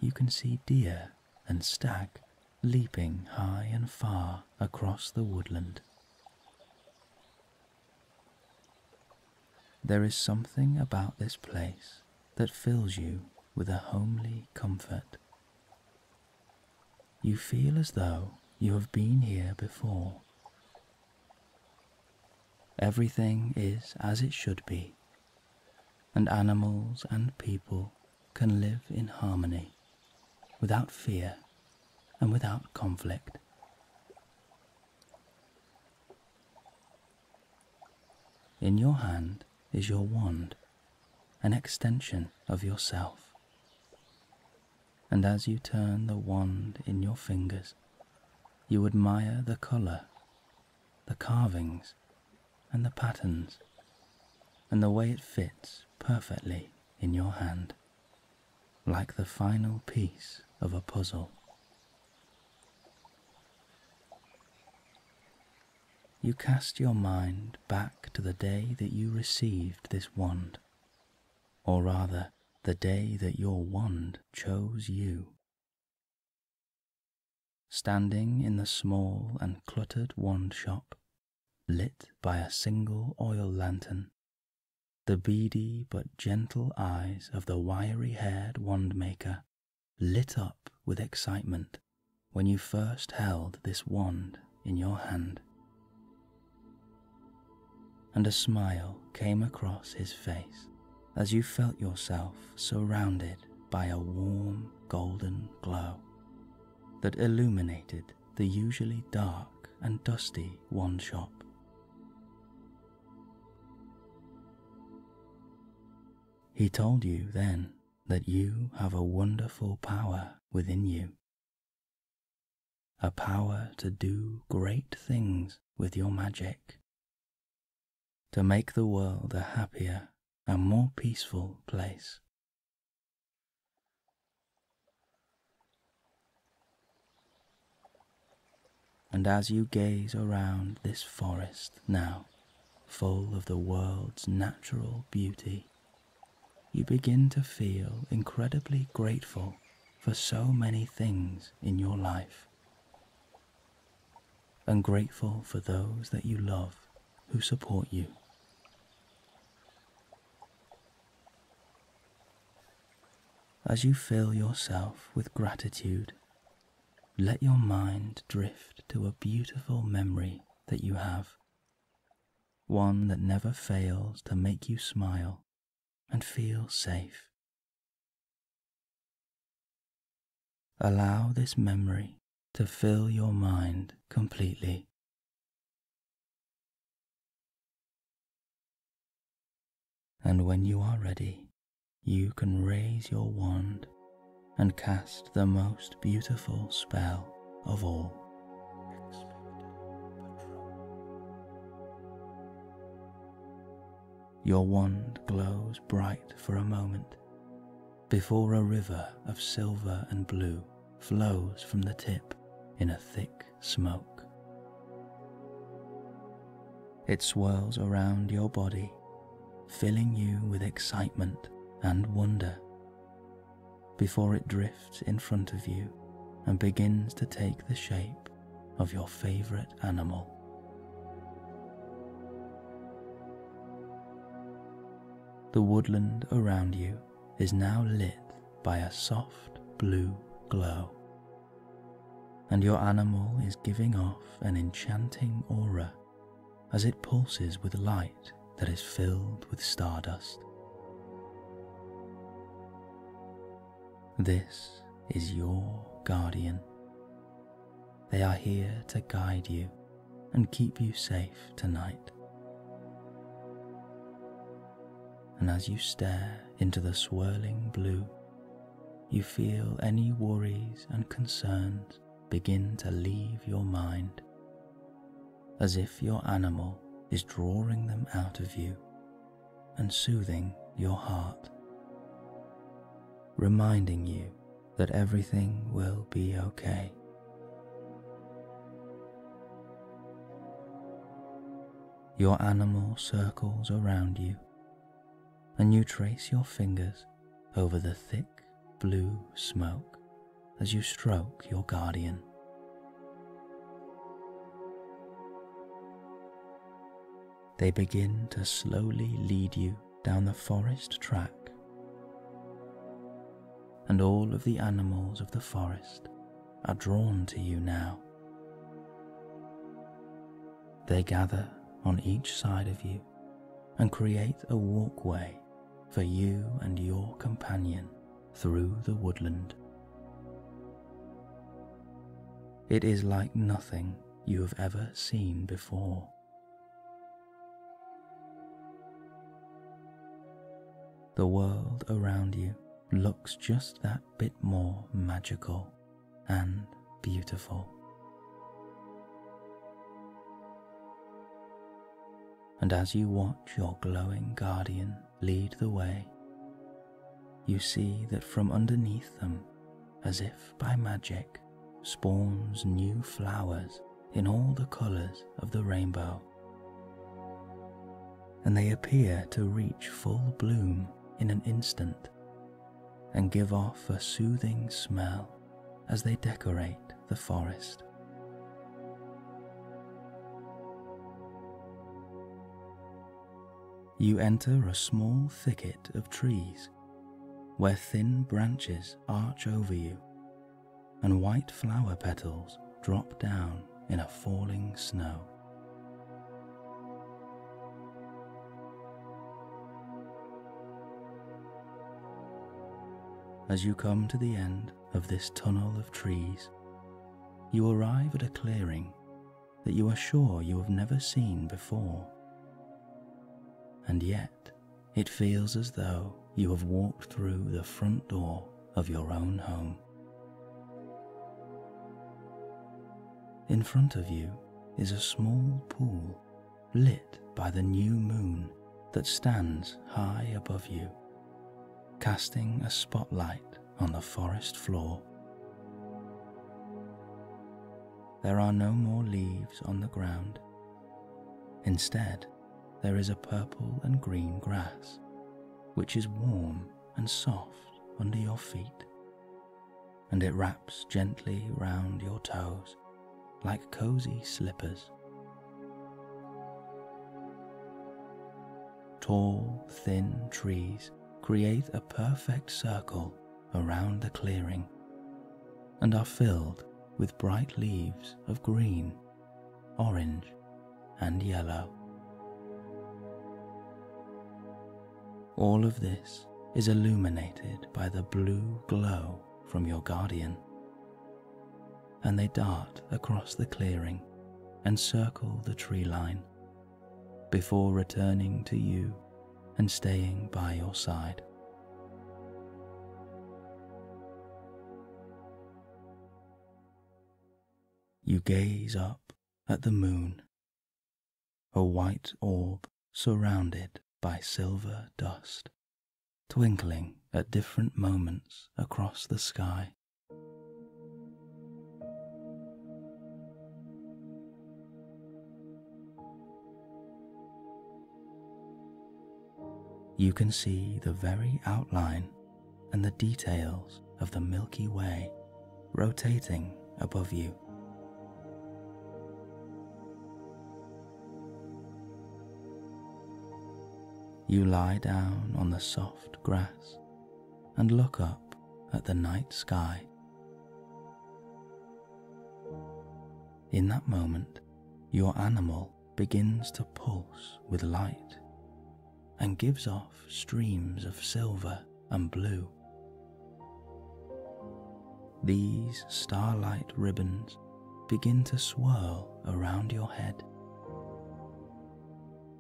you can see deer and stag leaping high and far across the woodland. There is something about this place that fills you with a homely comfort. You feel as though you have been here before. Everything is as it should be, and animals and people can live in harmony, without fear and without conflict. In your hand is your wand, an extension of yourself. And as you turn the wand in your fingers, you admire the colour, the carvings, and the patterns, and the way it fits perfectly in your hand, like the final piece of a puzzle. You cast your mind back to the day that you received this wand, or rather, the day that your wand chose you. Standing in the small and cluttered wand shop, lit by a single oil lantern, the beady but gentle eyes of the wiry-haired wand-maker lit up with excitement when you first held this wand in your hand. And a smile came across his face as you felt yourself surrounded by a warm golden glow that illuminated the usually dark and dusty wand shop. He told you then that you have a wonderful power within you, a power to do great things with your magic, to make the world a happier and more peaceful place. And as you gaze around this forest now, full of the world's natural beauty, you begin to feel incredibly grateful for so many things in your life, and grateful for those that you love who support you. As you fill yourself with gratitude, let your mind drift to a beautiful memory that you have, one that never fails to make you smile and feel safe. Allow this memory to fill your mind completely. And when you are ready, you can raise your wand and cast the most beautiful spell of all. Your wand glows bright for a moment before a river of silver and blue flows from the tip in a thick smoke. It swirls around your body, filling you with excitement and wonder, before it drifts in front of you and begins to take the shape of your favorite animal. The woodland around you is now lit by a soft blue glow, and your animal is giving off an enchanting aura as it pulses with light that is filled with stardust. This is your guardian. They are here to guide you and keep you safe tonight. And as you stare into the swirling blue, you feel any worries and concerns begin to leave your mind, as if your animal is drawing them out of you and soothing your heart, reminding you that everything will be okay Your animal circles around you, and you trace your fingers over the thick blue smoke as you stroke your guardian. They begin to slowly lead you down the forest track, and all of the animals of the forest are drawn to you now. They gather on each side of you and create a walkway for you and your companion through the woodland. It is like nothing you have ever seen before. The world around you looks just that bit more magical and beautiful. And as you watch your glowing guardian lead the way, you see that from underneath them, as if by magic, spawns new flowers in all the colours of the rainbow. And they appear to reach full bloom in an instant and give off a soothing smell as they decorate the forest. You enter a small thicket of trees where thin branches arch over you and white flower petals drop down in a falling snow. As you come to the end of this tunnel of trees, you arrive at a clearing that you are sure you have never seen before. And yet, it feels as though you have walked through the front door of your own home. In front of you is a small pool lit by the new moon that stands high above you, casting a spotlight on the forest floor. There are no more leaves on the ground. Instead, there is a purple and green grass, which is warm and soft under your feet, and it wraps gently round your toes like cozy slippers. Tall, thin trees create a perfect circle around the clearing and are filled with bright leaves of green, orange, and yellow. All of this is illuminated by the blue glow from your guardian, and they dart across the clearing and circle the tree line before returning to you and staying by your side. You gaze up at the moon, a white orb surrounded by silver dust, twinkling at different moments across the sky. You can see the very outline and the details of the Milky Way rotating above you. You lie down on the soft grass and look up at the night sky. In that moment, your animal begins to pulse with light and gives off streams of silver and blue. These starlight ribbons begin to swirl around your head,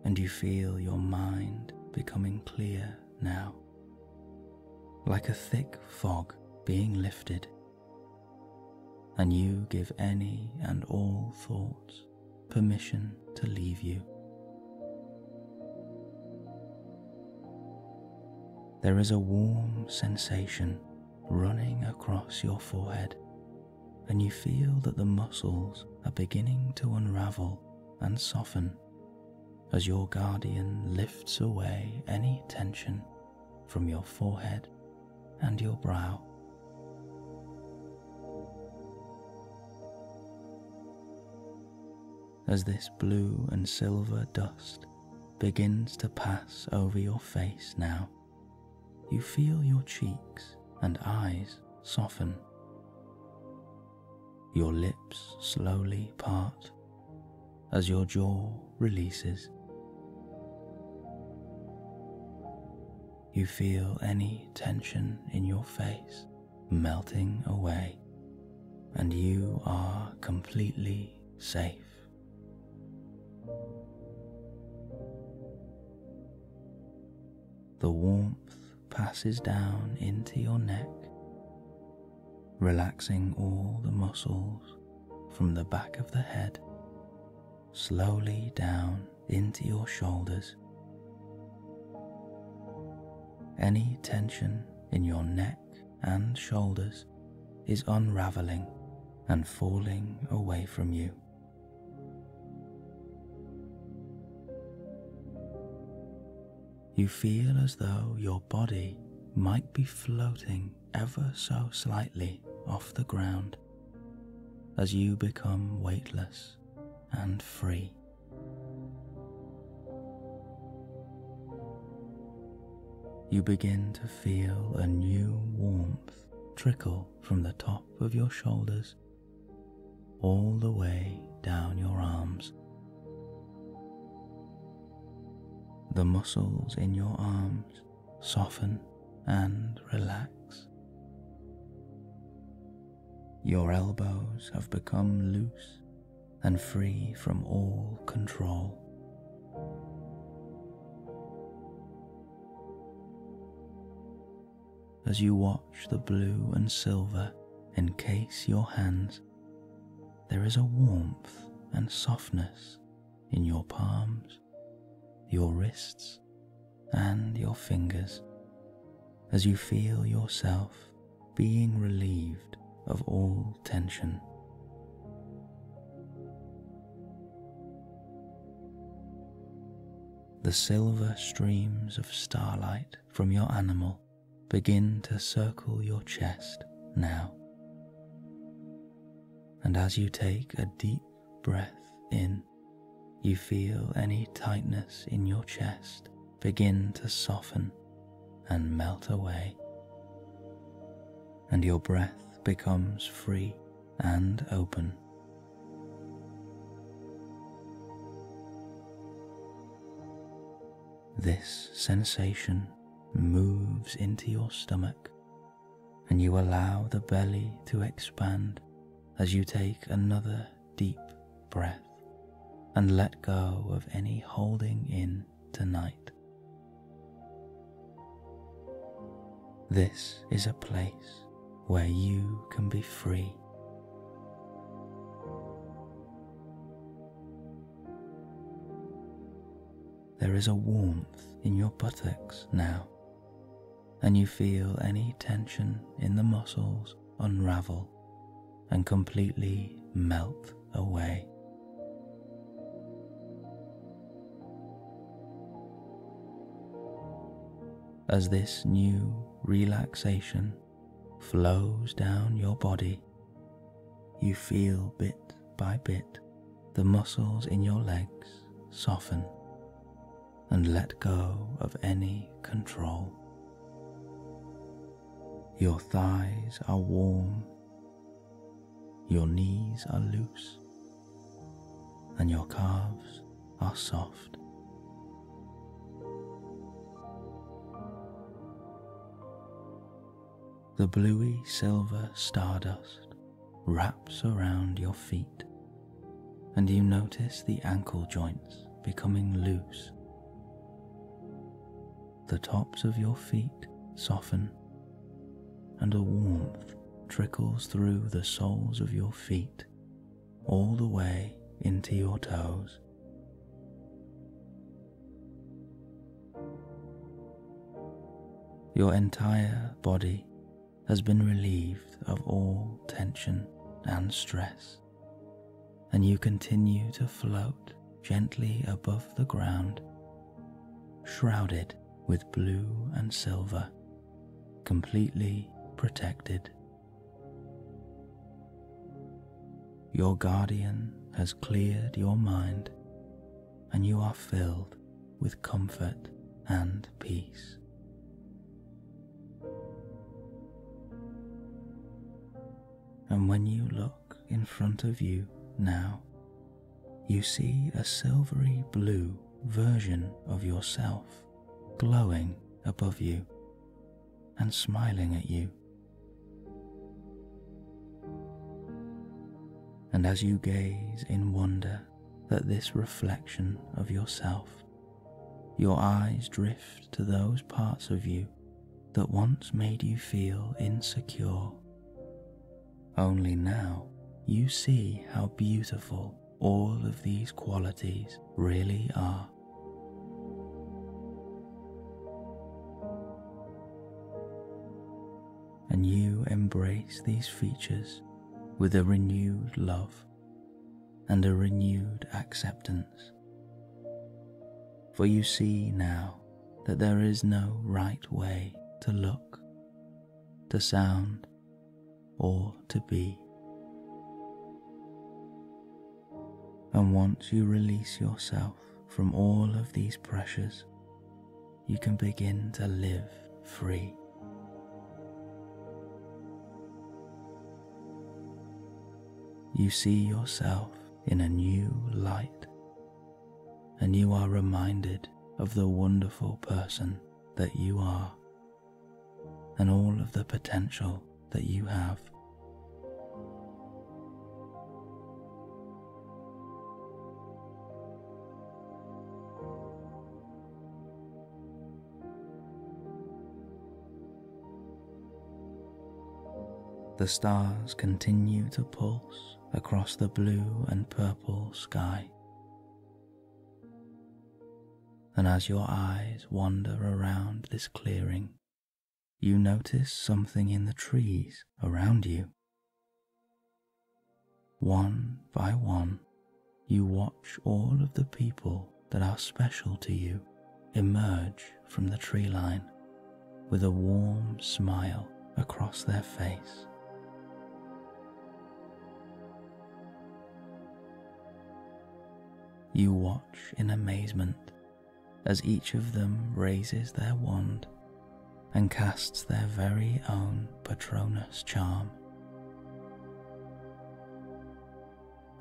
and you feel your mind becoming clear now, like a thick fog being lifted, and you give any and all thoughts permission to leave you. There is a warm sensation running across your forehead, and you feel that the muscles are beginning to unravel and soften as your guardian lifts away any tension from your forehead and your brow. As this blue and silver dust begins to pass over your face now, you feel your cheeks and eyes soften. Your lips slowly part as your jaw releases. You feel any tension in your face melting away, and you are completely safe. The warmth passes down into your neck, relaxing all the muscles from the back of the head, slowly down into your shoulders. Any tension in your neck and shoulders is unraveling and falling away from you. You feel as though your body might be floating ever so slightly off the ground as you become weightless and free. You begin to feel a new warmth trickle from the top of your shoulders all the way down your arms. The muscles in your arms soften and relax. Your elbows have become loose and free from all control. As you watch the blue and silver encase your hands, there is a warmth and softness in your palms, your wrists, and your fingers as you feel yourself being relieved of all tension. The silver streams of starlight from your animal begin to circle your chest now. And as you take a deep breath in, you feel any tightness in your chest begin to soften and melt away, and your breath becomes free and open. This sensation moves into your stomach, and you allow the belly to expand as you take another deep breath and let go of any holding in tonight. This is a place where you can be free. There is a warmth in your buttocks now, and you feel any tension in the muscles unravel and completely melt away. As this new relaxation flows down your body, you feel bit by bit the muscles in your legs soften and let go of any control. Your thighs are warm, your knees are loose, and your calves are soft. The bluey silver stardust wraps around your feet, and you notice the ankle joints becoming loose. The tops of your feet soften, and a warmth trickles through the soles of your feet all the way into your toes. Your entire body has been relieved of all tension and stress, and you continue to float gently above the ground, shrouded with blue and silver, completely protected. Your guardian has cleared your mind, and you are filled with comfort and peace. And when you look in front of you now, you see a silvery blue version of yourself glowing above you and smiling at you. And as you gaze in wonder at this reflection of yourself, your eyes drift to those parts of you that once made you feel insecure. Only now you see how beautiful all of these qualities really are. And you embrace these features with a renewed love and a renewed acceptance. For you see now that there is no right way to look, to sound, or to be. And once you release yourself from all of these pressures, you can begin to live free. You see yourself in a new light, and you are reminded of the wonderful person that you are and all of the potential that you have. The stars continue to pulse across the blue and purple sky. And as your eyes wander around this clearing, you notice something in the trees around you. One by one, you watch all of the people that are special to you emerge from the tree line with a warm smile across their face. You watch in amazement as each of them raises their wand and casts their very own Patronus charm.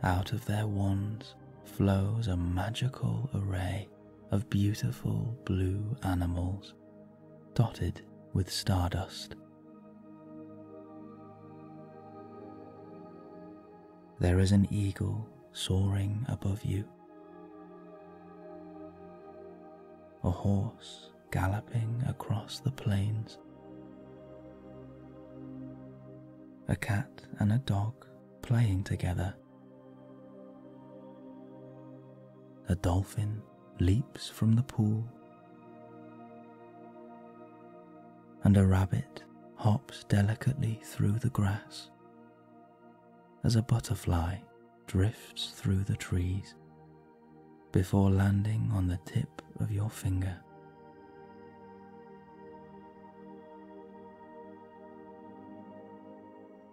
Out of their wands flows a magical array of beautiful blue animals dotted with stardust. There is an eagle soaring above you, a horse galloping across the plains, a cat and a dog playing together, a dolphin leaps from the pool, and a rabbit hops delicately through the grass as a butterfly drifts through the trees before landing on the tip of your finger.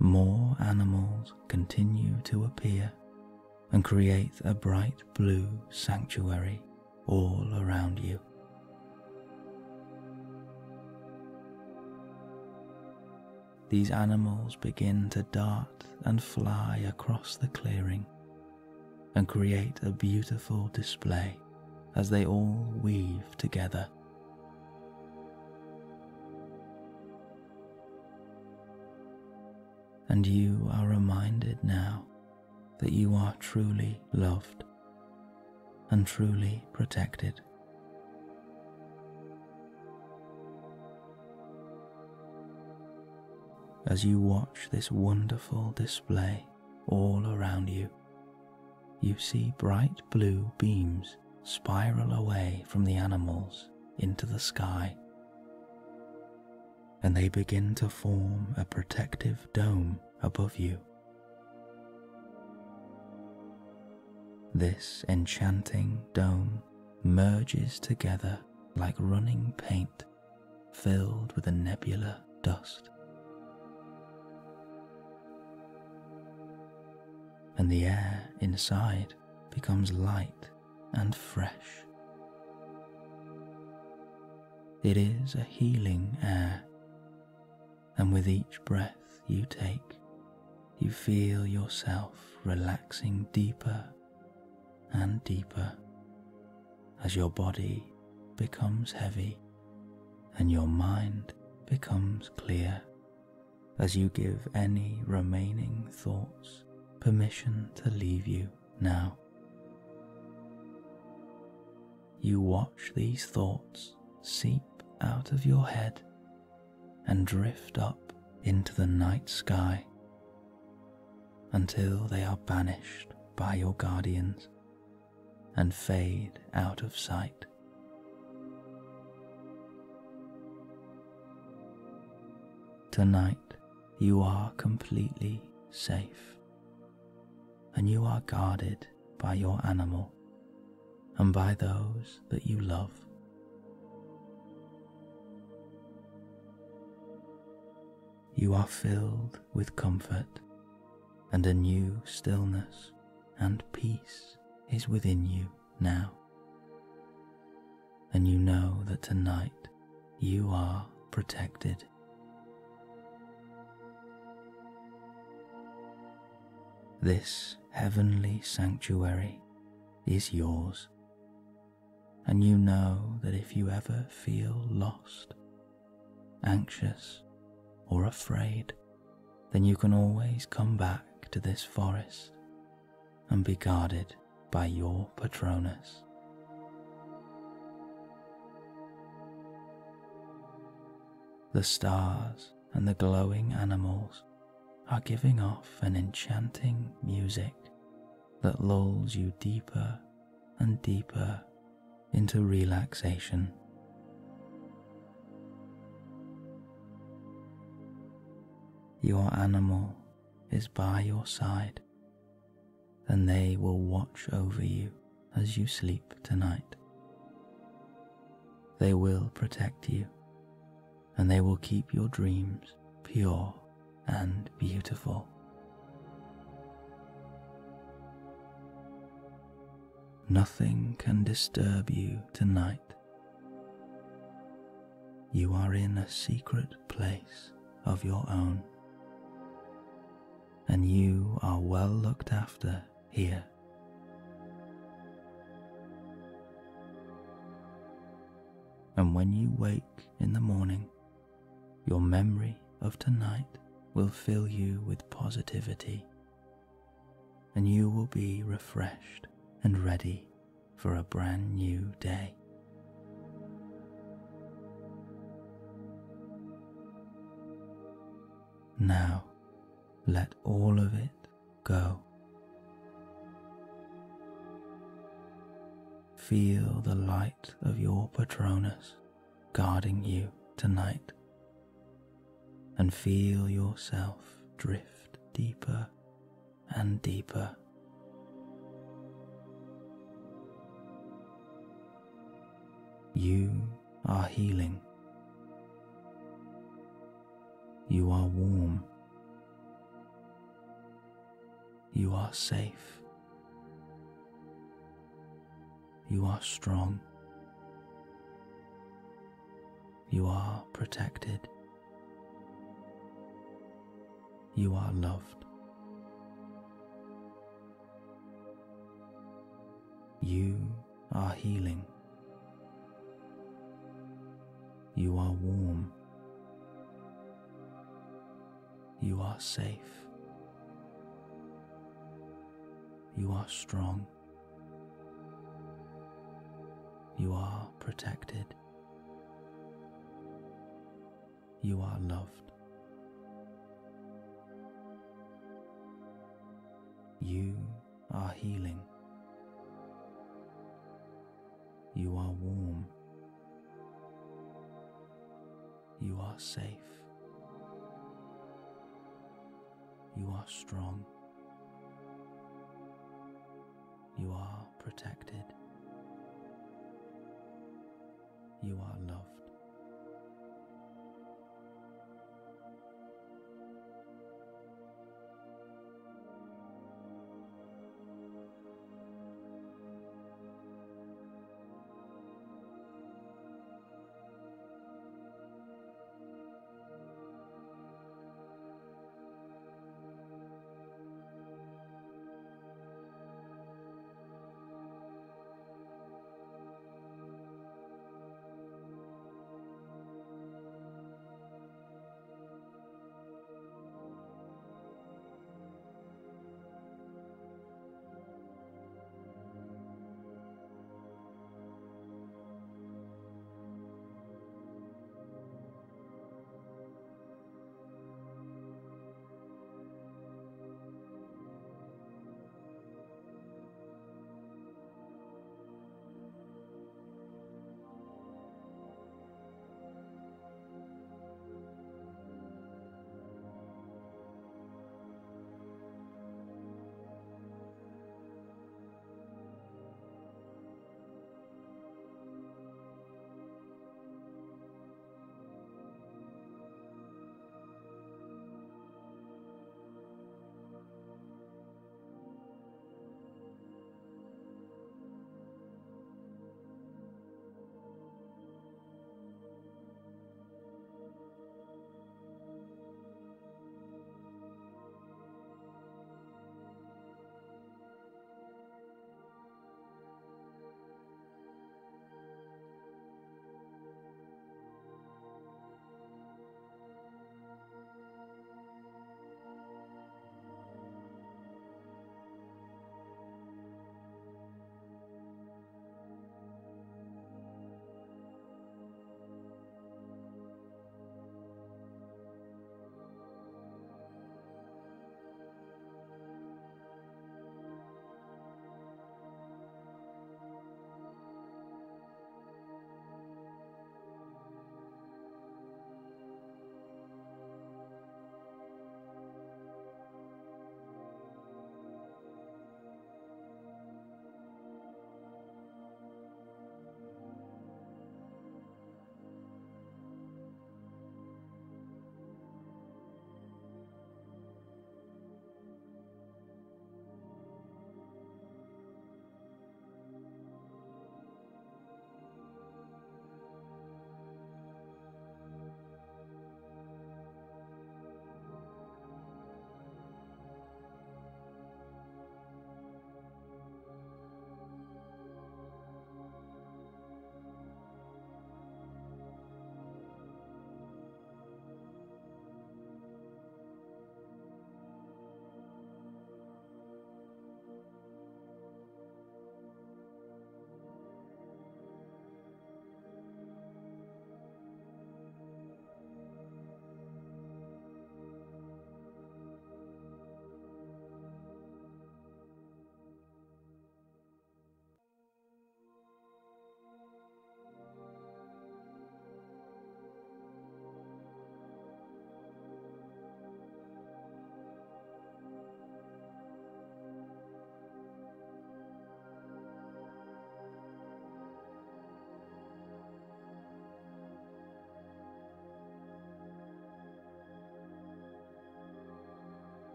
More animals continue to appear and create a bright blue sanctuary all around you. These animals begin to dart and fly across the clearing and create a beautiful display as they all weave together. And you are reminded now that you are truly loved and truly protected. As you watch this wonderful display all around you, you see bright blue beams spiral away from the animals into the sky, and they begin to form a protective dome above you. This enchanting dome merges together like running paint filled with a nebular dust. And the air inside becomes light and fresh. It is a healing air, and with each breath you take, you feel yourself relaxing deeper and deeper as your body becomes heavy and your mind becomes clear, as you give any remaining thoughts permission to leave you now. You watch these thoughts seep out of your head and drift up into the night sky until they are banished by your guardians and fade out of sight. Tonight you are completely safe, and you are guarded by your animal and by those that you love. You are filled with comfort, and a new stillness and peace is within you now. And you know that tonight you are protected. This heavenly sanctuary is yours, and you know that if you ever feel lost, anxious, or afraid, then you can always come back to this forest and be guarded by your Patronus. The stars and the glowing animals are giving off an enchanting music that lulls you deeper and deeper into relaxation. Your animal is by your side, and they will watch over you as you sleep tonight. They will protect you, and they will keep your dreams pure and beautiful. Nothing can disturb you tonight. You are in a secret place of your own, and you are well looked after here. And when you wake in the morning, your memory of tonight will fill you with positivity, and you will be refreshed and ready for a brand new day. Now, let all of it go. Feel the light of your Patronus guarding you tonight, and feel yourself drift deeper and deeper. You are healing. You are warm. You are safe. You are strong. You are protected. You are loved. You are healing. You are warm. You are safe. You are strong. You are protected. You are loved. You are healing. You are warm. You are safe. You are strong. You are protected. You are loved.